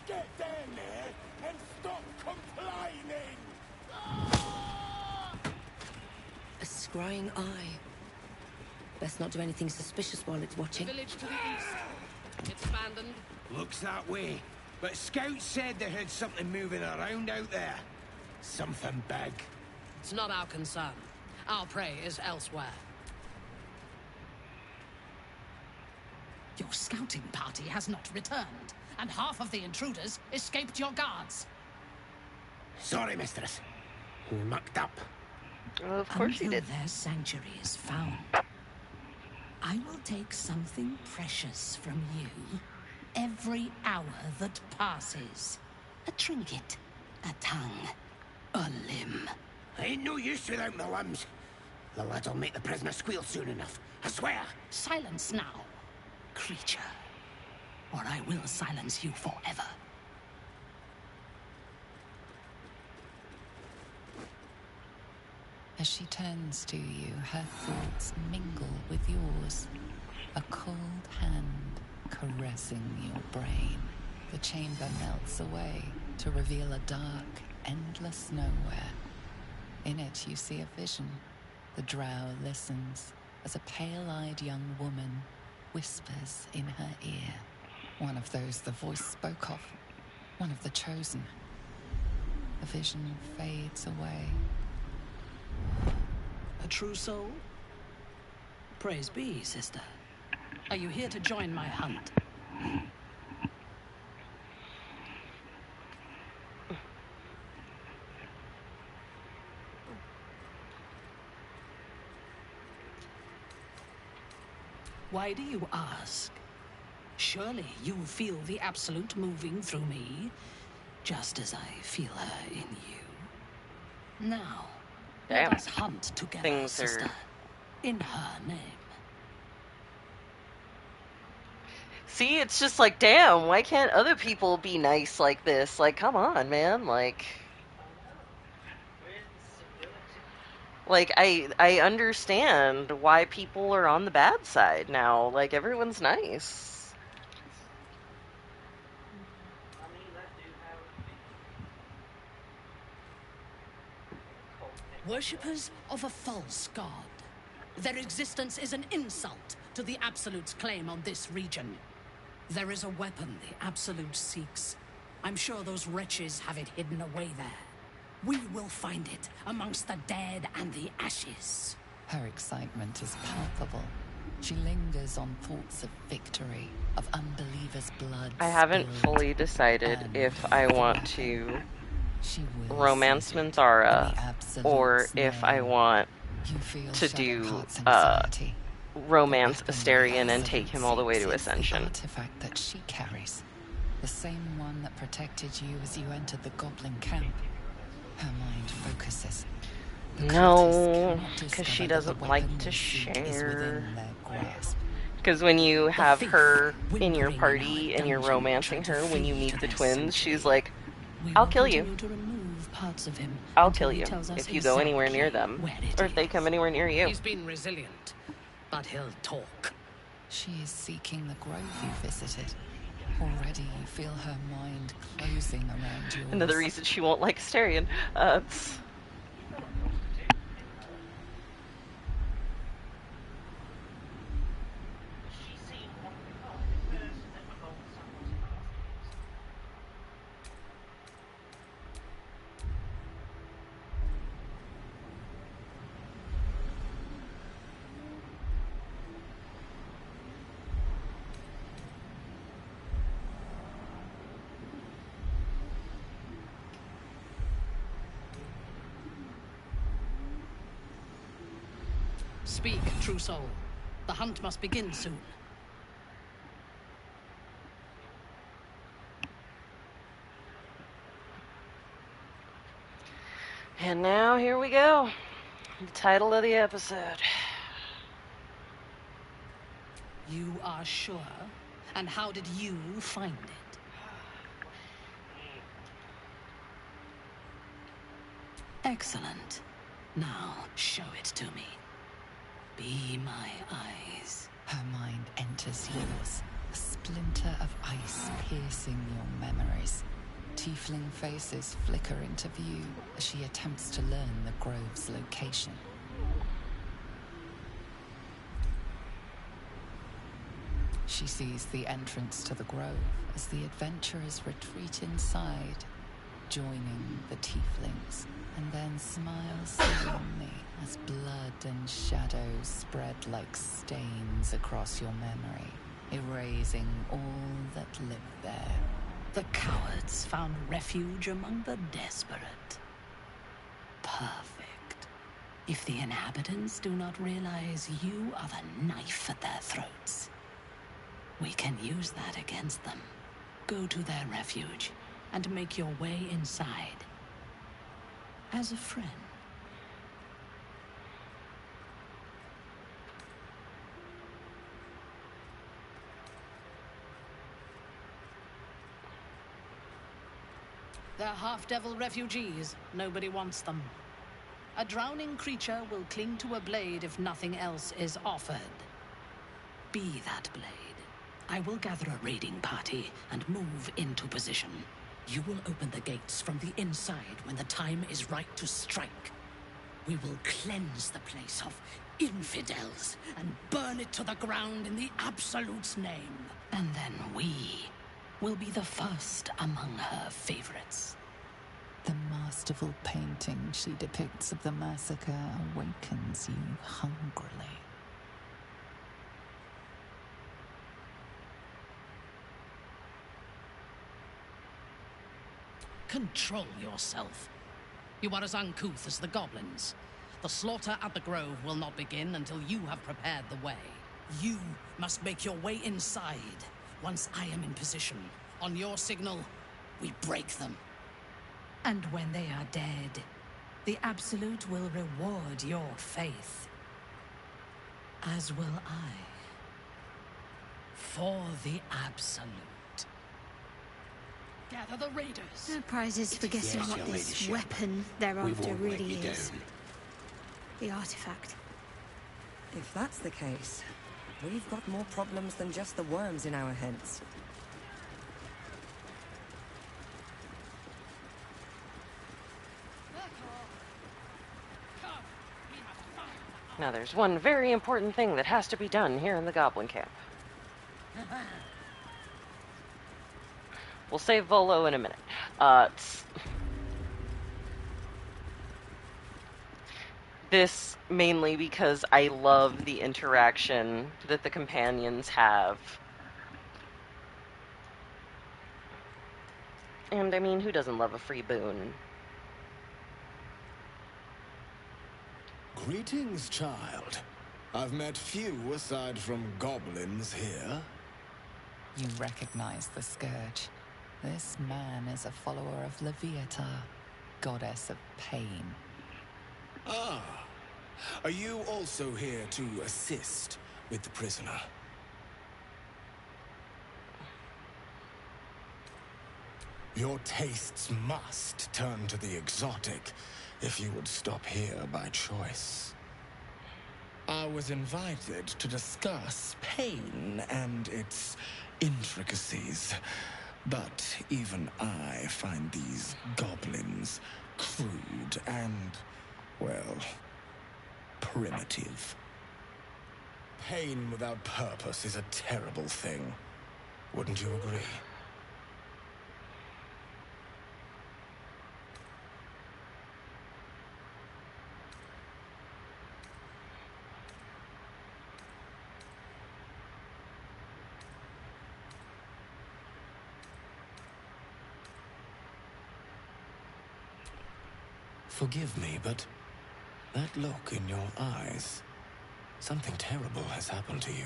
[SPEAKER 14] Get down there and stop complaining!
[SPEAKER 18] A scrying eye. Best not do anything suspicious while it's watching.
[SPEAKER 9] Village to the east. It's abandoned.
[SPEAKER 14] Looks that way. But scouts said they heard something moving around out there. Something big.
[SPEAKER 9] It's not our concern. Our prey is elsewhere. Your scouting party has not returned, and half of the intruders escaped your guards.
[SPEAKER 14] Sorry, mistress. We mucked up.
[SPEAKER 1] Well, of course
[SPEAKER 9] Until
[SPEAKER 1] he did.
[SPEAKER 9] their sanctuary is found, I will take something precious from you every hour that passes. A trinket, a tongue, a limb.
[SPEAKER 14] Ain't no use without my limbs. The lad'll make the prisoner squeal soon enough. I swear.
[SPEAKER 9] Silence now, creature, or I will silence you forever.
[SPEAKER 2] As she turns to you, her thoughts mingle with yours. A cold hand caressing your brain. The chamber melts away, to reveal a dark, endless nowhere. In it, you see a vision. The drow listens as a pale-eyed young woman whispers in her ear. One of those the voice spoke of. One of the chosen. The vision fades away.
[SPEAKER 9] A true soul? Praise be, sister. Are you here to join my hunt? Why do you ask? Surely you feel the absolute moving through me, just as I feel her in you. Now,
[SPEAKER 1] damn.
[SPEAKER 9] let us hunt together,
[SPEAKER 1] Things
[SPEAKER 9] sister.
[SPEAKER 1] are...
[SPEAKER 9] In her name.
[SPEAKER 1] See, it's just like, damn, why can't other people be nice like this? Like, come on, man. Like I understand why people are on the bad side now. Like, everyone's nice.
[SPEAKER 9] Worshippers of a false god. Their existence is an insult to the Absolute's claim on this region. There is a weapon the Absolute seeks. I'm sure those wretches have it hidden away there. We will find it amongst the dead and the ashes.
[SPEAKER 2] Her excitement is palpable. She lingers on thoughts of victory, of unbelievers' blood.
[SPEAKER 1] I haven't fully decided if I want to romance Minthara or if I want to do romance Asterion and take him all the way to Ascension.
[SPEAKER 2] The artifact that she carries, the same one that protected you as you entered the goblin camp. Her mind focuses.
[SPEAKER 1] No, because she doesn't like to share. Because when you have her in your party and you're romancing her, when you meet the twins, she's like, I'll kill you. I'll kill you if you go anywhere near them, or if they come anywhere near you.
[SPEAKER 9] He's been resilient, but he'll talk.
[SPEAKER 2] She is seeking the grove you visited. Already you feel her mind closing around yours.
[SPEAKER 1] Another reason she won't like Asterion.
[SPEAKER 9] Speak, true soul. The hunt must begin soon.
[SPEAKER 1] And now, here we go. The title of the episode.
[SPEAKER 9] You are sure? And how did you find it? Excellent. Now, show it to me. Be my eyes.
[SPEAKER 2] Her mind enters yours, a splinter of ice piercing your memories. Tiefling faces flicker into view as she attempts to learn the grove's location. She sees the entrance to the grove as the adventurers retreat inside, joining the tieflings, and then smiles serenely as blood and shadows spread like stains across your memory, erasing all that lived there.
[SPEAKER 9] The cowards found refuge among the desperate. Perfect. If the inhabitants do not realize you are the knife at their throats, we can use that against them. Go to their refuge and make your way inside. As a friend. They're half-devil refugees. Nobody wants them. A drowning creature will cling to a blade if nothing else is offered. Be that blade. I will gather a raiding party and move into position. You will open the gates from the inside when the time is right to strike. We will cleanse the place of infidels and burn it to the ground in the Absolute's name. And then we will be the first among her favorites.
[SPEAKER 2] The masterful painting she depicts of the massacre awakens you hungrily.
[SPEAKER 9] Control yourself. You are as uncouth as the goblins. The slaughter at the grove will not begin until you have prepared the way. You must make your way inside. Once I am in position, on your signal, we break them. And when they are dead, the Absolute will reward your faith. As will I. For the Absolute. Gather the raiders.
[SPEAKER 4] No prizes for guessing
[SPEAKER 14] Yes,
[SPEAKER 4] what
[SPEAKER 14] your
[SPEAKER 4] this
[SPEAKER 14] ladyship.
[SPEAKER 4] weapon
[SPEAKER 14] We
[SPEAKER 4] thereafter
[SPEAKER 14] won't let
[SPEAKER 4] really
[SPEAKER 14] you
[SPEAKER 4] is.
[SPEAKER 14] down.
[SPEAKER 4] The artifact.
[SPEAKER 18] If that's the case, we've got more problems than just the worms in our heads.
[SPEAKER 1] Now there's one very important thing that has to be done here in the Goblin Camp. We'll save Volo in a minute. This mainly because I love the interaction that the companions have. And I mean, who doesn't love a free boon?
[SPEAKER 10] Greetings, child. I've met few aside from goblins here.
[SPEAKER 2] You recognize the scourge. This man is a follower of Leviata, goddess of pain.
[SPEAKER 10] Ah, are you also here to assist with the prisoner? Your tastes must turn to the exotic if you would stop here by choice. I was invited to discuss pain and its intricacies, but even I find these goblins crude and, well, primitive. Pain without purpose is a terrible thing. Wouldn't you agree? Forgive me, but that look in your eyes, something terrible has happened to you.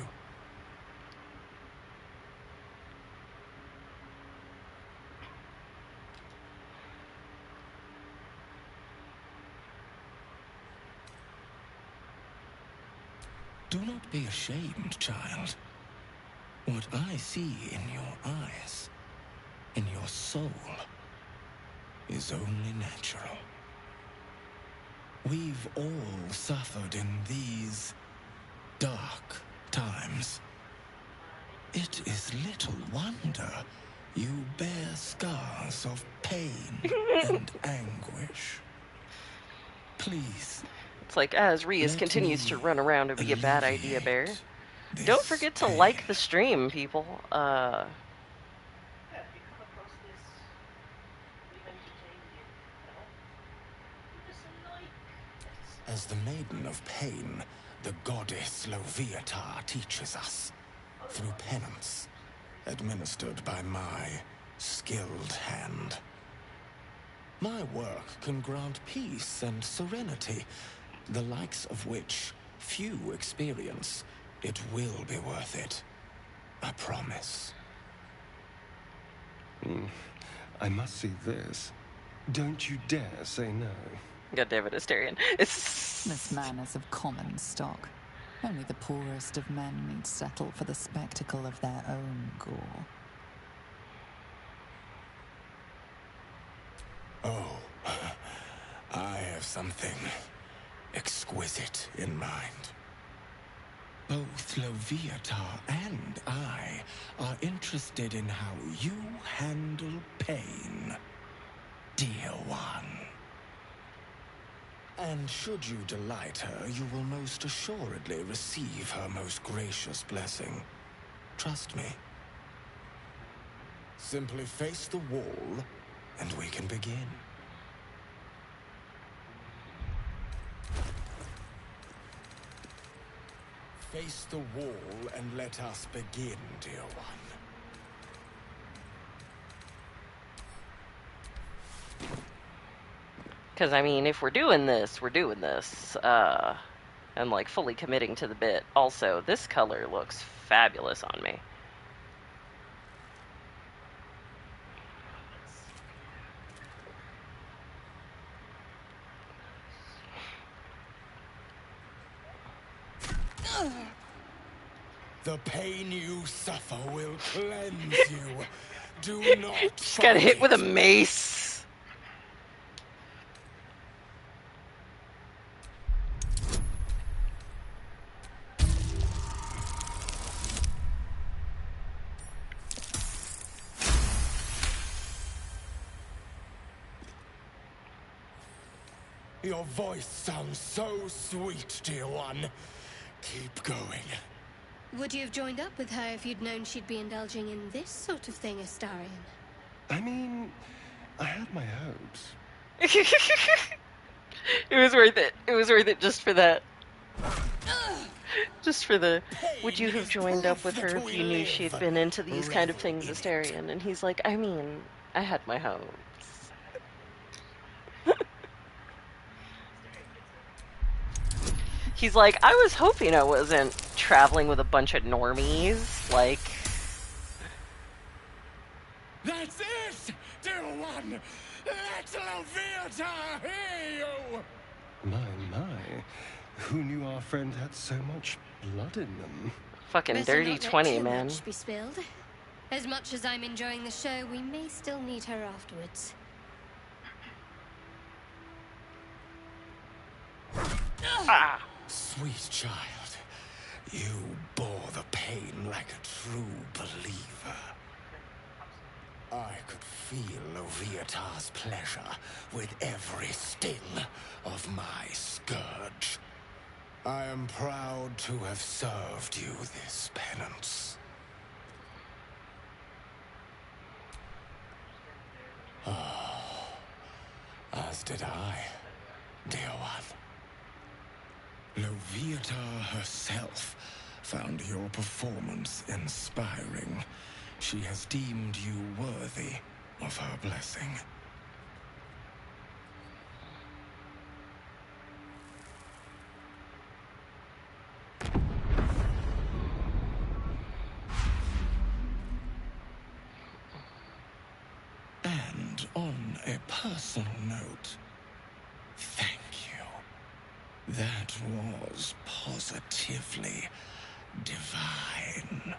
[SPEAKER 10] Do not be ashamed, child. What I see in your eyes, in your soul, is only natural. We've all suffered in these dark times. It is little wonder you bear scars of pain and anguish. Please.
[SPEAKER 1] It's like as Rias continues to run around and be a bad idea bear. Don't forget to like the stream, people.
[SPEAKER 10] As the Maiden of Pain, the goddess Loviatar teaches us, through penance, administered by my skilled hand. My work can grant peace and serenity, the likes of which few experience. It will be worth it. I promise.
[SPEAKER 21] I must see this. Don't you dare say no.
[SPEAKER 1] God damn it, Asterion.
[SPEAKER 2] This man is of common stock. Only the poorest of men need settle for the spectacle of their own gore.
[SPEAKER 10] Oh, I have something exquisite in mind. Both Loviatar and I are interested in how you handle pain, dear one. And should you delight her, you will most assuredly receive her most gracious blessing. Trust me. Simply face the wall, and we can begin. Face the wall and let us begin, dear one.
[SPEAKER 1] Because, I mean, if we're doing this, we're doing this. And, like, fully committing to the bit. Also, this color looks fabulous on me.
[SPEAKER 10] The pain you suffer will cleanse you. Do not
[SPEAKER 1] Just got hit with a mace.
[SPEAKER 10] Your voice sounds so sweet, dear one. Keep going.
[SPEAKER 17] Would you have joined up with her if you'd known she'd be indulging in this sort of thing, Astarion?
[SPEAKER 21] I mean, I had my hopes.
[SPEAKER 1] It was worth it. It was worth it just for that. Just for the, would you have joined up with her if you knew she had been into these kind of things, Astarion? And he's like, I mean, I had my hopes. He's like, I was hoping I wasn't traveling with a bunch of normies, like...
[SPEAKER 6] That's it, dear one! Let Loviatar hear you!
[SPEAKER 21] My. Who knew our friend had so much blood in them?
[SPEAKER 1] Fucking
[SPEAKER 17] Better
[SPEAKER 1] dirty
[SPEAKER 17] not let
[SPEAKER 1] 20,
[SPEAKER 17] too
[SPEAKER 1] man.
[SPEAKER 17] much be spilled. As much as I'm enjoying the show, we may still need her afterwards.
[SPEAKER 1] Ah!
[SPEAKER 10] Sweet child, you bore the pain like a true believer. I could feel Loviatar's pleasure with every sting of my scourge. I am proud to have served you this penance. Oh, as did I, dear one. Loviatar herself found your performance inspiring. She has deemed you worthy of her blessing. And on a personal note, thank you. That was positively divine.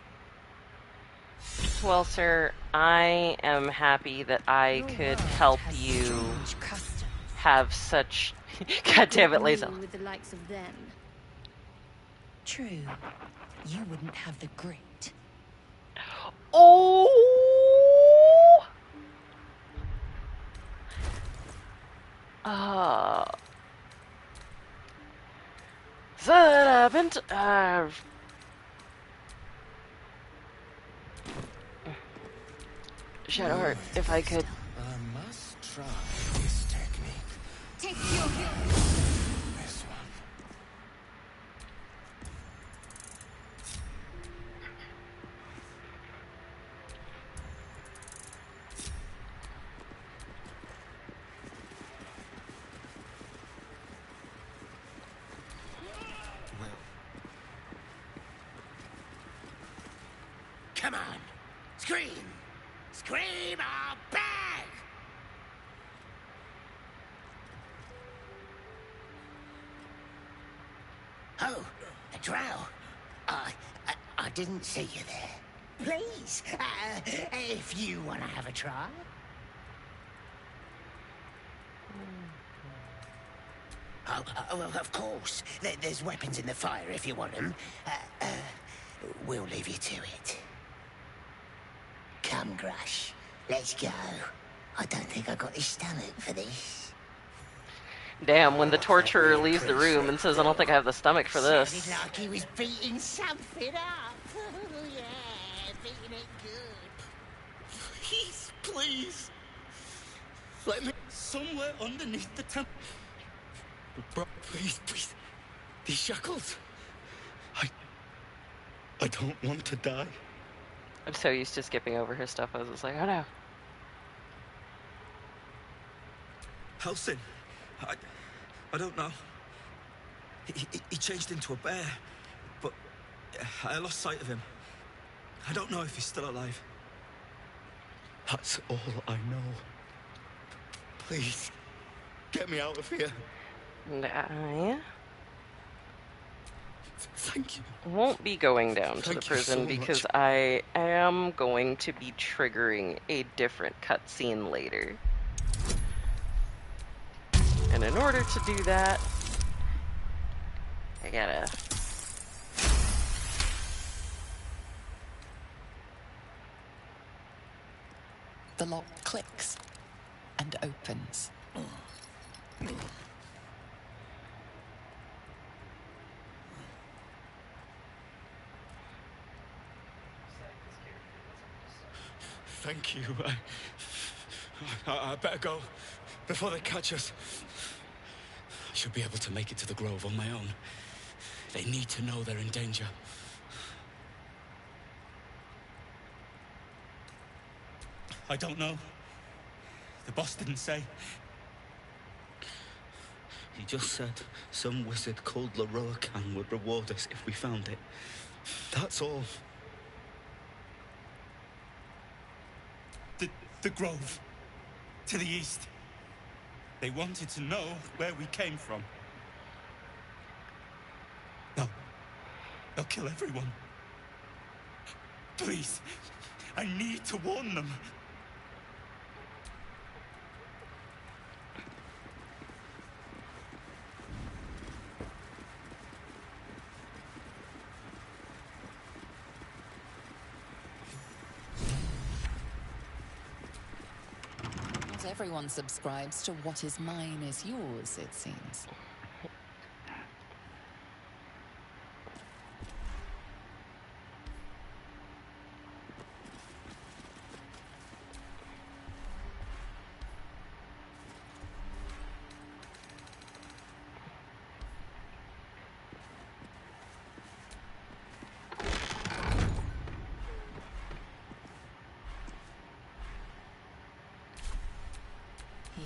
[SPEAKER 1] Well, sir, I am happy that I could help you have such... God damn it, Lazel.
[SPEAKER 17] With the likes of them.
[SPEAKER 9] True. You wouldn't have the grit.
[SPEAKER 1] Oh! That happened. Shadowheart, if I could.
[SPEAKER 10] I must try this technique.
[SPEAKER 8] Take your hit.
[SPEAKER 10] This one.
[SPEAKER 14] Come on! Scream! Scream or beg! Oh, a drow. I didn't see you there. Please, if you want to have a try. Oh, well, of course. There's weapons in the fire if you want them. We'll leave you to it. Come, Grush. Let's go. I don't think I got the stomach for this.
[SPEAKER 1] Damn, when the torturer leaves the room and says, I don't think I have the stomach for this.
[SPEAKER 14] Sounded like he was beating something up. Oh, yeah, beating it good.
[SPEAKER 7] Please. Let me somewhere underneath the temple. Bro, please. These shackles. I don't want to die.
[SPEAKER 1] I'm so used to skipping over his stuff. I was just like, oh no.
[SPEAKER 7] Halsin. I don't know. He changed into a bear, but I lost sight of him. I don't know if he's still alive. That's all I know. Please, get me out of here.
[SPEAKER 1] I
[SPEAKER 7] Thank you.
[SPEAKER 1] won't be going down to the prison because I am going to be triggering a different cutscene later. And in order to do that, I gotta...
[SPEAKER 2] The lock clicks and opens.
[SPEAKER 7] Thank you. I better go before they catch us. I should be able to make it to the Grove on my own. They need to know they're in danger. I don't know. The boss didn't say. He just said some wizard called Leroy-Khan would reward us if we found it. That's all. The Grove. To the east. They wanted to know where we came from. No. They'll kill everyone. Please. I need to warn them.
[SPEAKER 2] Not everyone subscribes to what is mine is yours, it seems.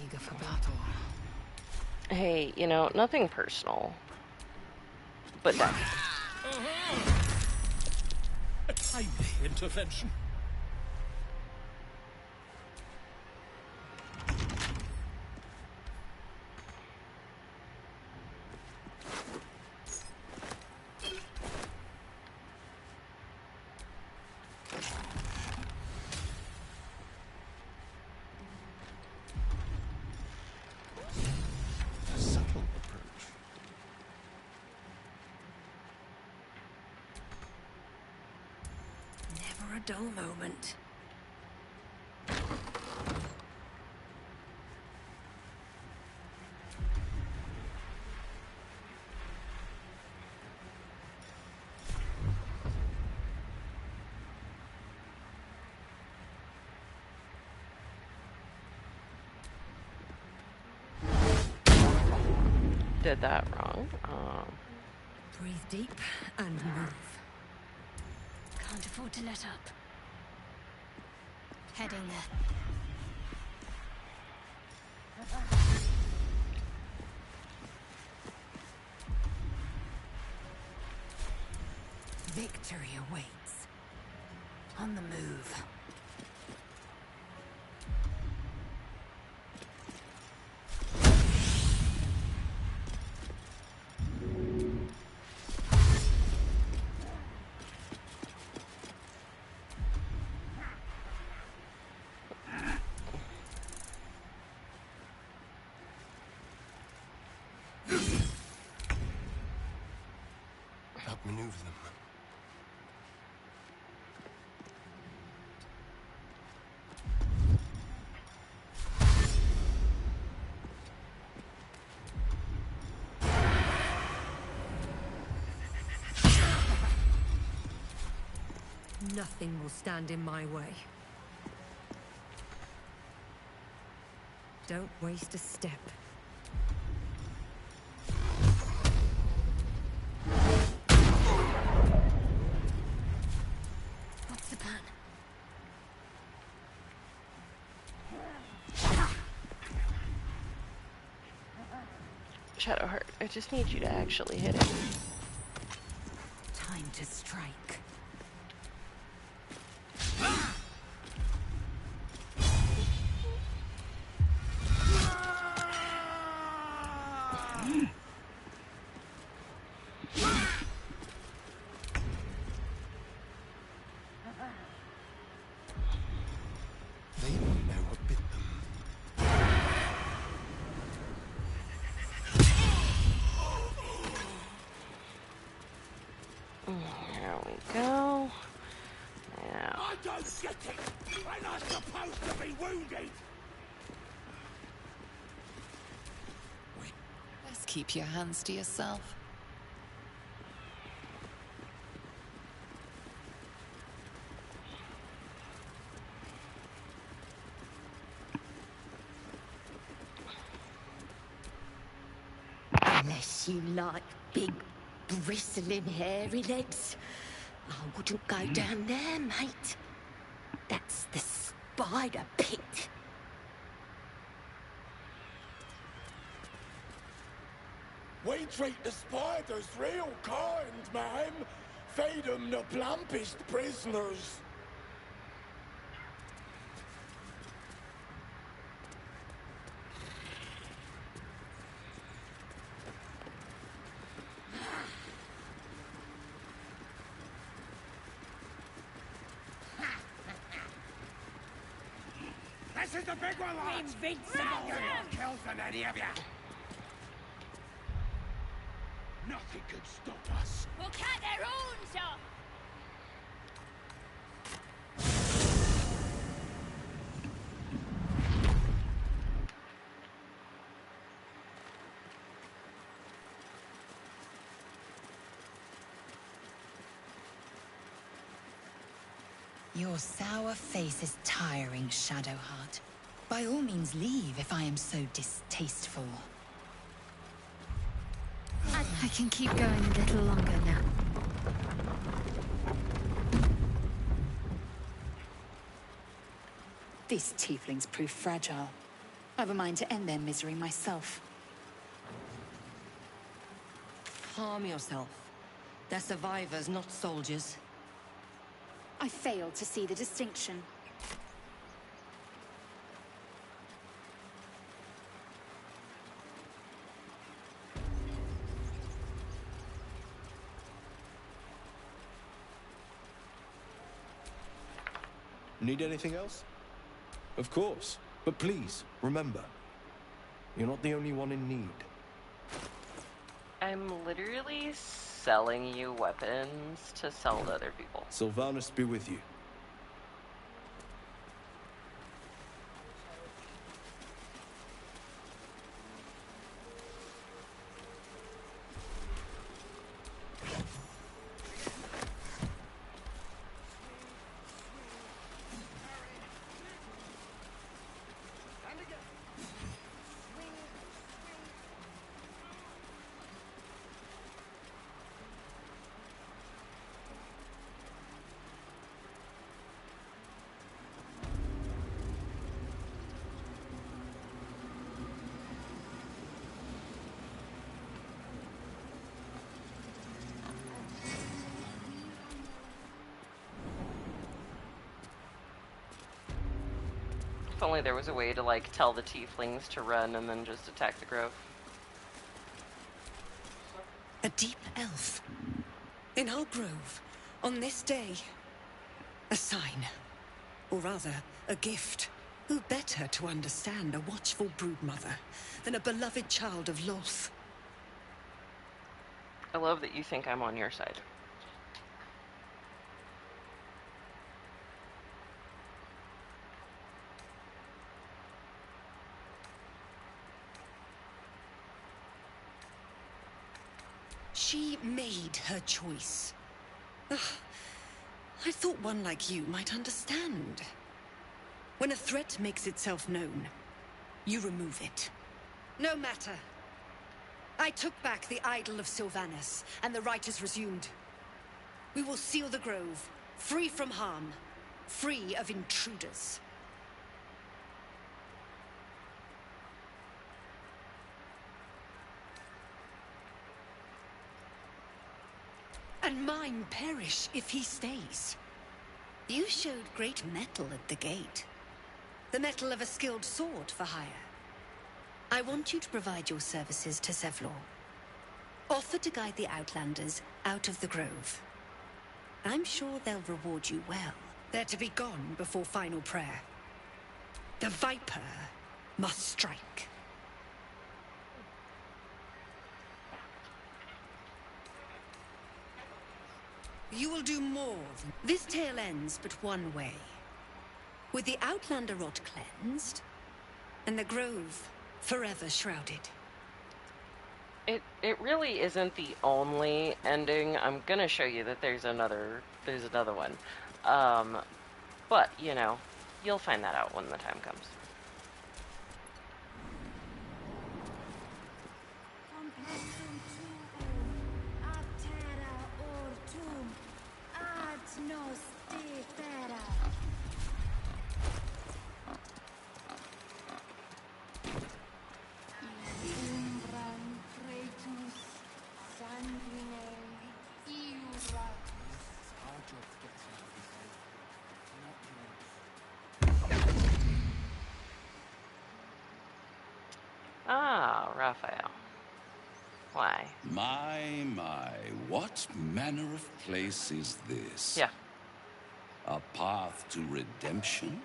[SPEAKER 2] Eager for battle.
[SPEAKER 1] Hey, you know, nothing personal. But that.
[SPEAKER 6] A timely intervention.
[SPEAKER 15] A subtle approach.
[SPEAKER 3] Never a dull moment.
[SPEAKER 1] Did that wrong.
[SPEAKER 3] Breathe deep and move. Can't afford to let up.
[SPEAKER 4] Heading there.
[SPEAKER 3] Victory awaits. On the move.
[SPEAKER 21] maneuver them.
[SPEAKER 18] Nothing will stand in my way. Don't waste a step.
[SPEAKER 8] What's the plan?
[SPEAKER 1] Shadowheart, I just need you to actually hit it.
[SPEAKER 18] Time to strike.
[SPEAKER 21] They won't know what bit them.
[SPEAKER 1] There we go. Now.
[SPEAKER 14] I don't get it! I'm not supposed to be wounded!
[SPEAKER 2] Best keep your hands to yourself.
[SPEAKER 8] Unless you like big, bristling, hairy legs, I wouldn't go down there, mate. That's the spider pit.
[SPEAKER 14] We treat the spiders real kind, ma'am. Feed 'em the plumpest prisoners. This is the big one, lads! Invincible! You're more kills than any of you! Nothing could stop us.
[SPEAKER 8] We'll cut their horns off!
[SPEAKER 2] Your sour face is tiring, Shadowheart. By all means leave if I am so distasteful.
[SPEAKER 4] I can keep going a little longer now.
[SPEAKER 2] These tieflings prove fragile. I've a mind to end their misery myself.
[SPEAKER 18] Harm yourself. They're survivors, not soldiers.
[SPEAKER 2] I failed to see the distinction.
[SPEAKER 21] Need anything else? Of course. But please, remember, you're not the only one in need.
[SPEAKER 1] I'm literally selling you weapons to sell to other people.
[SPEAKER 21] Sylvanus be with you.
[SPEAKER 1] If only there was a way to, like, tell the tieflings to run and then just attack the grove.
[SPEAKER 18] A deep elf. In our grove, on this day. A sign. Or rather, a gift. Who better to understand a watchful broodmother than a beloved child of Loth?
[SPEAKER 1] I love that you think I'm on your side.
[SPEAKER 18] She made her choice. Ugh. I thought one like you might understand. When a threat makes itself known, you remove it. No matter. I took back the idol of Sylvanus, and the rite is resumed. We will seal the grove, free from harm, free of intruders. And mine perish if he stays. You showed great mettle at the gate. The mettle of a skilled sword for hire. I want you to provide your services to Zevlor. Offer to guide the Outlanders out of the grove. I'm sure they'll reward you well. They're to be gone before final prayer. The Viper must strike. You will do more than... This tale ends but one way. With the Outlander rot cleansed, and the grove forever shrouded.
[SPEAKER 1] It really isn't the only ending. I'm gonna show you that there's another one. But, you know, you'll find that out when the time comes. Ah, Raphael. Why?
[SPEAKER 11] My, what manner of place is this?
[SPEAKER 1] Yeah.
[SPEAKER 11] A path to redemption?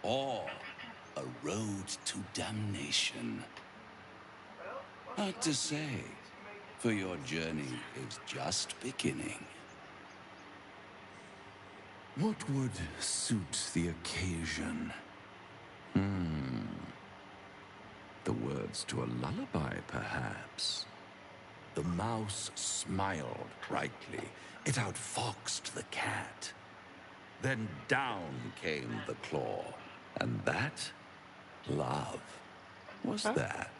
[SPEAKER 11] Or a road to damnation? Hard to say, for your journey is just beginning. What would suit the occasion? The words to a lullaby, perhaps. The mouse smiled brightly. It outfoxed the cat. Then down came the claw. And that, love, was that.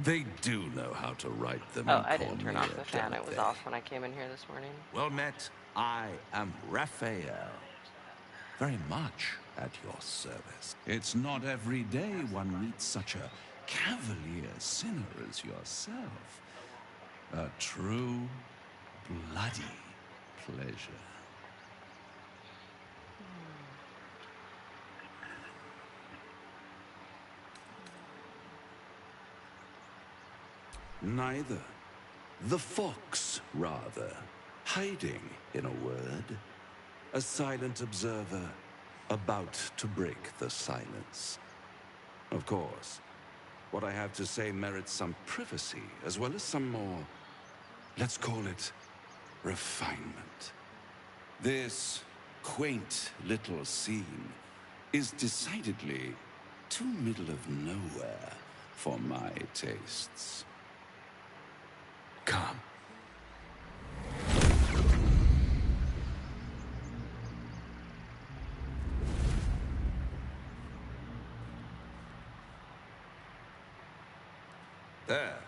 [SPEAKER 11] They do know how to write them.
[SPEAKER 1] Oh, I didn't turn off the fan. It was off when I came in here this morning.
[SPEAKER 11] Well met. I am Raphael. Very much at your service. It's not every day one meets such a cavalier sinner as yourself. A true, bloody pleasure. Neither. The fox, rather. Hiding, in a word. A silent observer, about to break the silence. Of course, what I have to say merits some privacy, as well as some more, let's call it, refinement. This quaint little scene is decidedly too middle of nowhere for my tastes. Come. There,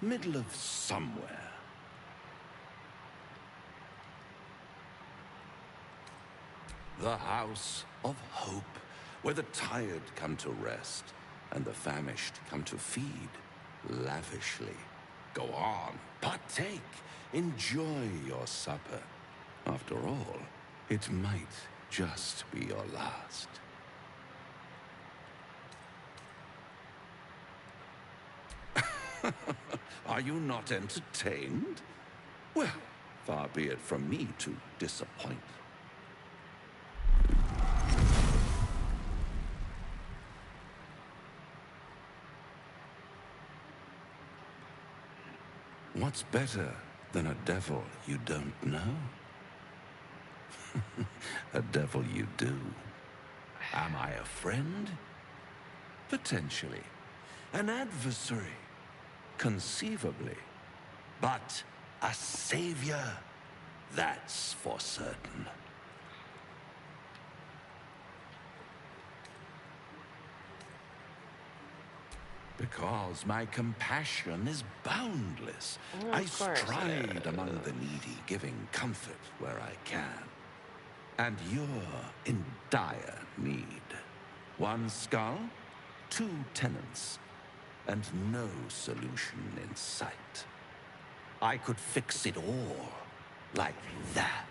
[SPEAKER 11] middle of somewhere. The House of Hope, where the tired come to rest and the famished come to feed lavishly. Go on, partake, enjoy your supper. After all, it might just be your last. Are you not entertained? Well, far be it from me to disappoint. What's better than a devil you don't know? A devil you do. Am I a friend? Potentially. An adversary? Conceivably. But a savior? That's for certain. Because my compassion is boundless. I stride among the needy, giving comfort where I can. And you're in dire need. One skull, 2 tenants, and no solution in sight. I could fix it all like that.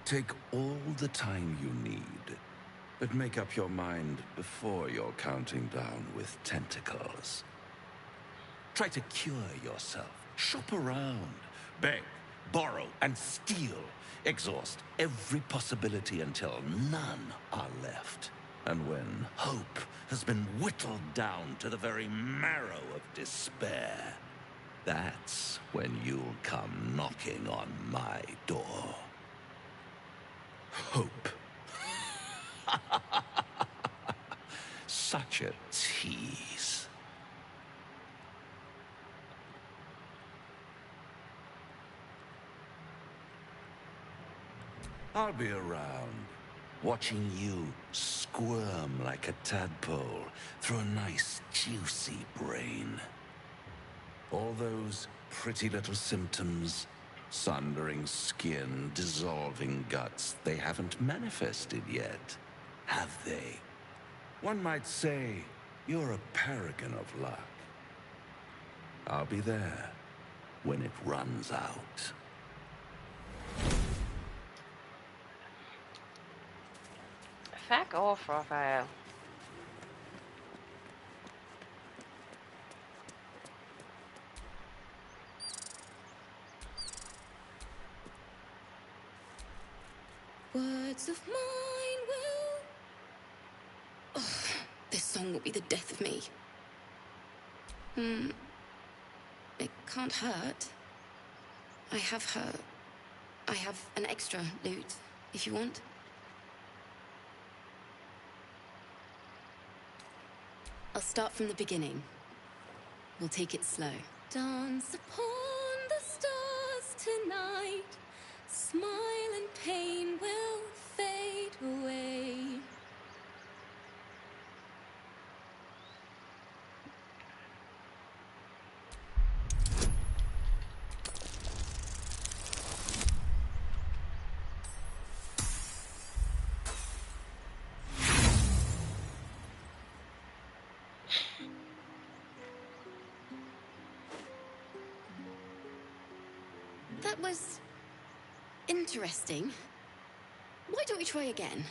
[SPEAKER 11] Take all the time you need, but make up your mind before you're counting down with tentacles. Try to cure yourself. Shop around. Beg, borrow, and steal. Exhaust every possibility until none are left. And when hope has been whittled down to the very marrow of despair, that's when you'll come knocking on my door. Hope. Such a tease. I'll be around, watching you squirm like a tadpole through a nice, juicy brain. All those pretty little symptoms, sundering skin, dissolving guts, they haven't manifested yet, have they? One might say you're a paragon of luck. I'll be there when it runs out.
[SPEAKER 1] Fuck off, Raphael.
[SPEAKER 22] Words of mine will... Oh, this song will be the death of me. It can't hurt. I have an extra lute, if you want. I'll start from the beginning. We'll take it slow. Dance upon the stars tonight. Smile and pain will fade away. That was interesting. Why don't we try again?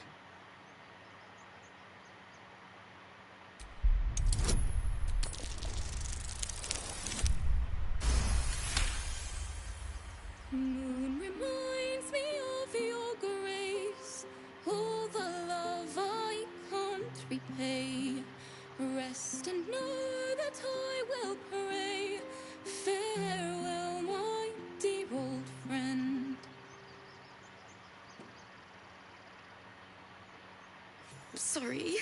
[SPEAKER 22] Moon reminds me of your grace, all the love I can't repay. Rest and know that I will pray. Farewell, my dear old friend. Sorry.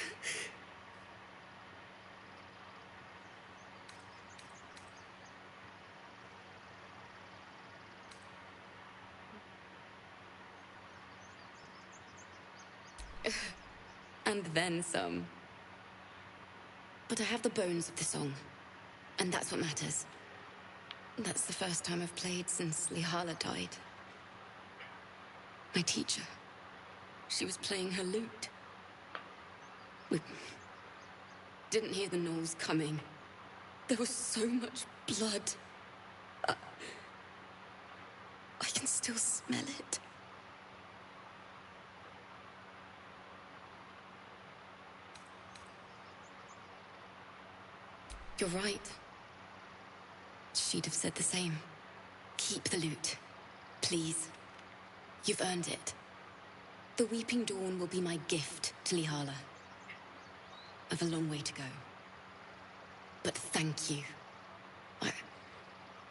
[SPEAKER 22] And then some. But I have the bones of the song, and that's what matters. That's the first time I've played since Lihala died. My teacher. She was playing her lute. We didn't hear the gnolls coming. There was so much blood. I can still smell it. You're right. She'd have said the same. Keep the lute. Please. You've earned it. The Weeping Dawn will be my gift to Lihala. I've a long way to go. But thank you.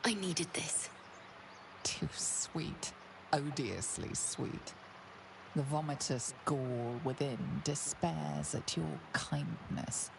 [SPEAKER 22] I needed this.
[SPEAKER 2] Too sweet. Odiously sweet. The vomitous gall within despairs at your kindness.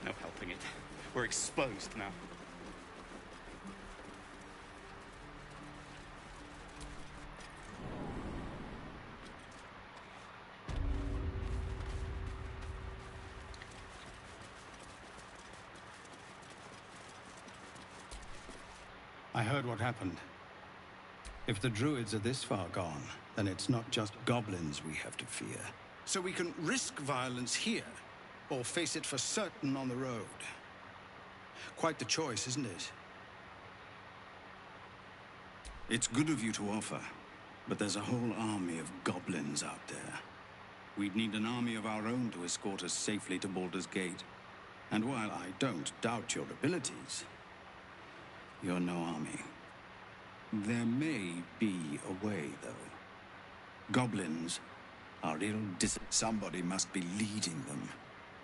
[SPEAKER 7] No helping it. We're exposed now.
[SPEAKER 5] I heard what happened. If the druids are this far gone, then it's not just goblins we have to fear. So we can risk violence here, or face it for certain on the road. Quite the choice, isn't it? It's good of you to offer, but there's a whole army of goblins out there. We'd need an army of our own to escort us safely to Baldur's Gate. And while I don't doubt your abilities, you're no army. There may be a way, though. Goblins are somebody must be leading them,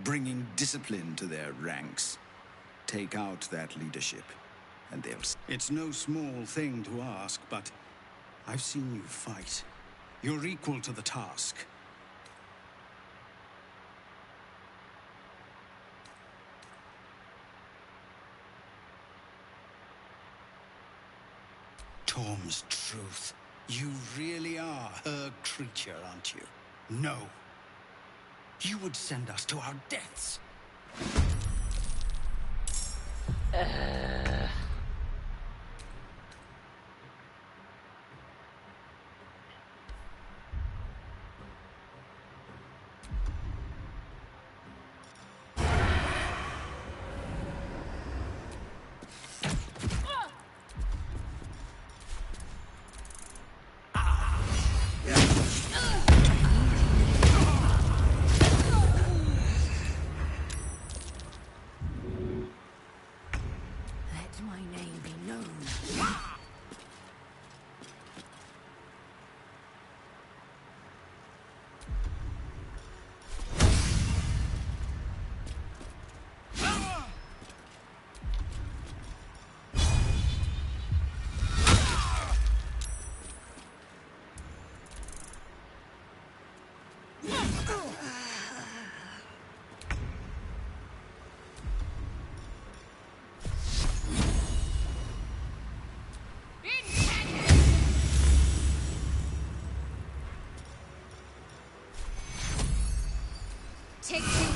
[SPEAKER 5] bringing discipline to their ranks. Take out that leadership, and they'll... It's no small thing to ask, but I've seen you fight. You're equal to the task. Torm's truth. You really are her creature, aren't you? No. You would send us to our deaths.
[SPEAKER 8] Let my name be known.
[SPEAKER 4] Take two.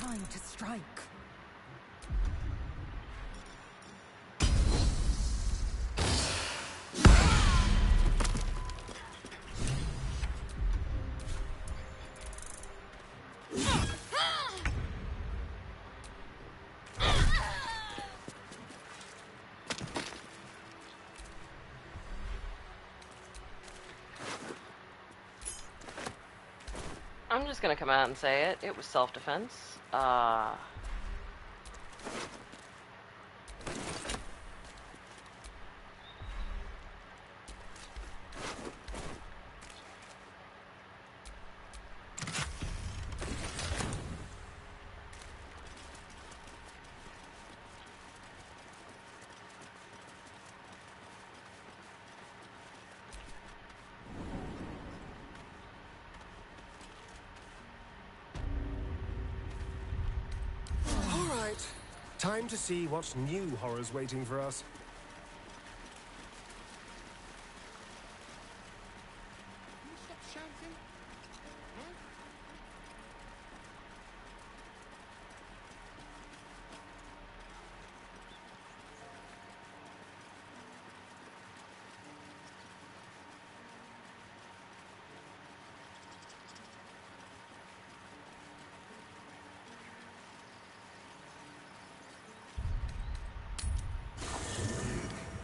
[SPEAKER 18] time to strike.
[SPEAKER 1] I'm just gonna come out and say it. It was self-defense.
[SPEAKER 16] All right. Time to see what new horror's waiting for us.
[SPEAKER 6] Stop shouting. Huh?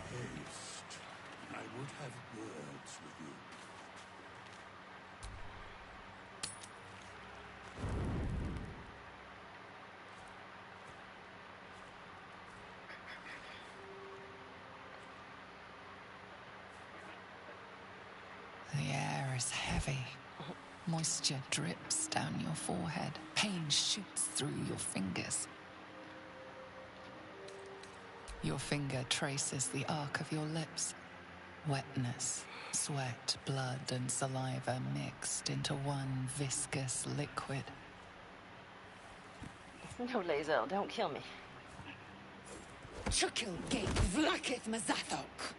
[SPEAKER 14] Haste. I would have words with you.
[SPEAKER 2] The air is heavy. Moisture drips down your forehead. Pain shoots through your fingers. Your finger traces the arc of your lips. Wetness, sweat, blood, and saliva mixed into one viscous liquid.
[SPEAKER 1] No, Lae'zel, don't kill me.
[SPEAKER 3] Chukil gate vlakith mazathok.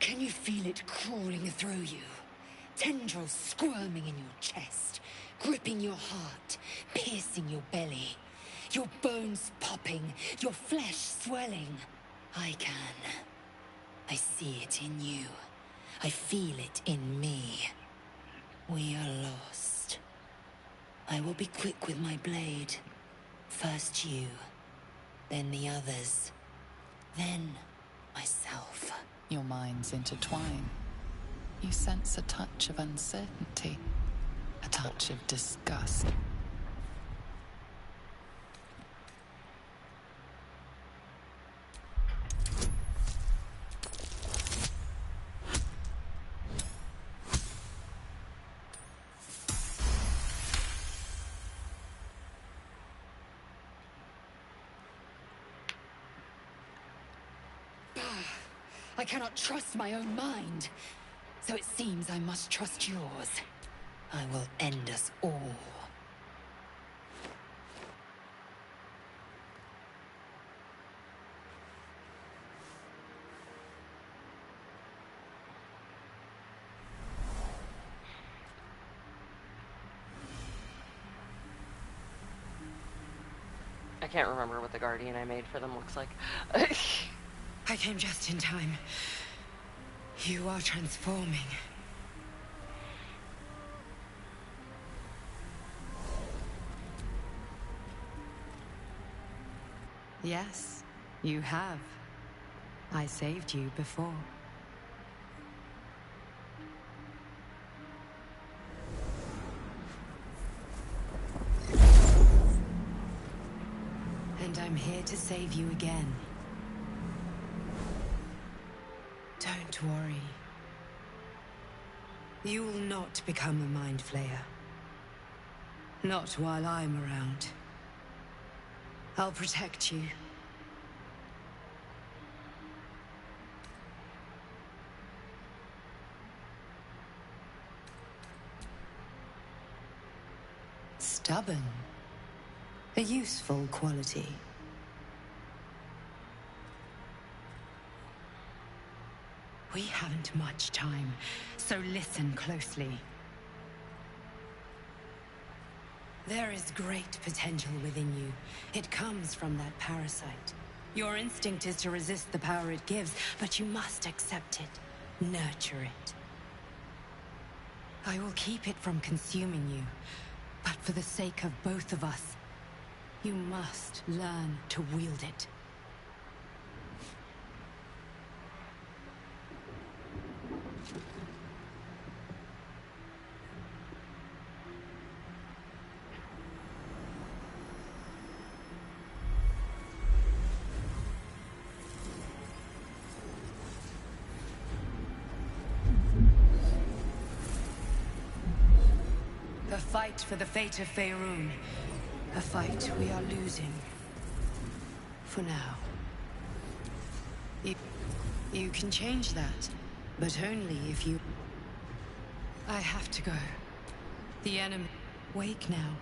[SPEAKER 3] Can you feel it crawling through you? Tendrils squirming in your chest, gripping your heart, piercing your belly. Your bones popping, your flesh swelling. I can. I see it in you. I feel it in me. We are lost. I will be quick with my blade. First you, then the others, then myself.
[SPEAKER 2] Your minds intertwine. You sense a touch of uncertainty, a touch of disgust.
[SPEAKER 3] I cannot trust my own mind. So it seems I must trust yours. I will end us all.
[SPEAKER 1] I can't remember what the guardian I made for them looks like.
[SPEAKER 3] I came just in time. You are transforming.
[SPEAKER 18] Yes, you have. I saved you before. And I'm here to save you again. Don't worry. You will not become a mind flayer. Not while I'm around. I'll protect you. Stubborn. A useful quality. We haven't much time, so listen closely. There is great potential within you. It comes from that parasite. Your instinct is to resist the power it gives, but you must accept it, nurture it. I will keep it from consuming you, but for the sake of both of us, you must learn to wield it. The fight for the fate of Faerun. A fight we are losing. For now. You can change that, but only if you... I have to go. The enemy... Wake now.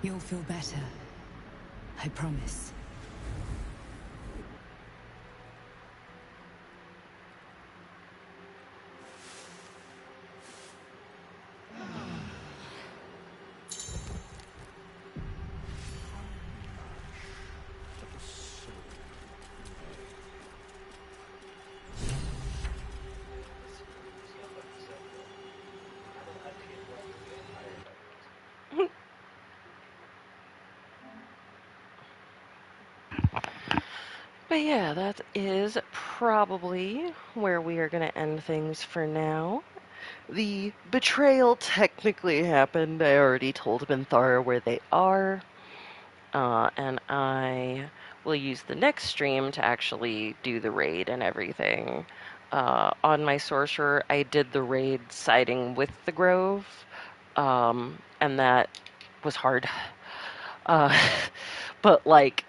[SPEAKER 18] You'll feel better. I promise.
[SPEAKER 1] But yeah, that is probably where we are going to end things for now. The betrayal technically happened. I already told Minthara where they are. And I will use the next stream to actually do the raid and everything. On my sorcerer, I did the raid siding with the Grove, and that was hard. Uh, but, like,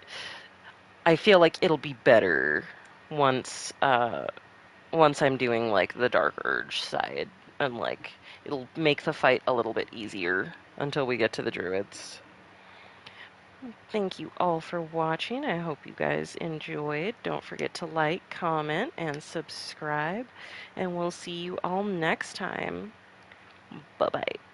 [SPEAKER 1] I feel like it'll be better once once I'm doing like the Dark Urge side, and like it'll make the fight a little bit easier until we get to the Druids. Thank you all for watching. I hope you guys enjoyed. Don't forget to like, comment, and subscribe, and we'll see you all next time. Bye-bye.